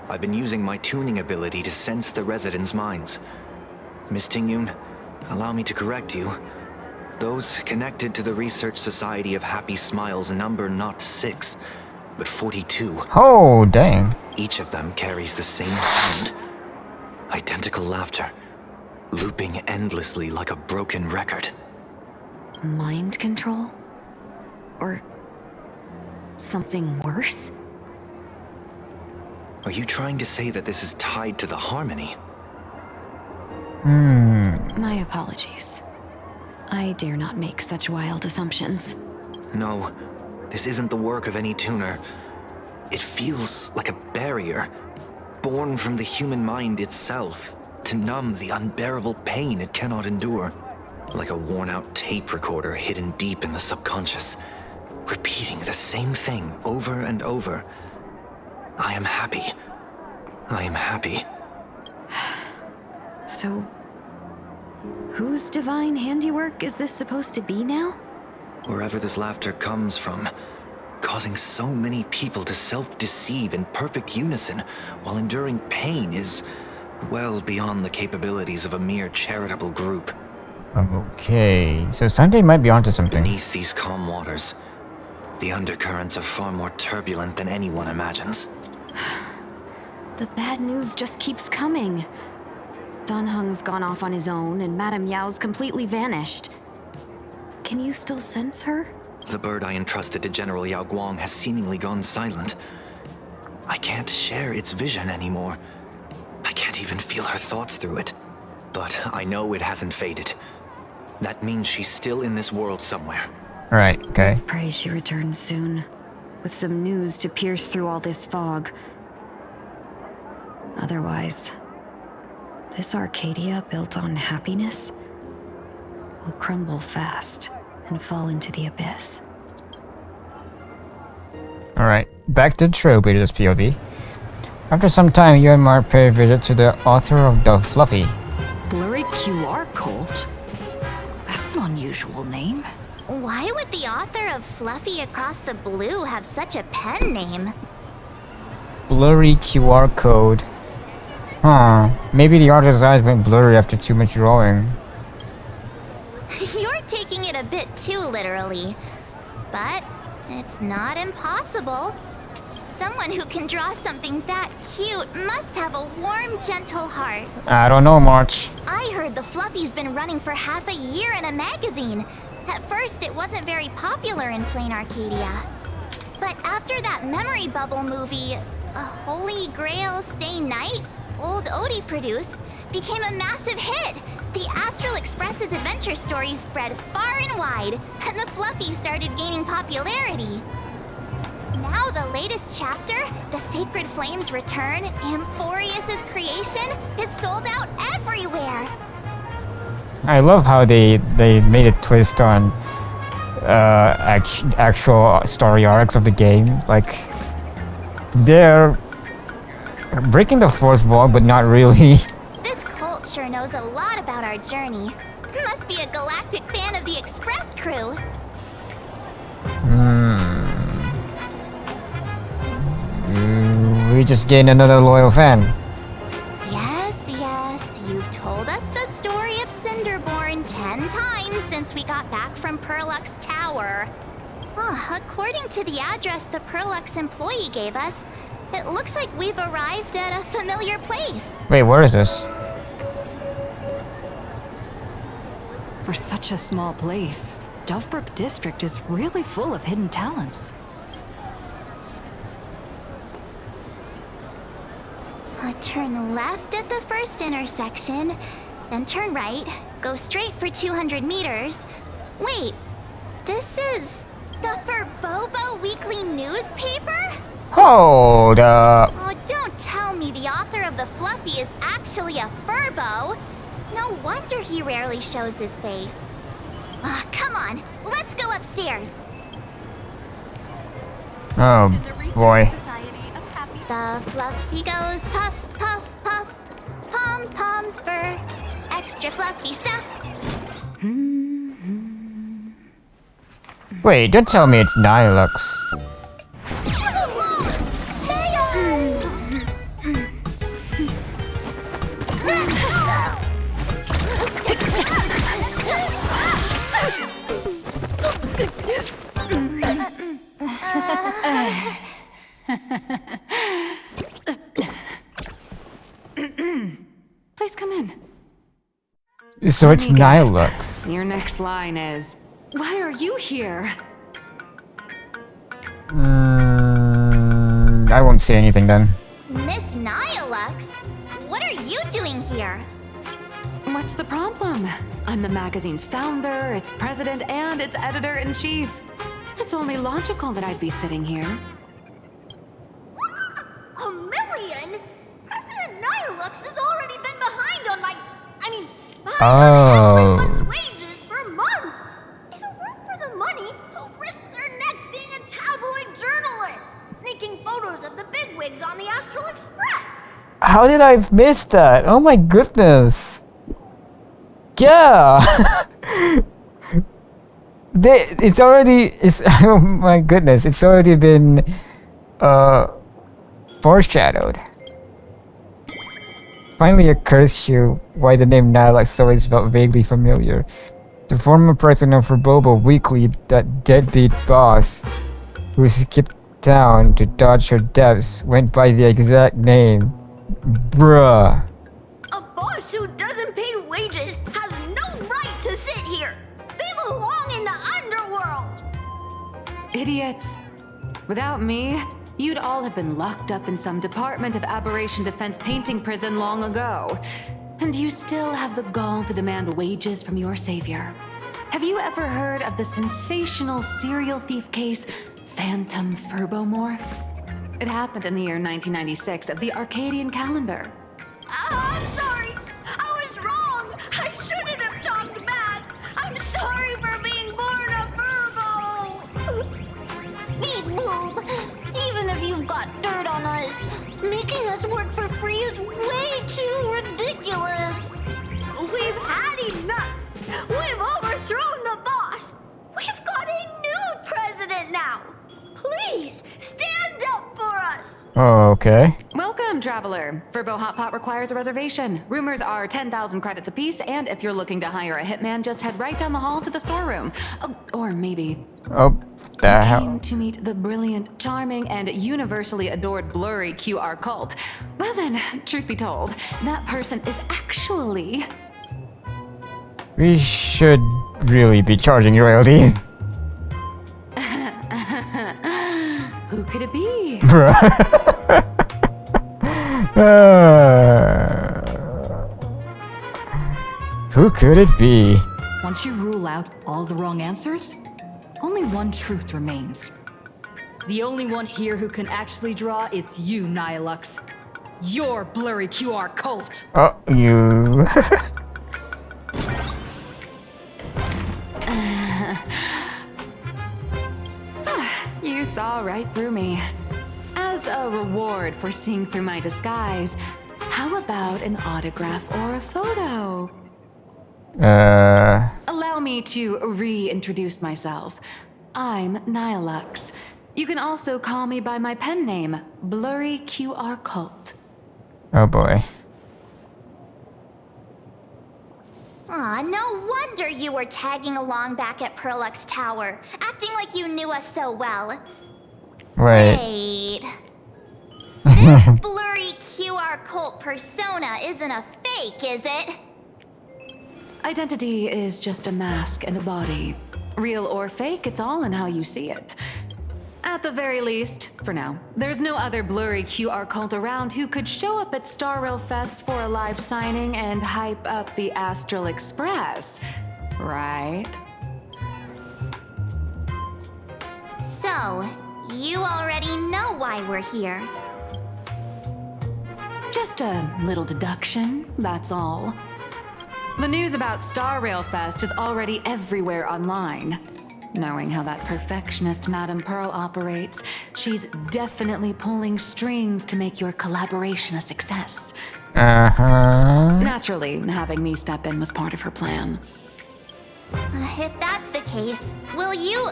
I've been using my tuning ability to sense the residents' minds. Miss Tingyun, allow me to correct you. Those connected to the Research Society of Happy Smiles number not 6, but 42. Oh, dang. Each of them carries the same sound. Identical laughter, looping endlessly like a broken record. Mind control? Or something worse? Are you trying to say that this is tied to the harmony? My apologies. I dare not make such wild assumptions. No, this isn't the work of any tuner. It feels like a barrier, born from the human mind itself, to numb the unbearable pain it cannot endure. Like a worn-out tape recorder hidden deep in the subconscious, repeating the same thing over and over. I am happy. I am happy. So, whose divine handiwork is this supposed to be now? Wherever this laughter comes from, causing so many people to self-deceive in perfect unison while enduring pain is well beyond the capabilities of a mere charitable group. Okay, so Sunday might be onto something. Beneath these calm waters, the undercurrents are far more turbulent than anyone imagines. The bad news just keeps coming. Dan Heng's gone off on his own, and Madame Yao's completely vanished. Can you still sense her? The bird I entrusted to General Yao Guang has seemingly gone silent. I can't share its vision anymore. I can't even feel her thoughts through it. But I know it hasn't faded. That means she's still in this world somewhere. Right, okay. Let's pray she returns soon, with some news to pierce through all this fog. Otherwise, this Arcadia built on happiness will crumble fast and fall into the abyss. Alright, back to Trailblaze's POV. After some time, you and Mark pay a visit to the author of the Fluffy. Blurry QR cult? That's an unusual name. Why would the author of Fluffy Across the Blue have such a pen name? Blurry QR code. Huh. Maybe the artist's eyes went blurry after too much drawing. You're taking it a bit too literally. But it's not impossible. Someone who can draw something that cute must have a warm, gentle heart. I don't know much. I heard the Fluffy's been running for half a year in a magazine. At first, it wasn't very popular in plain Arcadia. But after that memory bubble movie, A Holy Grail Stay Night, old Odie produced, became a massive hit. The Astral Express's adventure stories spread far and wide, and the Fluffy started gaining popularity. Now the latest chapter, The Sacred Flames Return, Amphorius's creation, is sold out everywhere. I love how they made a twist on actual story arcs of the game. Like, they're breaking the fourth wall, but not really. This cult sure knows a lot about our journey. Must be a galactic fan of the Express crew. We just gained another loyal fan. Yes, you've told us the story of Cinderborn 10 times since we got back from Perlux Tower. According to the address the Perlux employee gave us, it looks like we've arrived at a familiar place. Wait, where is this? For such a small place, Dovebrook District is really full of hidden talents. Turn left at the first intersection, then turn right, go straight for 200 meters. Wait, this is the Furbobo Weekly newspaper? Hold up. Oh, don't tell me the author of the Fluffy is actually a Furbo. No wonder he rarely shows his face. Come on, let's go upstairs. Oh, boy. The Fluffy goes puff, puff, puff. Pom-poms for extra fluffy stuff. Wait, don't tell me it's Nihilux. Please come in. So it's Nihilux. Your next line is, why are you here? I won't say anything then. Miss Nihilux? What are you doing here? What's the problem? I'm the magazine's founder, its president, and its editor-in-chief. It's only logical that I'd be sitting here. A million? President Nihilux has already been behind on my... everyone's wages for months. If it weren't for the money, who'd risk their neck being a tabloid journalist? Sneaking photos of the bigwigs on the Astral Express. How did I miss that? Oh my goodness. Yeah. Oh my goodness, it's already been foreshadowed. Finally occurs to you why the name Nihilux always felt vaguely familiar. The former president of Furbobo Weekly, that deadbeat boss who skipped town to dodge her debts, went by the exact name. Bruh. A boss who doesn't pay wages has no right to sit here. They belong in the underworld. Idiots. Without me, you'd all have been locked up in some Department of Aberration Defense painting prison long ago. And you still have the gall to demand wages from your savior. Have you ever heard of the sensational serial thief case, Phantom Furbomorph? It happened in the year 1996 of the Arcadian calendar. I'm sorry. I was wrong. I shouldn't have talked back. I'm sorry for being born a Furbo. Beep boop. Okay. Welcome, traveler. Furbo Hot Pot requires a reservation. Rumors are 10,000 credits apiece, and if you're looking to hire a hitman, just head right down the hall to the storeroom. Oh, or maybe. Oh, the hell. Came to meet the brilliant, charming, and universally adored blurry QR cult. Well then, truth be told, that person is actually... We should really be charging you royalties. Who could it be? Who could it be? Once you rule out all the wrong answers, only one truth remains. The only one here who can actually draw is you, Nihilux. Your blurry QR cult. Oh, you. You saw right through me. As a reward for seeing through my disguise, how about an autograph or a photo? Allow me to reintroduce myself. I'm Nihilux. You can also call me by my pen name, Blurry QR Cult. Oh boy. Aw, no wonder you were tagging along back at Perlux Tower, acting like you knew us so well. Wait. This blurry QR cult persona isn't a fake, is it? Identity is just a mask and a body. Real or fake, it's all in how you see it. At the very least, for now, there's no other blurry QR cult around who could show up at Star Rail Fest for a live signing and hype up the Astral Express, right? So, you already know why we're here. Just a little deduction, that's all. The news about Star Rail Fest is already everywhere online. Knowing how that perfectionist Madame Pearl operates, she's definitely pulling strings to make your collaboration a success. Naturally, having me step in was part of her plan. If that's the case, will you...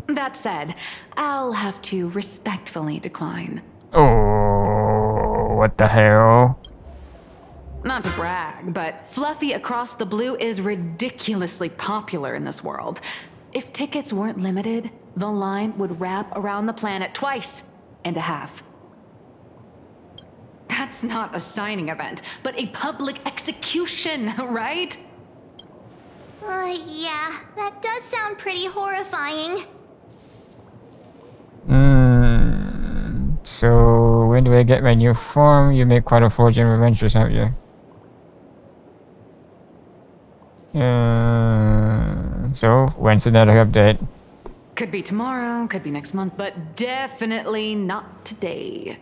That said, I'll have to respectfully decline. Oh, what the hell? Not to brag, but Fluffy Across the Blue is ridiculously popular in this world. If tickets weren't limited, the line would wrap around the planet twice and a half. That's not a signing event, but a public execution, right? Yeah, that does sound pretty horrifying. So when do I get my new form? You make quite a fortune with ventures, haven't you? So when's the another update? Could be tomorrow, could be next month, but definitely not today.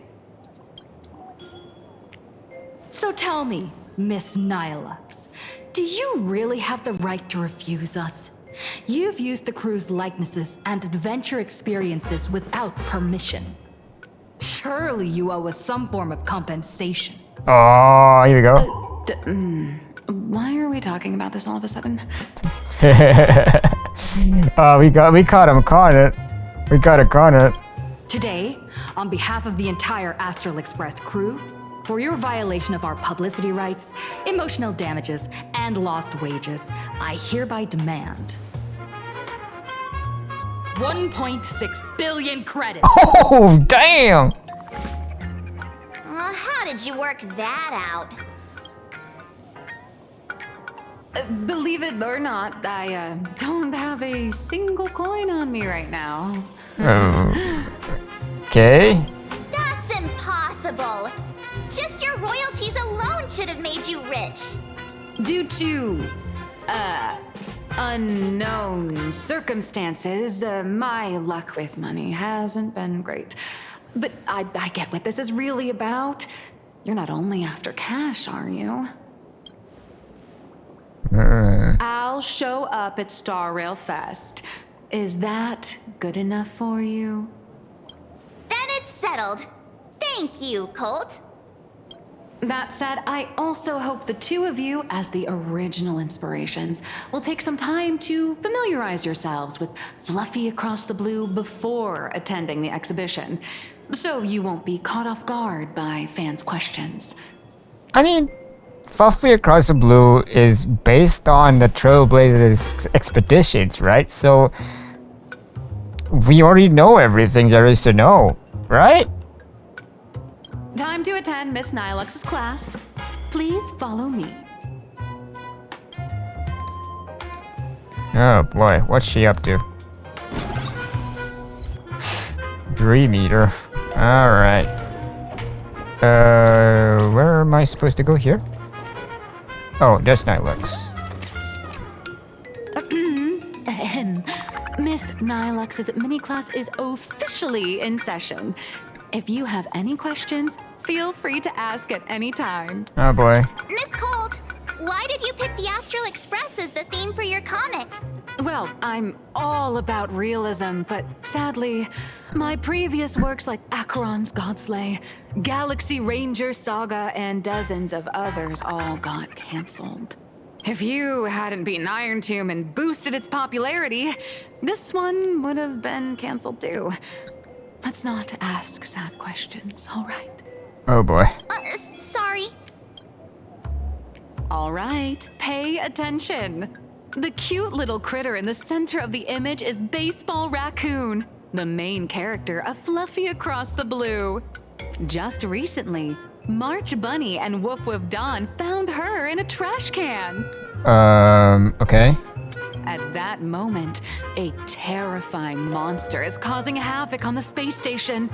So tell me, Miss Nihilux, do you really have the right to refuse us? You've used the crew's likenesses and adventure experiences without permission. Surely you owe us some form of compensation. Oh, here we go. Why are we talking about this all of a sudden? We caught him cornered. We got it cornered. Today, on behalf of the entire Astral Express crew, for your violation of our publicity rights, emotional damages, and lost wages, I hereby demand 1.6 billion credits. Oh, damn! How did you work that out? Believe it or not, I don't have a single coin on me right now. Okay. That's impossible. Just your royalties alone should have made you rich. Due to, unknown circumstances, my luck with money hasn't been great. But I get what this is really about. You're not only after cash, are you? I'll show up at Star Rail Fest. Is that good enough for you? Then it's settled. Thank you, Colt. That said, I also hope the two of you, as the original inspirations, will take some time to familiarize yourselves with Fluffy Across the Blue before attending the exhibition. so you won't be caught off guard by fans' questions. I mean, Fluffy Across the Blue is based on the Trailblazers expeditions, right? So we already know everything there is to know, right? Time to attend Miss Nilux's class. Please follow me. Oh boy, what's she up to? Dream Eater. Alright. Where am I supposed to go here? Oh, that's Nilux. Miss Nilux's mini class is officially in session. If you have any questions, feel free to ask at any time. Oh boy. Miss Colt, why did you pick the Astral Express as the theme for your comic? Well, I'm all about realism, but sadly, my previous works like Acheron's Godslay, Galaxy Ranger Saga, and dozens of others all got cancelled. If you hadn't beaten Iron Tomb and boosted its popularity, this one would have been cancelled too. Let's not ask sad questions, all right? Oh boy. Sorry. All right, pay attention. The cute little critter in the center of the image is Baseball Raccoon, the main character of Fluffy Across the Blue. Just recently, March Bunny and Woof Woof Dawn found her in a trash can. Okay. At that moment, a terrifying monster is causing havoc on the space station.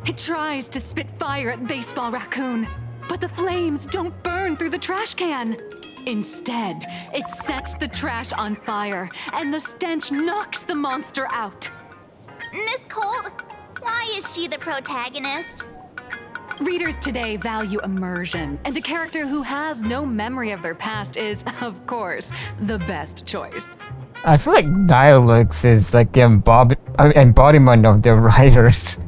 It tries to spit fire at Baseball Raccoon, but the flames don't burn through the trash can. Instead, it sets the trash on fire, and the stench knocks the monster out. Miss Colt, why is she the protagonist? Readers today value immersion, and a character who has no memory of their past is, of course, the best choice. I feel like Nilux is like the embodiment of the writers.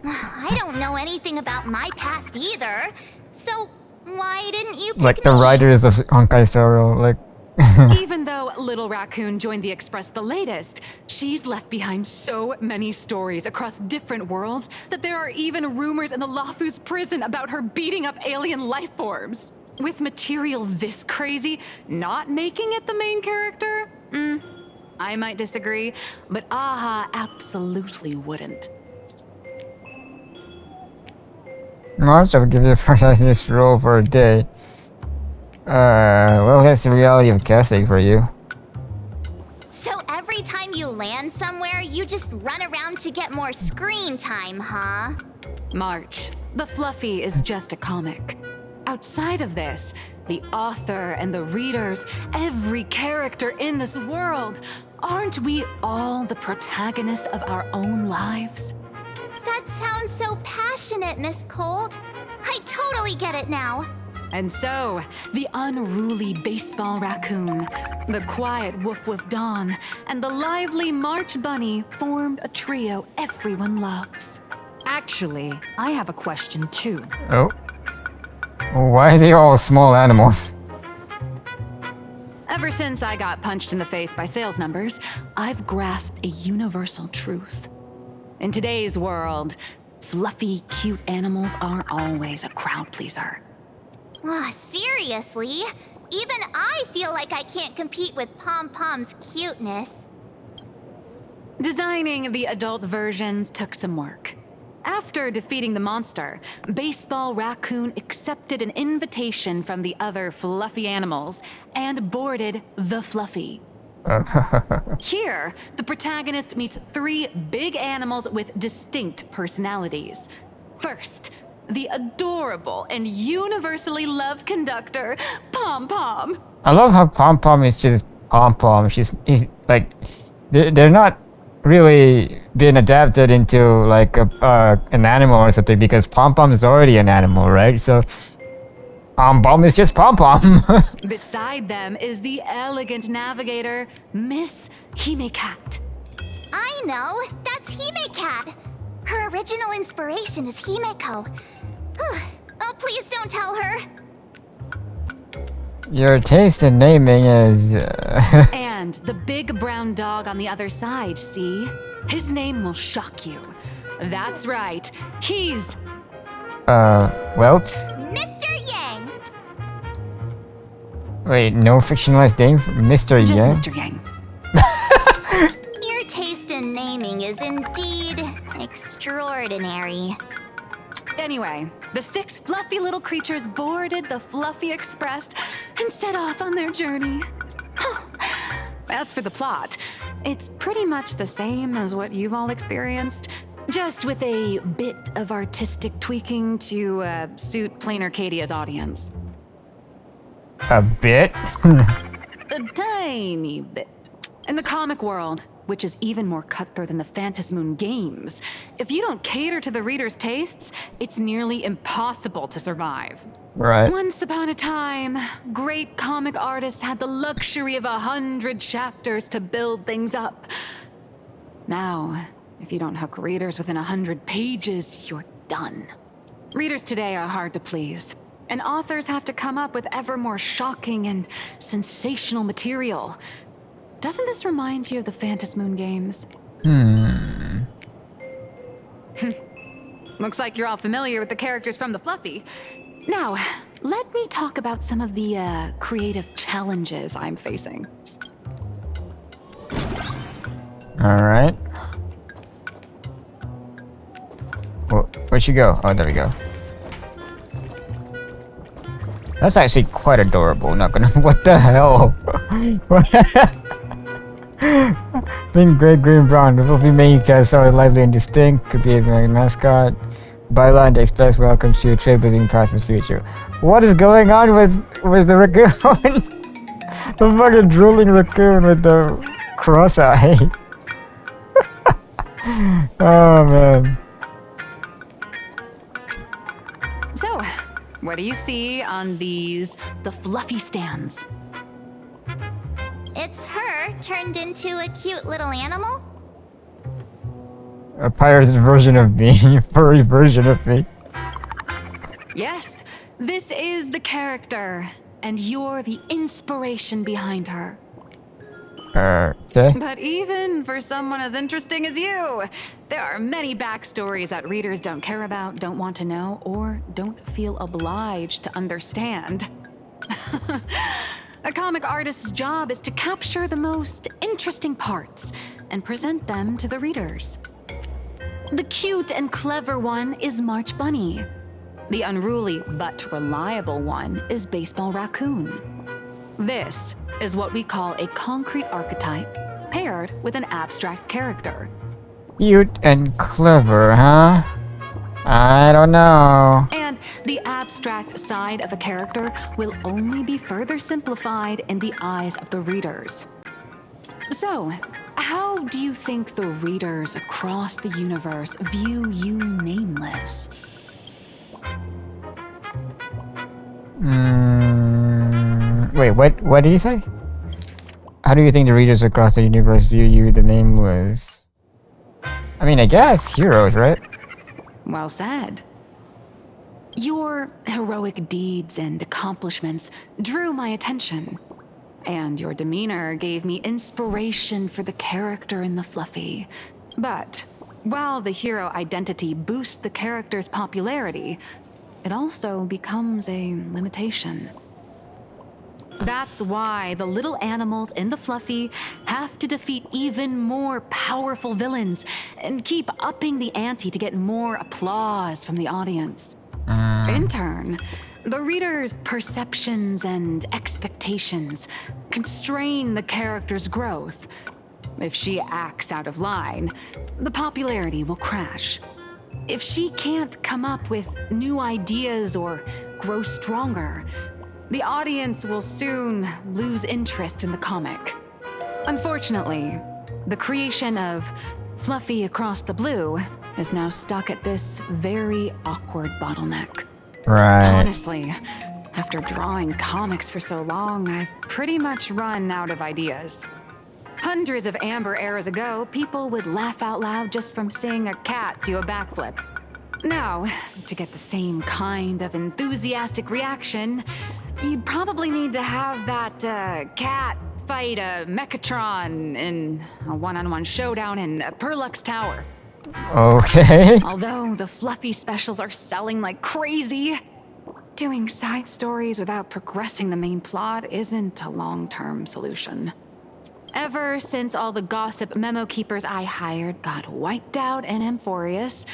I don't know anything about my past either, so why didn't you pick Like the me? writers of Honkai Star Rail, like... Even though Little Raccoon joined the Express the latest, she's left behind so many stories across different worlds that there are even rumors in the Lafu's prison about her beating up alien life forms. With material this crazy, not making it the main character? I might disagree, but Aha absolutely wouldn't. March, I'll give you a protagonist role for a day. Well, that's the reality of casting for you. So every time you land somewhere, you just run around to get more screen time, huh? March, the Fluffy is just a comic. Outside of this, the author and the readers, every character in this world, aren't we all the protagonists of our own lives? That sounds so passionate, Miss Colt. I totally get it now. And so, the unruly Baseball Raccoon, the quiet Woof Woof Dawn, and the lively March Bunny formed a trio everyone loves. Actually, I have a question too. Oh. Why are they all small animals? Ever since I got punched in the face by sales numbers, I've grasped a universal truth. In today's world, fluffy, cute animals aren't always a crowd pleaser. Seriously? Even I feel like I can't compete with Pom Pom's cuteness. Designing the adult versions took some work. After defeating the monster, Baseball Raccoon accepted an invitation from the other fluffy animals and boarded the Fluffy. Here, the protagonist meets 3 big animals with distinct personalities. First, the adorable and universally loved conductor, Pom Pom. I love how Pom Pom is just Pom Pom. He's like, they're not really been adapted into like an animal or something because Pom Pom is already an animal, right? So Pom Pom is just Pom Pom. Beside them is the elegant navigator, Miss Hime-Cat. I know, that's Hime-Cat. Her original inspiration is Himeko. Oh, please don't tell her. Your taste in naming is... And the big brown dog on the other side, see? His name will shock you. That's right. He's... Welt? Mr. Yang! Wait, no fictionalized name for Mr. Just Yang? Mr. Yang. Your taste in naming is indeed extraordinary. Anyway, the 6 fluffy little creatures boarded the Fluffy Express and set off on their journey. As for the plot, it's pretty much the same as what you've all experienced, just with a bit of artistic tweaking to suit Plain Arcadia's audience. A bit? A tiny bit. In the comic world, which is even more cutthroat than the Phantasmoon games, if you don't cater to the reader's tastes, it's nearly impossible to survive. Right. Once upon a time, great comic artists had the luxury of 100 chapters to build things up. Now, if you don't hook readers within 100 pages, you're done. Readers today are hard to please, and authors have to come up with ever more shocking and sensational material. Doesn't this remind you of the Phantasmoon games? Looks like you're all familiar with the characters from the Fluffy. Now, let me talk about some of the creative challenges I'm facing. Alright. Where'd she go? Oh, there we go. That's actually quite adorable, not gonna- what the hell? Pink, gray, green, brown. The Fluffy main cast are lively and distinct. Could be a mascot. Byline, the Express welcomes you, trailblazing past and future. What is going on with the raccoon? The fucking drooling raccoon with the cross eye. Oh man. So, what do you see on the Fluffy stands? It's her turned into a cute little animal? A pirated version of me, a furry version of me. Yes, this is the character, and you're the inspiration behind her. Okay. But even for someone as interesting as you, there are many backstories that readers don't care about, don't want to know, or don't feel obliged to understand. A comic artist's job is to capture the most interesting parts and present them to the readers. The cute and clever one is March Bunny. The unruly but reliable one is Baseball Raccoon. This is what we call a concrete archetype paired with an abstract character. Cute and clever, huh? I don't know. And the abstract side of a character will only be further simplified in the eyes of the readers. So, how do you think the readers across the universe view you nameless? Wait, what did you say? How do you think the readers across the universe view you, the nameless? I mean, I guess heroes, right? Well said. Your heroic deeds and accomplishments drew my attention, and your demeanor gave me inspiration for the character in the Fluffy. But while the hero identity boosts the character's popularity, it also becomes a limitation. That's why the little animals in the Fluffy have to defeat even more powerful villains and keep upping the ante to get more applause from the audience. In turn, the reader's perceptions and expectations constrain the character's growth. If she acts out of line, the popularity will crash. If she can't come up with new ideas or grow stronger, the audience will soon lose interest in the comic. Unfortunately, the creation of Fluffy Across the Blue is now stuck at this very awkward bottleneck. Right. Honestly, after drawing comics for so long, I've pretty much run out of ideas. Hundreds of Amber eras ago, people would laugh out loud just from seeing a cat do a backflip. Now, to get the same kind of enthusiastic reaction, you'd probably need to have that cat fight a Mechatron in a one-on-one showdown in Perlux Tower. Okay. Although the fluffy specials are selling like crazy, doing side stories without progressing the main plot isn't a long-term solution. Ever since all the gossip memo keepers I hired got wiped out in Amphorius,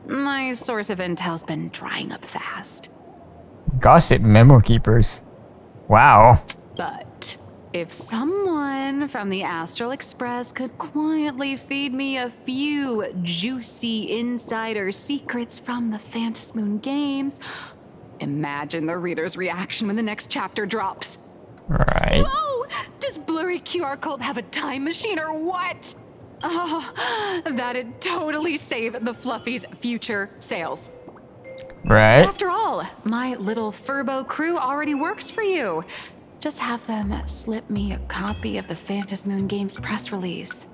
my source of intel's been drying up fast. Gossip memo keepers. Wow. But if someone from the Astral Express could quietly feed me a few juicy insider secrets from the Phantom Moon games, imagine the reader's reaction when the next chapter drops. Right. Whoa! Does blurry QR code have a time machine or what? Oh, that'd totally save the Fluffy's future sales. Right. After all, my little Furbo crew already works for you. Just have them slip me a copy of the Phantom Moon Games press release.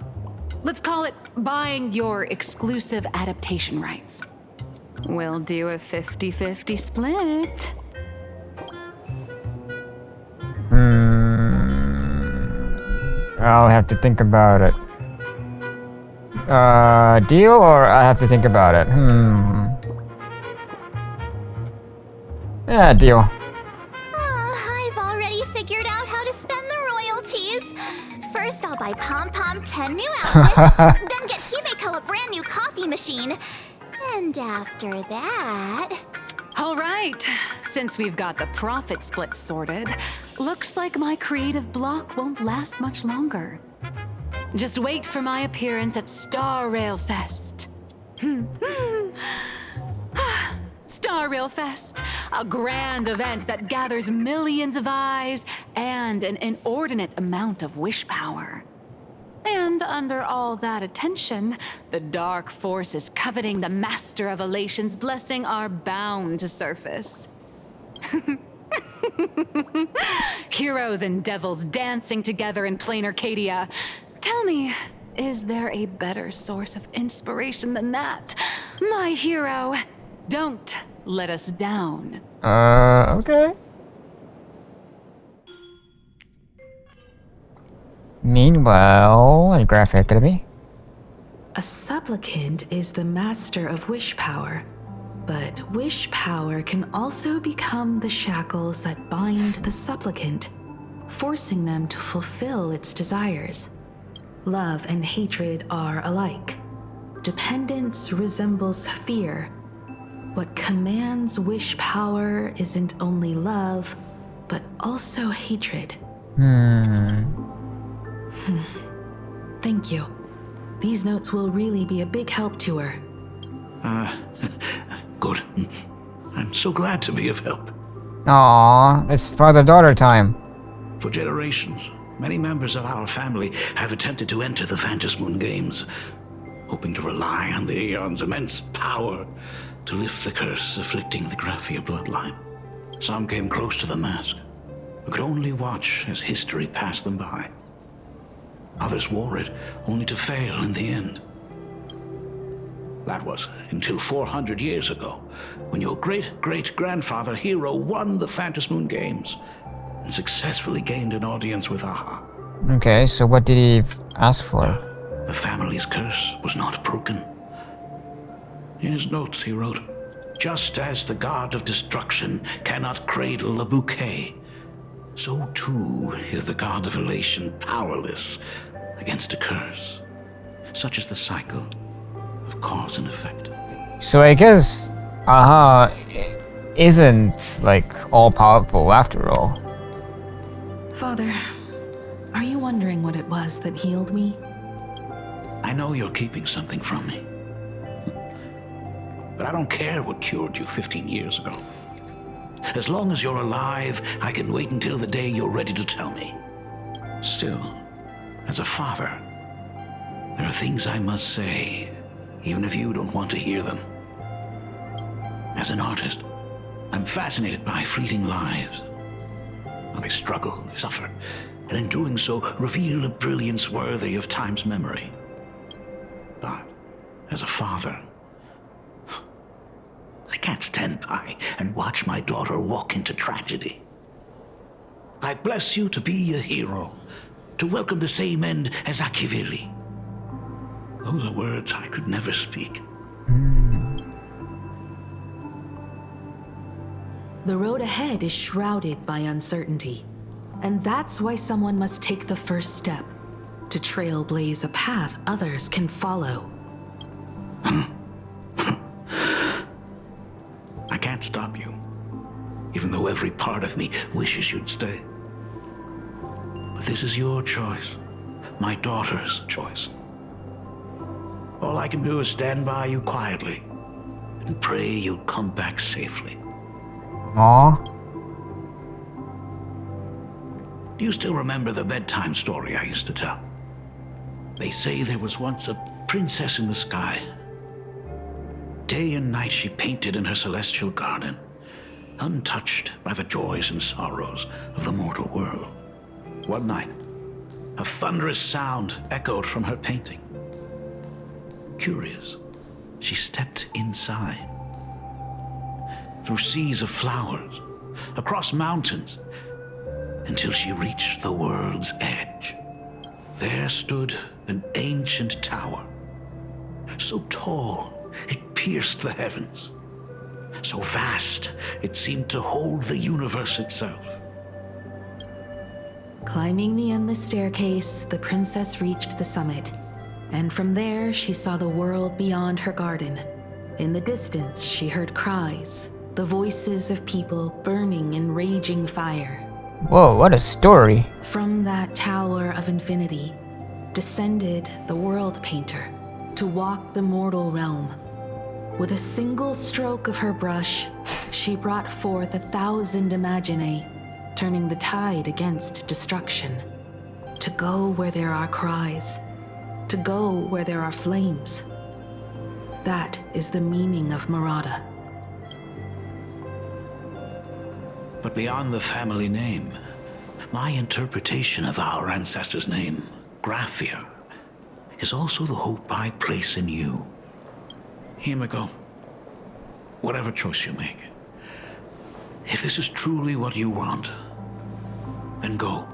Let's call it buying your exclusive adaptation rights. We'll do a 50-50 split. I'll have to think about it. Deal, or I have to think about it? Yeah, deal. I've already figured out how to spend the royalties. First, I'll buy Pom Pom 10 new outfits, then get Himeko a brand new coffee machine. And after that... All right, since we've got the profit split sorted, looks like my creative block won't last much longer. Just wait for my appearance at Star Rail Fest. Star Rail Fest, a grand event that gathers millions of eyes and an inordinate amount of wish power. And under all that attention, the dark forces coveting the Master of Elation's blessing are bound to surface. Heroes and devils dancing together in plain Arcadia. Tell me, is there a better source of inspiration than that? My hero, don't let us down. Okay. Meanwhile, in Graphic Academy. A supplicant is the master of wish power, but wish power can also become the shackles that bind the supplicant, forcing them to fulfill its desires. Love and hatred are alike. Dependence resembles fear. What commands wish power isn't only love, but also hatred. Thank you. These notes will really be a big help to her. Good. I'm so glad to be of help. Aww, it's father-daughter time. For generations, many members of our family have attempted to enter the Phantom Moon Games, hoping to rely on the Aeon's immense power to lift the curse afflicting the Graphia bloodline. Some came close to the mask, but could only watch as history passed them by. Others wore it, only to fail in the end. That was until 400 years ago, when your great-great-grandfather Hero won the Phantom Moon Games and successfully gained an audience with Aha. Okay, so what did he ask for? The family's curse was not broken. In his notes, he wrote, "Just as the god of destruction cannot cradle a bouquet, so too is the god of elation powerless against a curse. Such is the cycle of cause and effect." So I guess Aha isn't like all-powerful after all. Father, are you wondering what it was that healed me? I know you're keeping something from me. But I don't care what cured you 15 years ago. As long as you're alive, I can wait until the day you're ready to tell me. Still, as a father, there are things I must say, even if you don't want to hear them. As an artist, I'm fascinated by fleeting lives. How they struggle, they suffer, and in doing so, reveal a brilliance worthy of time's memory. But, as a father, I can't stand by and watch my daughter walk into tragedy. I bless you to be a hero, to welcome the same end as Akivili. Those are words I could never speak. The road ahead is shrouded by uncertainty. And that's why someone must take the first step to trailblaze a path others can follow. I can't stop you, even though every part of me wishes you'd stay. But this is your choice, my daughter's choice. All I can do is stand by you quietly and pray you'll come back safely. Aww. Do you still remember the bedtime story I used to tell? They say there was once a princess in the sky. Day and night she painted in her celestial garden, untouched by the joys and sorrows of the mortal world. One night, a thunderous sound echoed from her painting. Curious, she stepped inside. Through seas of flowers, across mountains, until she reached the world's edge. There stood an ancient tower, so tall it pierced the heavens, so vast it seemed to hold the universe itself. Climbing the endless staircase, the princess reached the summit, and from there she saw the world beyond her garden. In the distance, she heard cries, the voices of people burning in raging fire. Whoa, what a story. From that tower of infinity descended the world painter to walk the mortal realm. With a single stroke of her brush, she brought forth 1,000 imaginae, turning the tide against destruction. To go where there are cries, to go where there are flames. That is the meaning of Murata. But beyond the family name, my interpretation of our ancestor's name, Graphia, is also the hope I place in you. Himiko, whatever choice you make, if this is truly what you want, then go.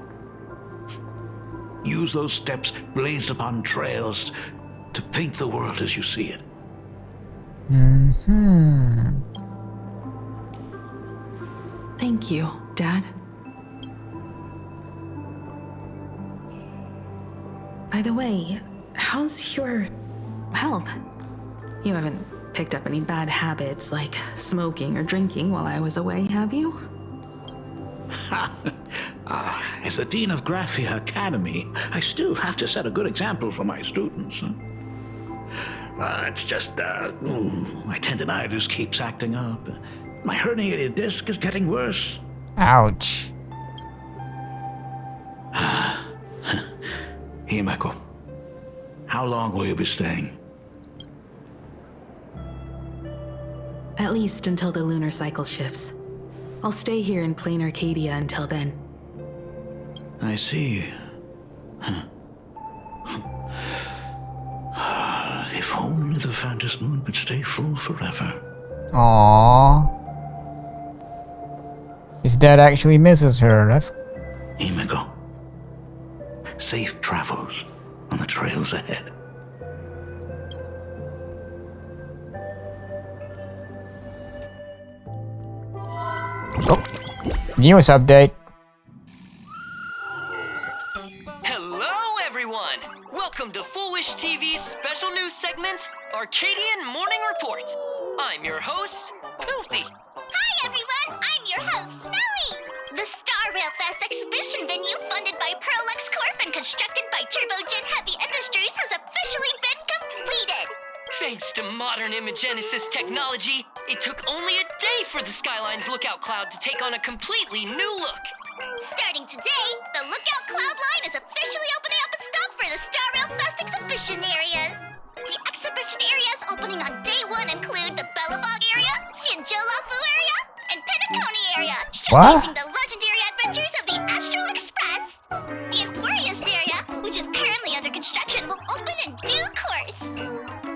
Use those steps blazed upon trails to paint the world as you see it. Thank you, Dad. By the way, how's your health? You haven't picked up any bad habits like smoking or drinking while I was away, have you? As the Dean of Graphia Academy, I still have to set a good example for my students. It's just, my tendinitis keeps acting up. My herniated disc is getting worse. Ouch. Himeko, how long will you be staying? At least until the lunar cycle shifts. I'll stay here in plain Arcadia until then. I see. If only the Phantom Moon could stay full forever. Aww. His dad actually misses her. That's... Himiko, safe travels on the trails ahead. Oh, news update. Hello, everyone! Welcome to Foolish TV's special news segment, Arcadian Morning Report. I'm your host, Goofy. Hi, everyone! I'm your host, Snowy! The Star Railfest exhibition venue funded by Perlux Corp and constructed by Turbogen Heavy Industries has officially been completed! Thanks to modern imagenesis technology, it took only a day for the Skyline's lookout cloud to take on a completely new look. Starting today, the Lookout Cloud line is officially opening up its stop for the Star Railfest exhibition areas. The exhibition areas opening on day 1 include the Bellabog area, Sianjolafu area, and Penacony area, showcasing the legendary adventures of the Astral Express. The Emporius area, which is currently under construction, will open in due course.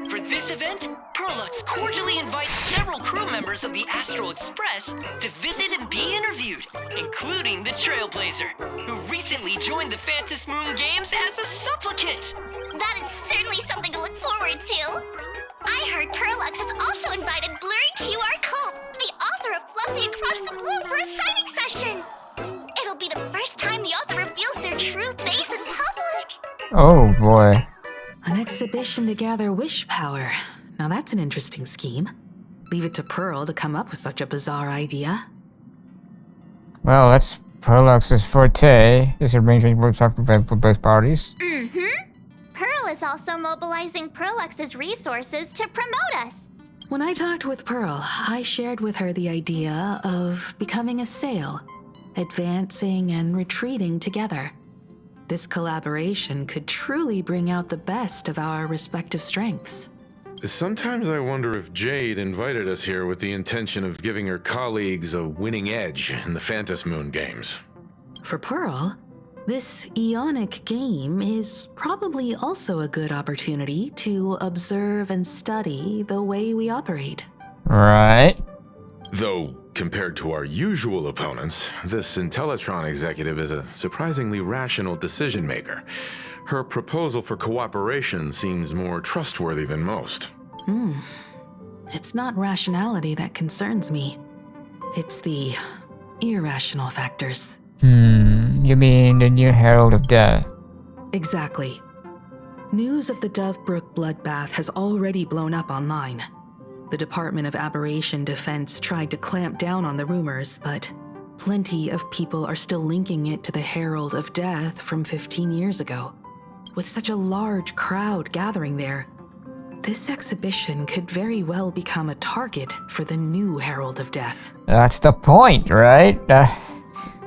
For this event, Perlux cordially invites several crew members of the Astral Express to visit and be interviewed, including the Trailblazer, who recently joined the Phantom Moon Games as a supplicant. That is certainly something to look forward to. I heard Perlux has also invited Blurry QR Cult, the author of Fluffy Across the Blue, for a signing session. It'll be the first time the author reveals their true face in public. Oh boy. An exhibition to gather wish power. Now that's an interesting scheme. Leave it to Pearl to come up with such a bizarre idea. Well, that's Perlux's forte. This arrangement works out for both parties. Mm-hmm. Pearl is also mobilizing Perlux's resources to promote us. When I talked with Pearl, I shared with her the idea of becoming a sail, advancing and retreating together. This collaboration could truly bring out the best of our respective strengths. Sometimes I wonder if Jade invited us here with the intention of giving her colleagues a winning edge in the Phantom Moon games. For Pearl, this Ionic game is probably also a good opportunity to observe and study the way we operate. Right. Though, compared to our usual opponents, this Intellitron executive is a surprisingly rational decision maker. Her proposal for cooperation seems more trustworthy than most. It's not rationality that concerns me. It's the irrational factors. You mean the new Herald of Death? Exactly. News of the Dovebrook bloodbath has already blown up online. The Department of Aberration Defense tried to clamp down on the rumors, but plenty of people are still linking it to the Herald of Death from 15 years ago. With such a large crowd gathering there, this exhibition could very well become a target for the new Herald of Death. That's the point, right?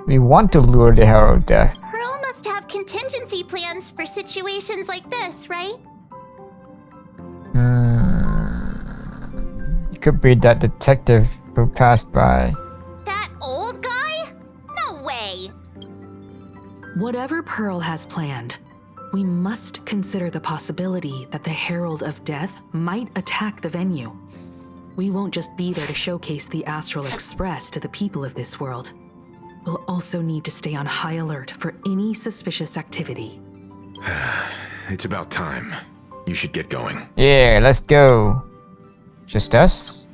We want to lure the Herald of Death. Pearl must have contingency plans for situations like this, right? It could be that detective who passed by. That old guy? No way! Whatever Pearl has planned, we must consider the possibility that the Herald of Death might attack the venue. We won't just be there to showcase the Astral Express to the people of this world. We'll also need to stay on high alert for any suspicious activity. It's about time. You should get going. Yeah, let's go. Just us?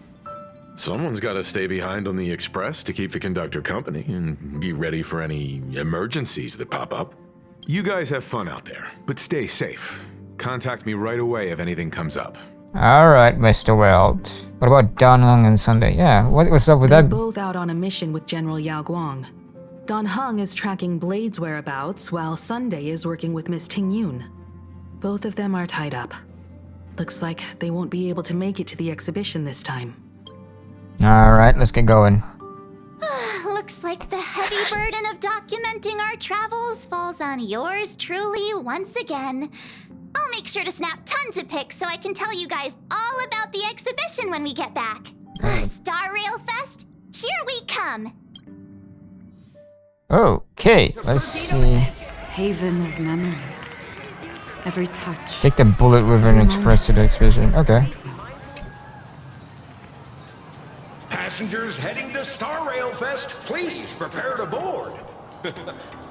Someone's got to stay behind on the Express to keep the conductor company and be ready for any emergencies that pop up. You guys have fun out there, but stay safe. Contact me right away if anything comes up. Alright, Mr. Weld. What about Dan Hung and Sunday? Yeah, what's up with They're that? both out on a mission with General Yao Guang. Dan Hung is tracking Blade's whereabouts, while Sunday is working with Miss Ting Yun. Both of them are tied up. Looks like they won't be able to make it to the exhibition this time. Alright, let's get going. Looks like the heavy burden of documenting our travels falls on yours truly once again. I'll make sure to snap tons of pics so I can tell you guys all about the exhibition when we get back. Star Rail Fest, here we come! Okay, let's see. Haven of memories. Every touch. Take the bullet river and express to the exhibition. Okay. Passengers heading to Star Rail Fest, please prepare to board.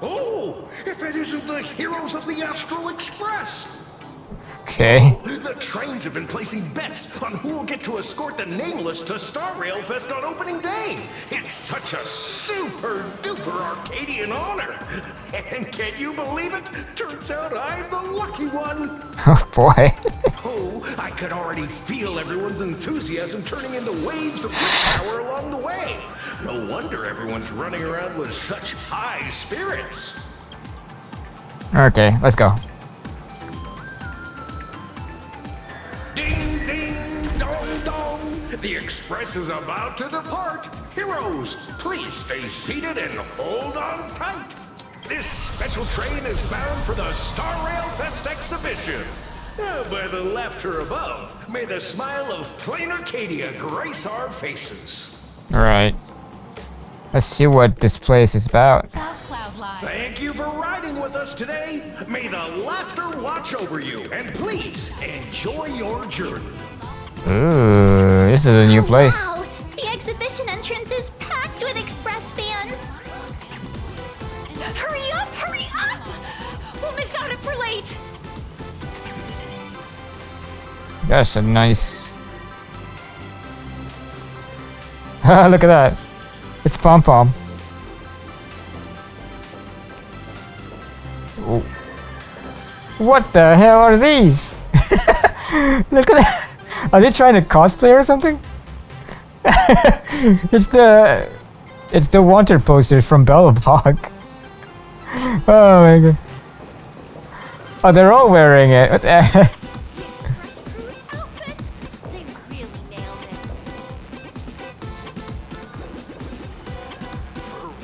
Oh, if it isn't the heroes of the Astral Express! Okay. The trains have been placing bets on who will get to escort the Nameless to Star Rail Fest on opening day. It's such a super duper Arcadian honor. And can you believe it? Turns out I'm the lucky one. Oh boy. Oh, I could already feel everyone's enthusiasm turning into waves of power along the way. No wonder everyone's running around with such high spirits. Okay, let's go. Ding, ding, dong, dong. The Express is about to depart. Heroes, please stay seated and hold on tight. This special train is bound for the Star Rail Fest exhibition. By the laughter above, may the smile of plain Arcadia grace our faces. Alright. Let's see what this place is about. Thank you for riding with us today. May the laughter watch over you, and please enjoy your journey. Ooh, this is a new place. Wow, the exhibition entrance is packed with Express fans. Hurry up! Hurry up! We'll miss out if we're late. That's a nice. Look at that. It's Pom Pom. What the hell are these? Look at that. Are they trying to cosplay or something? It's the wanted poster from Bellabog. Oh my god. Oh, they're all wearing it. What the heck?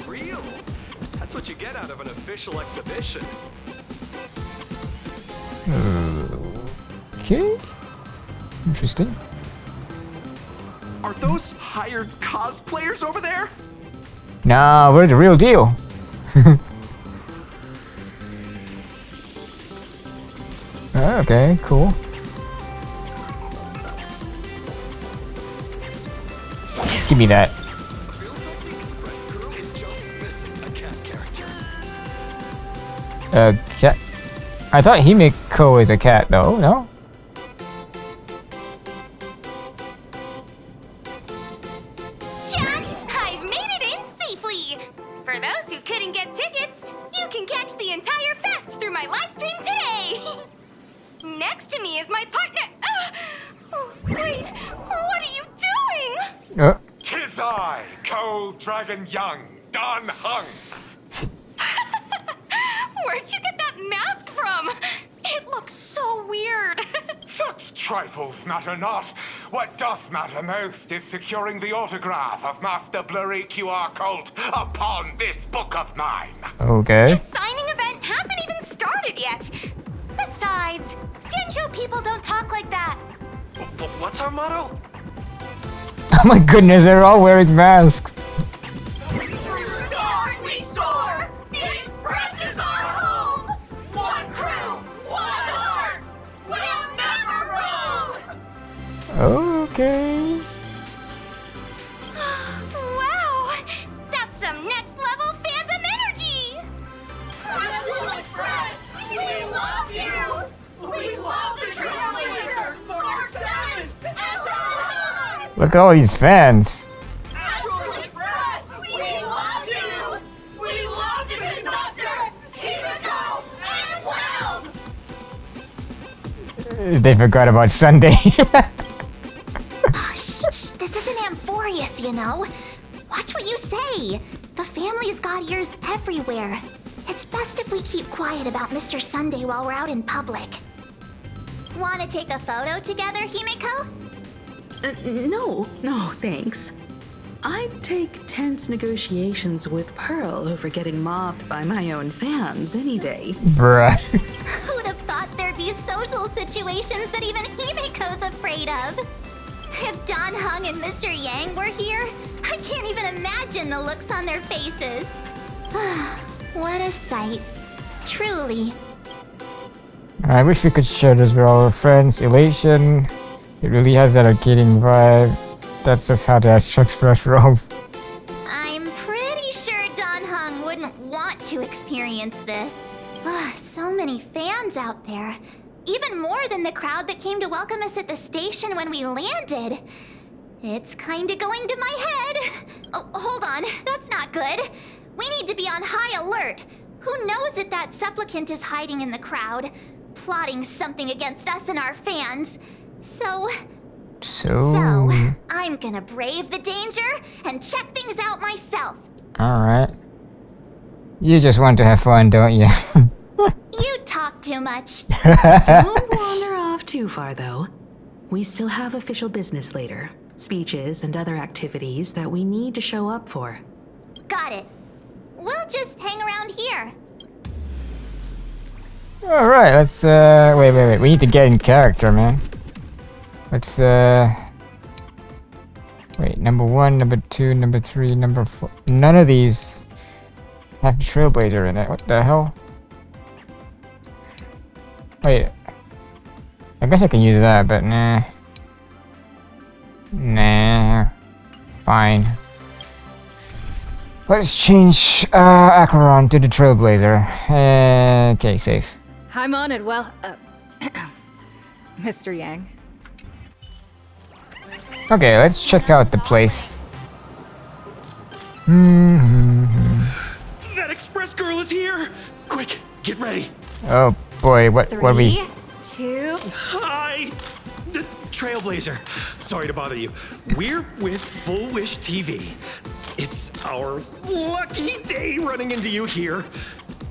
For real? That's what you get out of an official exhibition. Okay. Interesting. Are those hired cosplayers over there? Nah, we're the real deal. Okay, cool. Give me that. Cat. I thought Himiko is a cat, though. No. Chat, I've made it in safely. For those who couldn't get tickets, you can catch the entire fest through my live stream today. Next to me is my partner. Oh, wait, what are you doing? Tis I, Cold Dragon Young, Don Hung. Where'd you get that mask from? It looks so weird. Such trifles matter not. What doth matter most is securing the autograph of Master Blurry QR Colt upon this book of mine. Okay. The signing event hasn't even started yet. Besides, Xianzhou people don't talk like that. What's our motto? Oh my goodness, they're all wearing masks. Through stars we soar! The Express is our home! One crew, one heart! We'll never roam! Okay. Wow! That's some next level fandom energy! Crystal Express! We love you! We love the Trailblazer! R7! And Don! Look at all these fans. Crystal Express! We love you! We love the conductor! Himiko and Wells! They forgot about Sunday. Shh, this isn't Amphorius, you know. Watch what you say. The family's got ears everywhere. It's best if we keep quiet about Mr. Sunday while we're out in public. Want to take a photo together, Himiko? No, thanks. I'd take tense negotiations with Pearl over getting mobbed by my own fans any day. Bruh. Who'd have thought there'd be social situations that even Himiko's afraid of? If Don Hung and Mr. Yang were here, I can't even imagine the looks on their faces. What a sight. Truly. I wish we could share this with our friends. Elation. It really has that arcading vibe. That's just how the Astro Express rolls. I'm pretty sure Don Hung wouldn't want to experience this. So many fans out there. Even more than the crowd that came to welcome us at the station when we landed. It's kinda going to my head. Oh, hold on, that's not good. We need to be on high alert. Who knows if that supplicant is hiding in the crowd, plotting something against us and our fans. So, I'm gonna brave the danger and check things out myself. Alright. You just want to have fun, don't you? You talk too much. Don't wander off too far, though. We still have official business later. Speeches and other activities that we need to show up for. Got it. We'll just hang around here. Alright, let's wait. We need to get in character, man. Let's wait, number 1, number 2, number 3, number 4. None of these have Trailblazer in it. What the hell? Wait. I guess I can use that, but nah. Nah. Fine. Let's change Acheron to the Trailblazer. Okay, safe. I'm on it. Well, Mr. Yang. Okay, let's check out the place. That express girl is here! Quick, get ready. Oh boy, what we? 3, 2. Hi! The Trailblazer. Sorry to bother you. We're with Full Wish TV. It's our lucky day running into you here.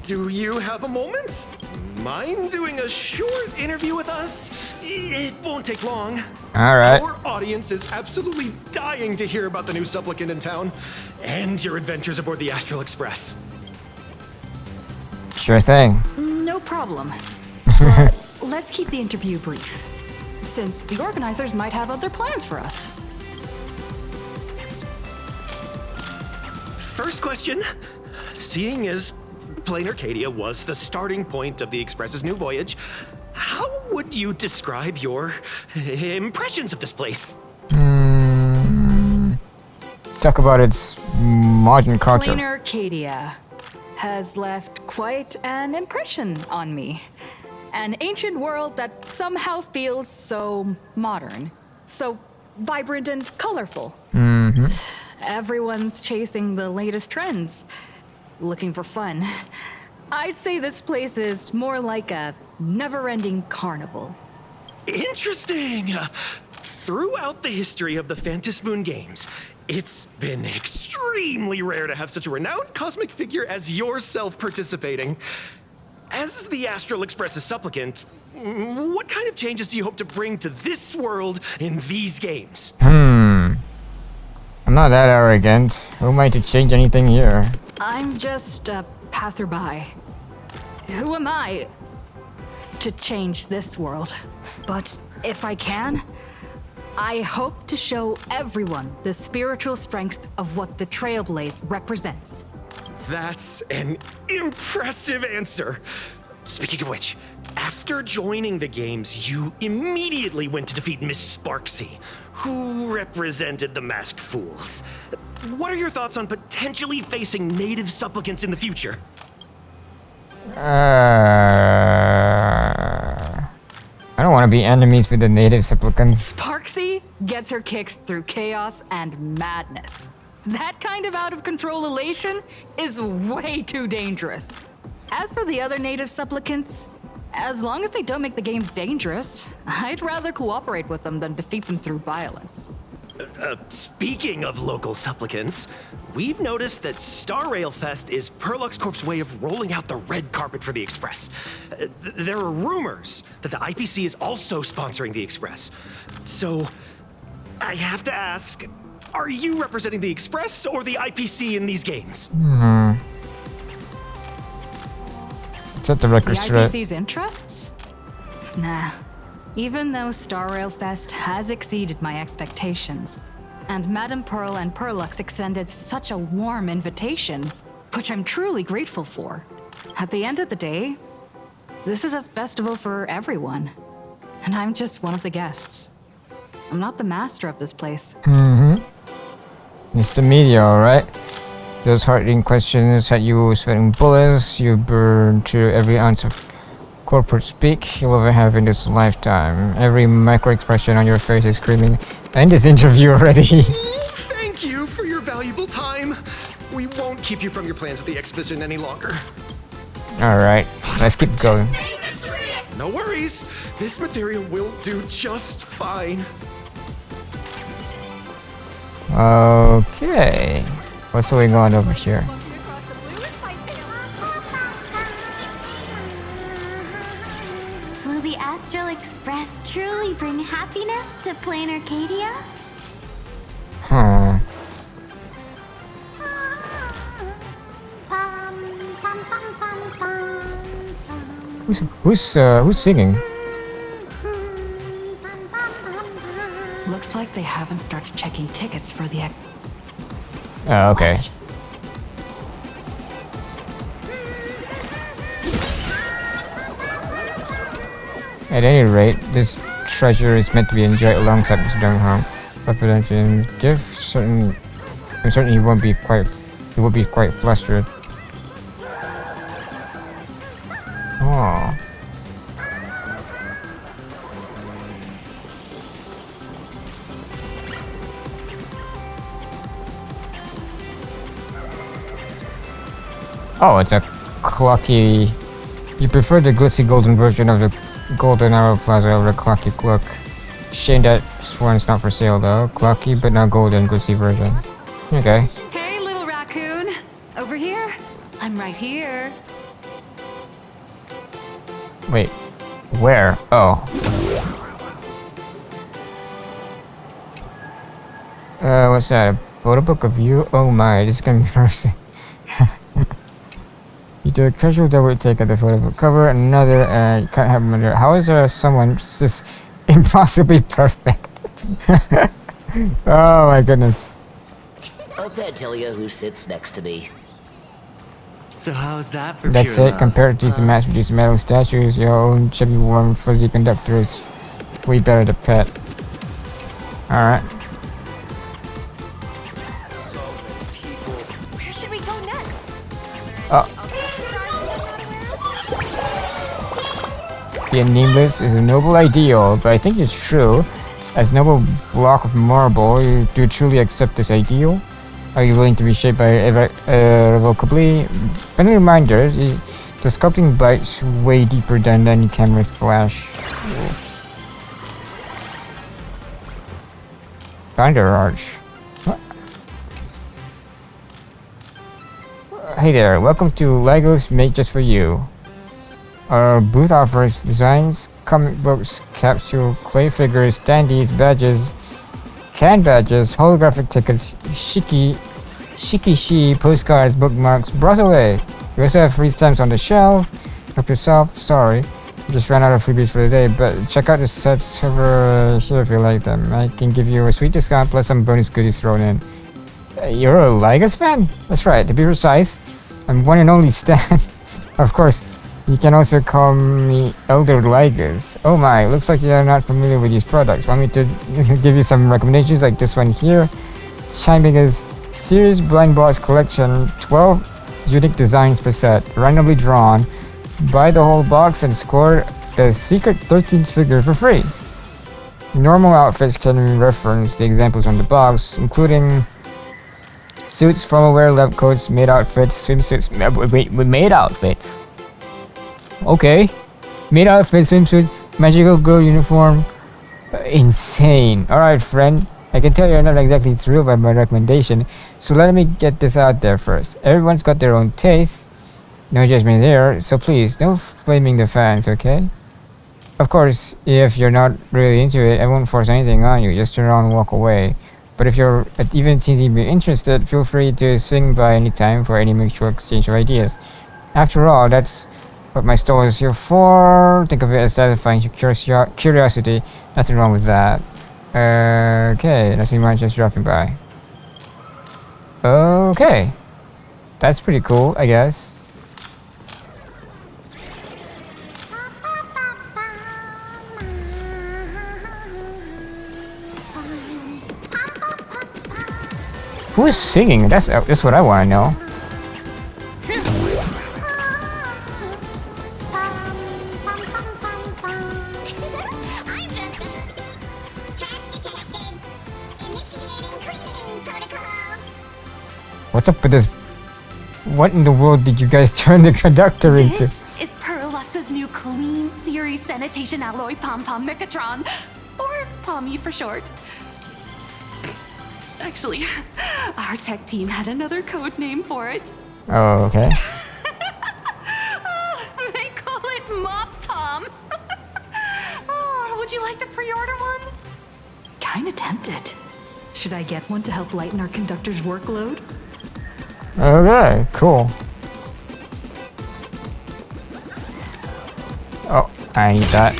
Do you have a moment? Mind doing a short interview with us? It won't take long. All right. Our audience is absolutely dying to hear about the new supplicant in town and your adventures aboard the Astral Express. Sure thing. No problem. But let's keep the interview brief, since the organizers might have other plans for us. First question. Seeing as Plain Arcadia was the starting point of the Express's new voyage, how would you describe your impressions of this place? Talk about its modern culture. Plain Arcadia has left quite an impression on me. An ancient world that somehow feels so modern, so vibrant and colorful. Everyone's chasing the latest trends, looking for fun. I'd say this place is more like a never-ending carnival. Interesting! Throughout the history of the Phantom Moon games, it's been extremely rare to have such a renowned cosmic figure as yourself participating. As the Astral Express's supplicant, what kind of changes do you hope to bring to this world in these games? I'm not that arrogant. Who am I to change anything here? I'm just a passerby. Who am I to change this world? But if I can, I hope to show everyone the spiritual strength of what the Trailblaze represents. That's an impressive answer. Speaking of which, after joining the games, you immediately went to defeat Miss Sparksy, who represented the Masked Fools. What are your thoughts on potentially facing native supplicants in the future? I don't want to be enemies with the native supplicants. Sparksy gets her kicks through chaos and madness. That kind of out-of-control elation is way too dangerous. As for the other native supplicants, as long as they don't make the games dangerous, I'd rather cooperate with them than defeat them through violence. Speaking of local supplicants, we've noticed that Star Rail Fest is Perlux Corp's way of rolling out the red carpet for the Express. There are rumors that the IPC is also sponsoring the Express. So, I have to ask, are you representing the Express or the IPC in these games? Set the record The straight. IPC's interests? Nah. Even though Star Rail Fest has exceeded my expectations, and Madame Pearl and Perlux extended such a warm invitation, which I'm truly grateful for. At the end of the day, this is a festival for everyone, and I'm just one of the guests. I'm not the master of this place. It's the media, alright? Those hard-hitting questions had you sweating bullets, you burned through every ounce of corporate speak you'll ever have in this lifetime. Every micro-expression on your face is screaming, end this interview already. Thank you for your valuable time. We won't keep you from your plans at the exhibition any longer. Alright, let's keep going. No worries. This material will do just fine. Okay. What's going on over here? Will the Astral Express truly bring happiness to Plain Arcadia? Who's singing? Looks like they haven't started checking tickets for the Oh, okay. At any rate, this treasure is meant to be enjoyed alongside Mr. Dungham. Confidential. I'm certain he won't be quite. He will be quite flustered. Oh. Oh, it's a clocky. You prefer the glitzy golden version of the Golden Arrow Plaza over the clocky cloak. Shame that one's not for sale though. Clocky but not golden glitzy version. Okay. Hey, little raccoon. Over here? I'm right here. Wait. Where? Oh. What's that? A photo book of you? Oh my, this is gonna be interesting. You do a casual double take of the photo book cover, another, you can't have another. How is there someone just impossibly perfect? Oh my goodness. I can't tell you who sits next to me. So how's that for That's pure it. love? Compared to these mass-produced metal statues, your own chubby, warm, fuzzy conductor is way better to pet. Alright. Where should we go next? Oh. Being nameless is a noble ideal, but I think it's true. As a noble block of marble, you do truly accept this ideal? Are you willing to be shaped by irrevocably? Friendly reminder, the sculpting bites way deeper than any camera flash. Thunder Arch. What? Hey there, welcome to Legos Made Just For You. Our booth offers designs, comic books, capsule, clay figures, standees, badges, can badges, holographic tickets, shikishi, postcards, bookmarks, brought away. We also have free stamps on the shelf. Help yourself. Sorry, we just ran out of freebies for the day, but check out the sets over here if you like them. I can give you a sweet discount plus some bonus goodies thrown in. You're a Legos fan? That's right, to be precise. I'm one and only Stan. Of course, you can also call me Elder Legos. Oh my, looks like you're not familiar with these products. Want me to give you some recommendations like this one here? Shinebiga's Series Blind Box Collection, 12 unique designs per set, randomly drawn. Buy the whole box and score the secret 13th figure for free. Normal outfits can reference the examples on the box, including suits, formal wear, lab coats, maid outfits, swimsuits. Wait, maid outfits? Okay. Maid outfits, swimsuits, magical girl uniform. Insane. Alright, friend. I can tell you're not exactly thrilled by my recommendation, so let me get this out there first. Everyone's got their own taste. No judgment there, so please, no blaming the fans, okay? Of course, if you're not really into it, I won't force anything on you. Just turn around and walk away. But if you're even seemingly interested, feel free to swing by anytime for any mutual exchange of ideas. After all, that's what my store is here for. Think of it as satisfying curiosity. Nothing wrong with that. Okay, nothing much, just dropping by. Okay. That's pretty cool, I guess. Who is singing? That's what I want to know. What's up with this? What in the world did you guys turn the conductor into? This is Perlux's new clean series sanitation alloy pom-pom Mechatron, or Pommy for short. Actually, our tech team had another code name for it. Oh, okay. They call it Mop Pom. Oh, would you like to pre-order one? Kinda tempted. Should I get one to help lighten our conductor's workload? Okay, cool. Oh, I need that.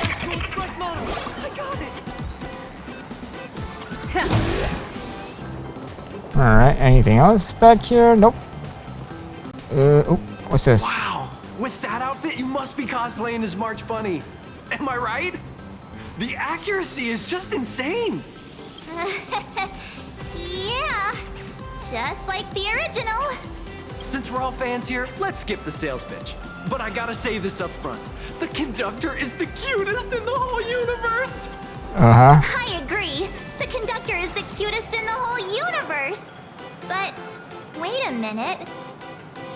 Alright, anything else back here? Nope. Oh, what's this? Wow, with that outfit, you must be cosplaying as March Bunny. Am I right? The accuracy is just insane. Yeah, just like the original. Since we're all fans here, let's skip the sales pitch. But I gotta say this up front. The conductor is the cutest in the whole universe. Uh-huh. I agree. The conductor is the cutest in the whole universe. But wait a minute.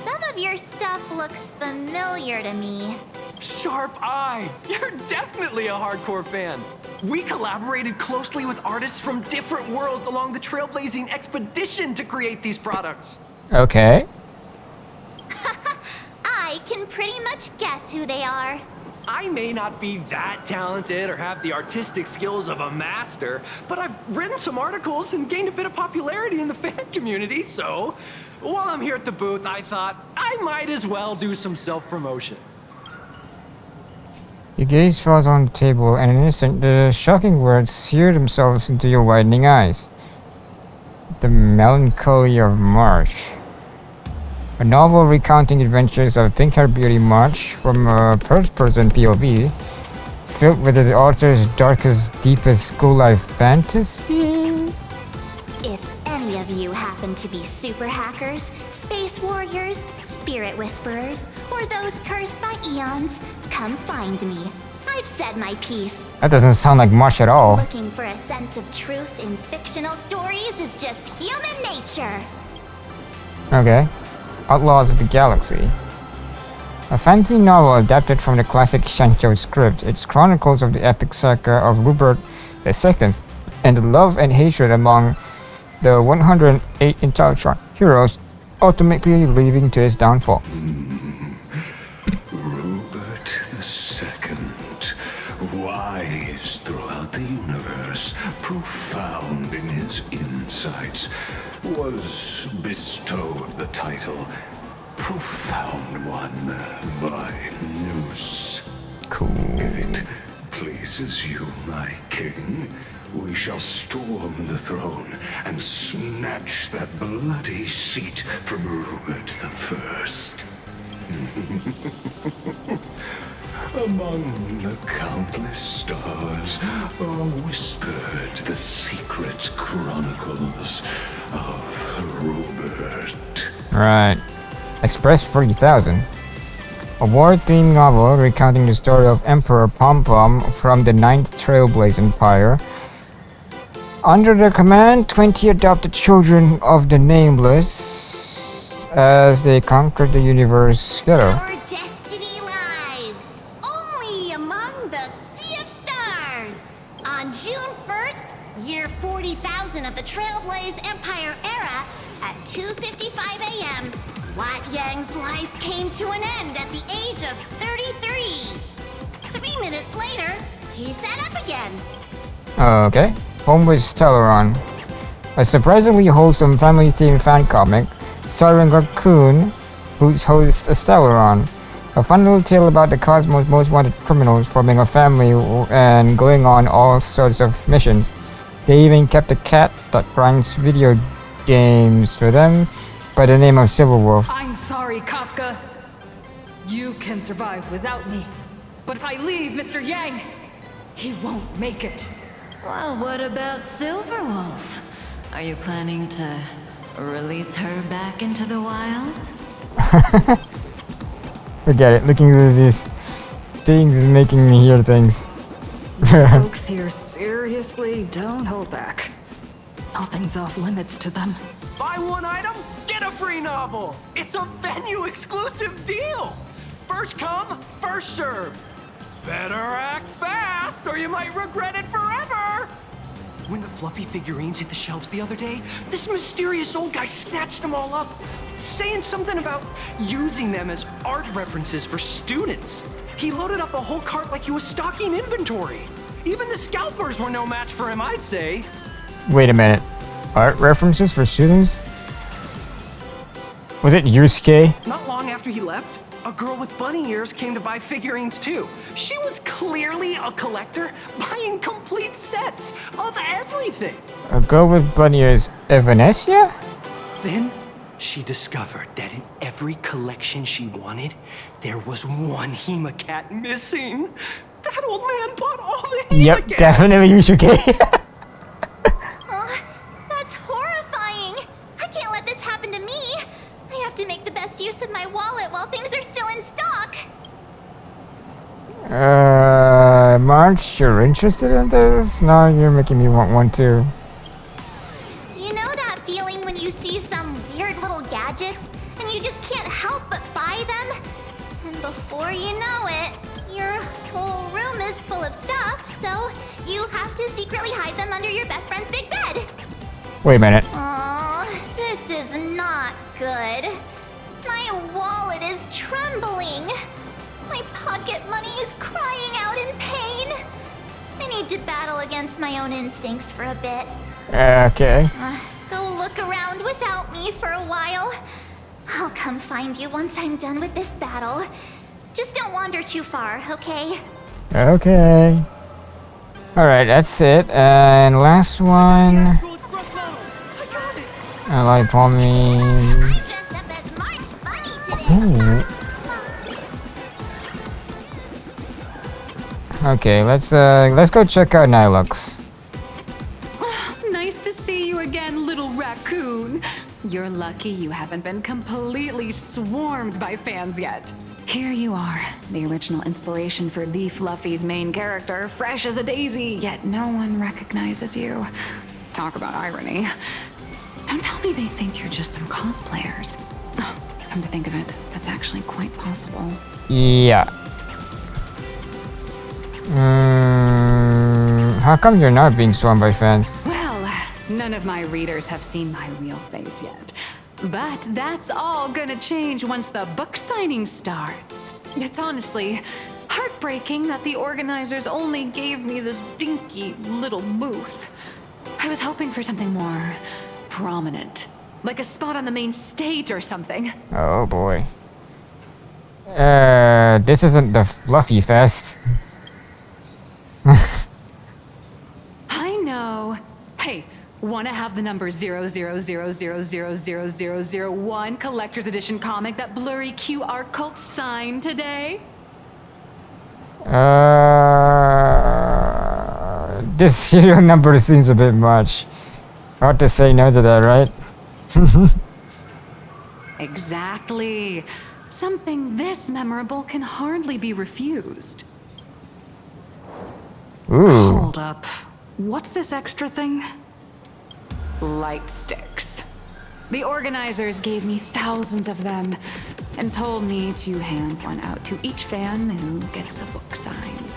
Some of your stuff looks familiar to me. Sharp eye! You're definitely a hardcore fan. We collaborated closely with artists from different worlds along the Trailblazing expedition to create these products. Okay. I can pretty much guess who they are. I may not be that talented or have the artistic skills of a master, but I've written some articles and gained a bit of popularity in the fan community, so while I'm here at the booth, I thought I might as well do some self-promotion. Your gaze falls on the table, and in an instant, the shocking words sear themselves into your widening eyes. The Melancholy of March. A novel recounting adventures of pink-haired beauty March from a first-person POV, filled with the author's darkest, deepest school-life fantasies. If any of you happen to be super hackers, space warriors, spirit whisperers, or those cursed by eons, come find me. I've said my piece. That doesn't sound like March at all. Looking for a sense of truth in fictional stories is just human nature. Okay. Outlaws of the Galaxy. A fantasy novel adapted from the classic Shancho script. It chronicles of the epic saga of Rupert II and the love and hatred among the 108 Intellatron heroes, ultimately leading to his downfall. Rupert II, wise throughout the universe, profound in his insights, was bestowed the title Profound One by Noose. Cool. If it pleases you, my king, we shall storm the throne and snatch that bloody seat from Rupert I. Among the countless stars are whispered the secret chronicles of Rupert. Right. Express 40,000. A war-themed novel recounting the story of Emperor Pom-Pom from the 9th Trailblaze Empire. Under their command, 20 adopted children of the Nameless as they conquered the universe together. Our destiny lies only among the Sea of Stars. On June 1st, year 40,000 of the Trailblaze Empire era, at 2:55 a.m., Wat Yang's life came to an end at the age of 33. 3 minutes later, he sat up again. Okay. Home with Stellaron. A surprisingly wholesome family-themed fan comic starring Raccoon, who hosts a Stellaron. A fun little tale about the cosmos' most wanted criminals forming a family and going on all sorts of missions. They even kept a cat that grinds video games for them by the name of Silverwolf. I'm sorry, Kafka. You can survive without me. But if I leave Mr. Yang, he won't make it. Well, what about Silverwolf? Are you planning to release her back into the wild? Forget it. Looking at these things is making me hear things. Folks here seriously don't hold back. Nothing's off limits to them. Buy one item, get a free novel. It's a venue exclusive deal. First come, first serve. Better act fast or you might regret it forever. When the fluffy figurines hit the shelves the other day, this mysterious old guy snatched them all up, saying something about using them as art references for students. He loaded up a whole cart like he was stocking inventory. Even the scalpers were no match for him, I'd say. Wait a minute. Art references for students? Was it Yusuke? Not long after he left, a girl with bunny ears came to buy figurines too. She was clearly a collector, buying complete sets of everything. A girl with bunny ears, Evanesia? Then she discovered that in every collection she wanted, there was one Hemacat missing. That old man bought all the Hemacats. Yep, definitely Yusuke. Oh, that's horrifying. I can't let this happen to me. I have to make the best use of my wallet while things are still in stock. March, you're interested in this? No, you're making me want one too. You know that feeling when you see some weird little gadgets and you just can't help Before you know it, your whole room is full of stuff, so you have to secretly hide them under your best friend's big bed. Wait a minute. Oh, this is not good. My wallet is trembling. My pocket money is crying out in pain. I need to battle against my own instincts for a bit. Okay. Go look around without me for a while. I'll come find you once I'm done with this battle. Just don't wander too far, okay? Okay. Alright, that's it. And last one. I like Pommy. Okay, let's go check out Nilux. Nice to see you again, little raccoon. You're lucky you haven't been completely swarmed by fans yet. Here you are, the original inspiration for Lee Fluffy's main character, fresh as a daisy, yet no one recognizes you. Talk about irony. Don't tell me they think you're just some cosplayers. Oh, come to think of it, that's actually quite possible. Yeah. How come you're not being swarmed by fans? Well, none of my readers have seen my real face yet. But that's all gonna change once the book signing starts. It's honestly heartbreaking that the organizers only gave me this dinky little booth. I was hoping for something more prominent, like a spot on the main stage or something. Oh boy. This isn't the Fluffy Fest. I know. Hey, wanna have the number 000000001 collector's edition comic that blurry QR cult signed today? This serial number seems a bit much. Hard to say no to that, right? Exactly. Something this memorable can hardly be refused. Ooh. Hold up. What's this extra thing? Light sticks. The organizers gave me thousands of them and told me to hand one out to each fan who gets a book signed.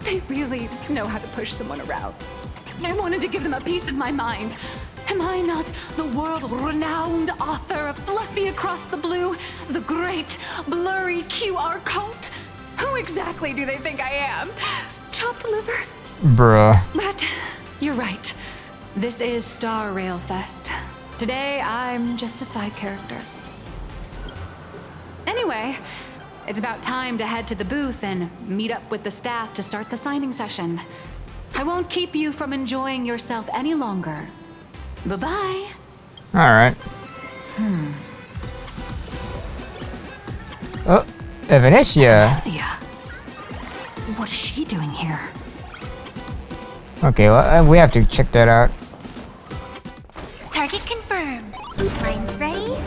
They really know how to push someone around. I wanted to give them a piece of my mind. Am I not the world-renowned author of Fluffy Across the Blue, the great blurry QR cult? Who exactly do they think I am? Chopped liver? Bruh. But you're right. This is Star Rail Fest. Today, I'm just a side character. Anyway, it's about time to head to the booth and meet up with the staff to start the signing session. I won't keep you from enjoying yourself any longer. Bye-bye. Alright. Oh, Venetia. Venetia? What is she doing here? Okay, well, we have to check that out. Target confirmed. Mine's ready.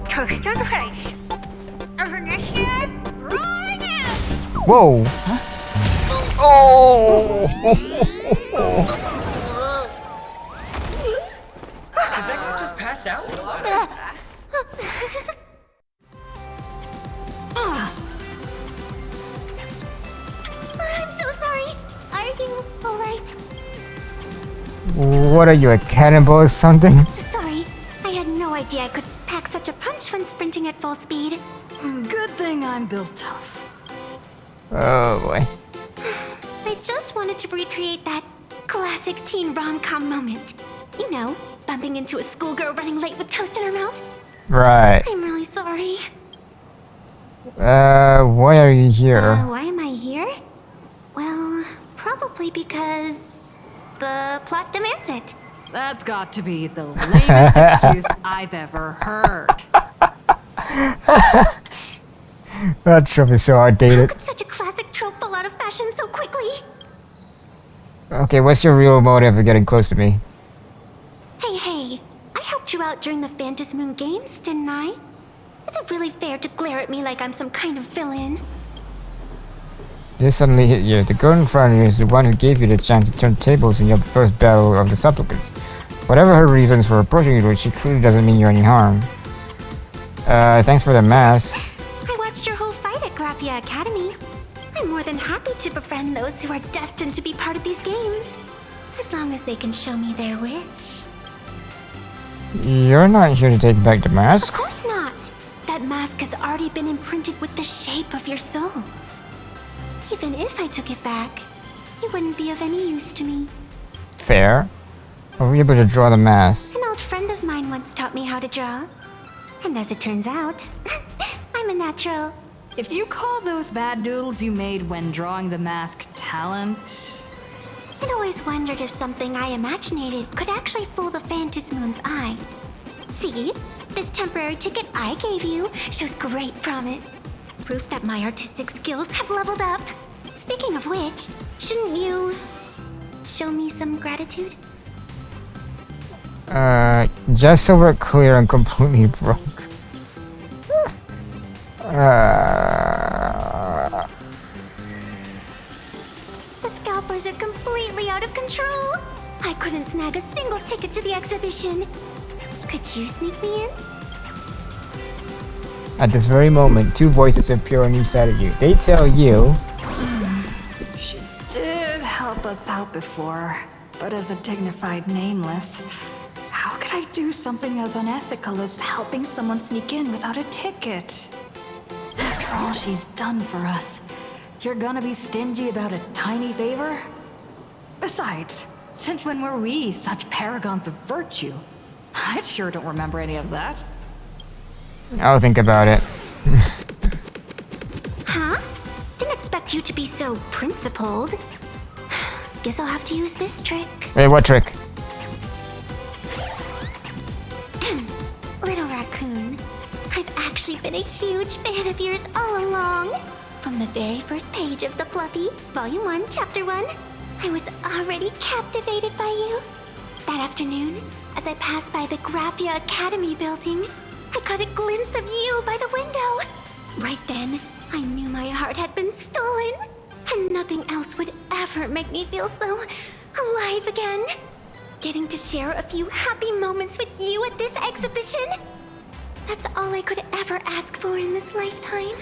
Toast on the face. Venetia, rolling out. Whoa! Oh! Did that guy just pass out? I'm so sorry. Are you alright? What are you, a cannibal or something? Sorry. I had no idea I could pack such a punch when sprinting at full speed. Good thing I'm built tough. Oh boy. I just wanted to recreate that classic teen rom-com moment. You know, bumping into a schoolgirl running late with toast in her mouth. Right. I'm really sorry. Why are you here? Why am I here? Well, probably because the plot demands it. That's got to be the lamest excuse I've ever heard. That trope is so outdated. How could such a classic trope fall out of fashion so quickly? Okay, what's your real motive for getting close to me? Hey, I helped you out during the Phantasmoon Games, didn't I? Is it really fair to glare at me like I'm some kind of villain? This suddenly hit you. The girl in front of you is the one who gave you the chance to turn tables in your first battle of the supplicants. Whatever her reasons for approaching you, she clearly doesn't mean you any harm. Thanks for the mask. I watched your whole fight at Graphia Academy. I'm more than happy to befriend those who are destined to be part of these games. As long as they can show me their wish. You're not here to take back the mask? Of course not. That mask has already been imprinted with the shape of your soul. Even if I took it back, it wouldn't be of any use to me. Fair. Are we able to draw the mask? An old friend of mine once taught me how to draw. And as it turns out, I'm a natural. If you call those bad doodles you made when drawing the mask talent... I'd always wondered if something I imaginated could actually fool the Phantasmoon's eyes. See? This temporary ticket I gave you shows great promise. Proof that my artistic skills have leveled up. Speaking of which, shouldn't you show me some gratitude? Just so we're clear, I'm completely broke. The scalpers are completely out of control. I couldn't snag a single ticket to the exhibition. Could you sneak me in? At this very moment, two voices appear on each side of you. They tell you... She did help us out before, but as a dignified nameless, how could I do something as unethical as helping someone sneak in without a ticket? After all she's done for us, you're gonna be stingy about a tiny favor? Besides, since when were we such paragons of virtue? I sure don't remember any of that. I'll think about it. Huh? Didn't expect you to be so principled. Guess I'll have to use this trick. Wait, what trick? Little raccoon, I've actually been a huge fan of yours all along. From the very first page of The Fluffy, Volume 1, Chapter 1, I was already captivated by you. That afternoon, as I passed by the Graphia Academy building, I caught a glimpse of you by the window. Right then, I knew my heart had been stolen, and nothing else would ever make me feel so alive again. Getting to share a few happy moments with you at this exhibition, that's all I could ever ask for in this lifetime.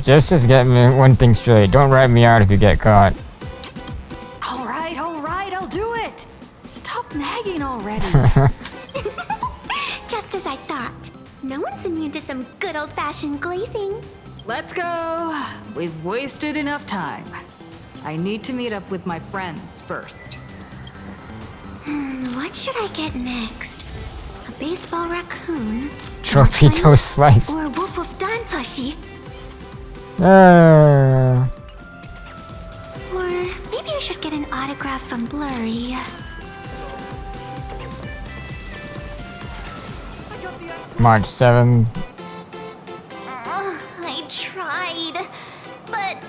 Just to get me one thing straight. Don't rat me out if you get caught. All right, I'll do it. Stop nagging already. Just as I thought. No one's immune to some good old-fashioned glazing. Let's go. We've wasted enough time. I need to meet up with my friends first. What should I get next? A baseball raccoon? Torpedo slice. Or a Wolf of Dawn plushie? Uh, Or maybe I should get an autograph from Blurry. March 7th. I tried, but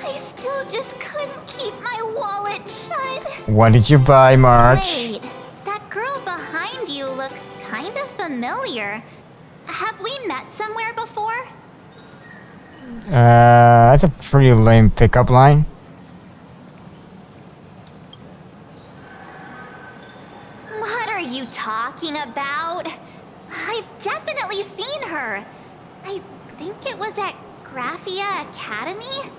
I still just couldn't keep my wallet shut. What did you buy, March? Wait, that girl behind you looks kind of familiar. Have we met somewhere before? That's a pretty lame pickup line. What are you talking about? I've definitely seen her. I think it was at Graphia Academy?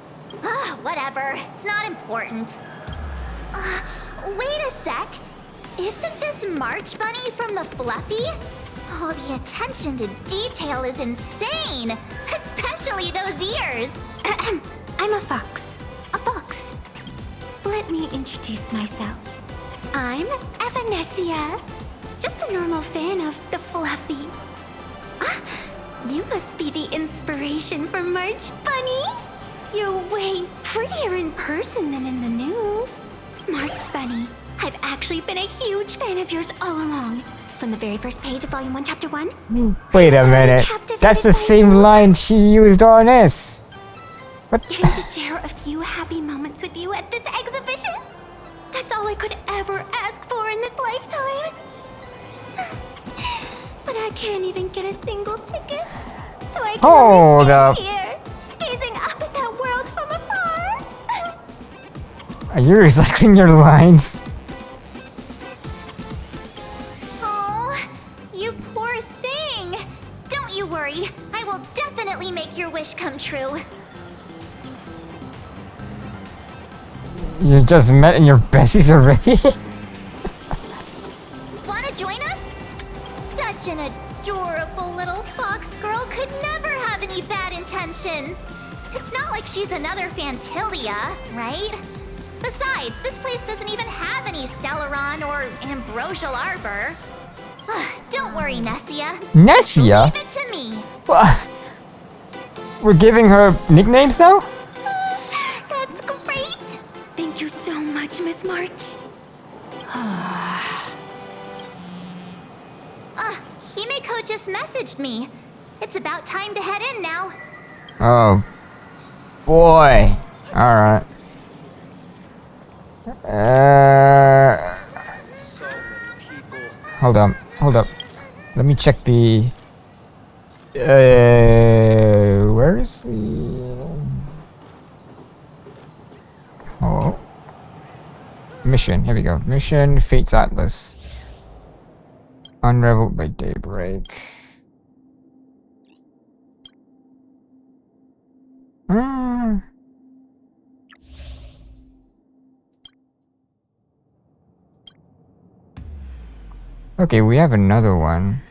Whatever, it's not important. Wait a sec. Isn't this March Bunny from the Fluffy? Oh, the attention to detail is insane! Especially those ears! I'm a fox. A fox. Let me introduce myself. I'm Evanessia. Just a normal fan of the Fluffy. You must be the inspiration for March Bunny. You're way prettier in person than in the news. March Bunny, I've actually been a huge fan of yours all along. From the very first page of Volume 1, Chapter 1. Wait a minute. That's the same line she used on this. What? Getting to share a few happy moments with you at this exhibition. That's all I could ever ask for in this lifetime. But I can't even get a single ticket. So I can only stand here, gazing up at that world from afar. Are you recycling your lines? Oh, you poor you worry. I will definitely make your wish come true. You just met and you're besties already? Wanna join us? Such an adorable little fox girl could never have any bad intentions. It's not like she's another Fantilia, right? Besides, this place doesn't even have any Stellaron or Ambrosial Arbor. Don't worry, Nessia. Nessia? Leave it to me. What? We're giving her nicknames now? That's great! Thank you so much, Miss March. Himeko just messaged me. It's about time to head in now. Oh. Boy. Alright. Hold up. Let me check the... where is the... Oh. Mission, here we go. Mission, Fate's Atlas. Unraveled by daybreak. Okay, we have another one.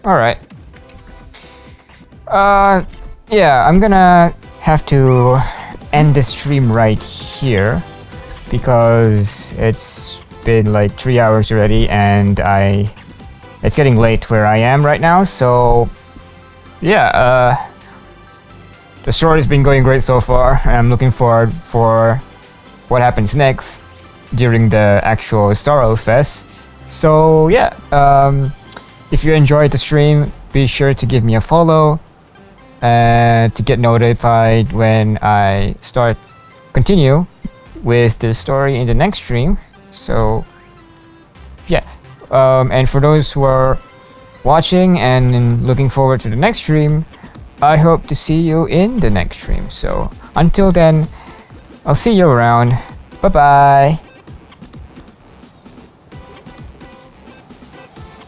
Alright. Yeah, I'm gonna have to end the stream right here because it's been like 3 hours already and it's getting late where I am right now, so yeah, the story's been going great so far and I'm looking forward for what happens next during the actual Starro Fest. So yeah, if you enjoyed the stream, be sure to give me a follow to get notified when I continue with the story in the next stream. So yeah, and for those who are watching and looking forward to the next stream, I hope to see you in the next stream. So until then, I'll see you around. Bye bye.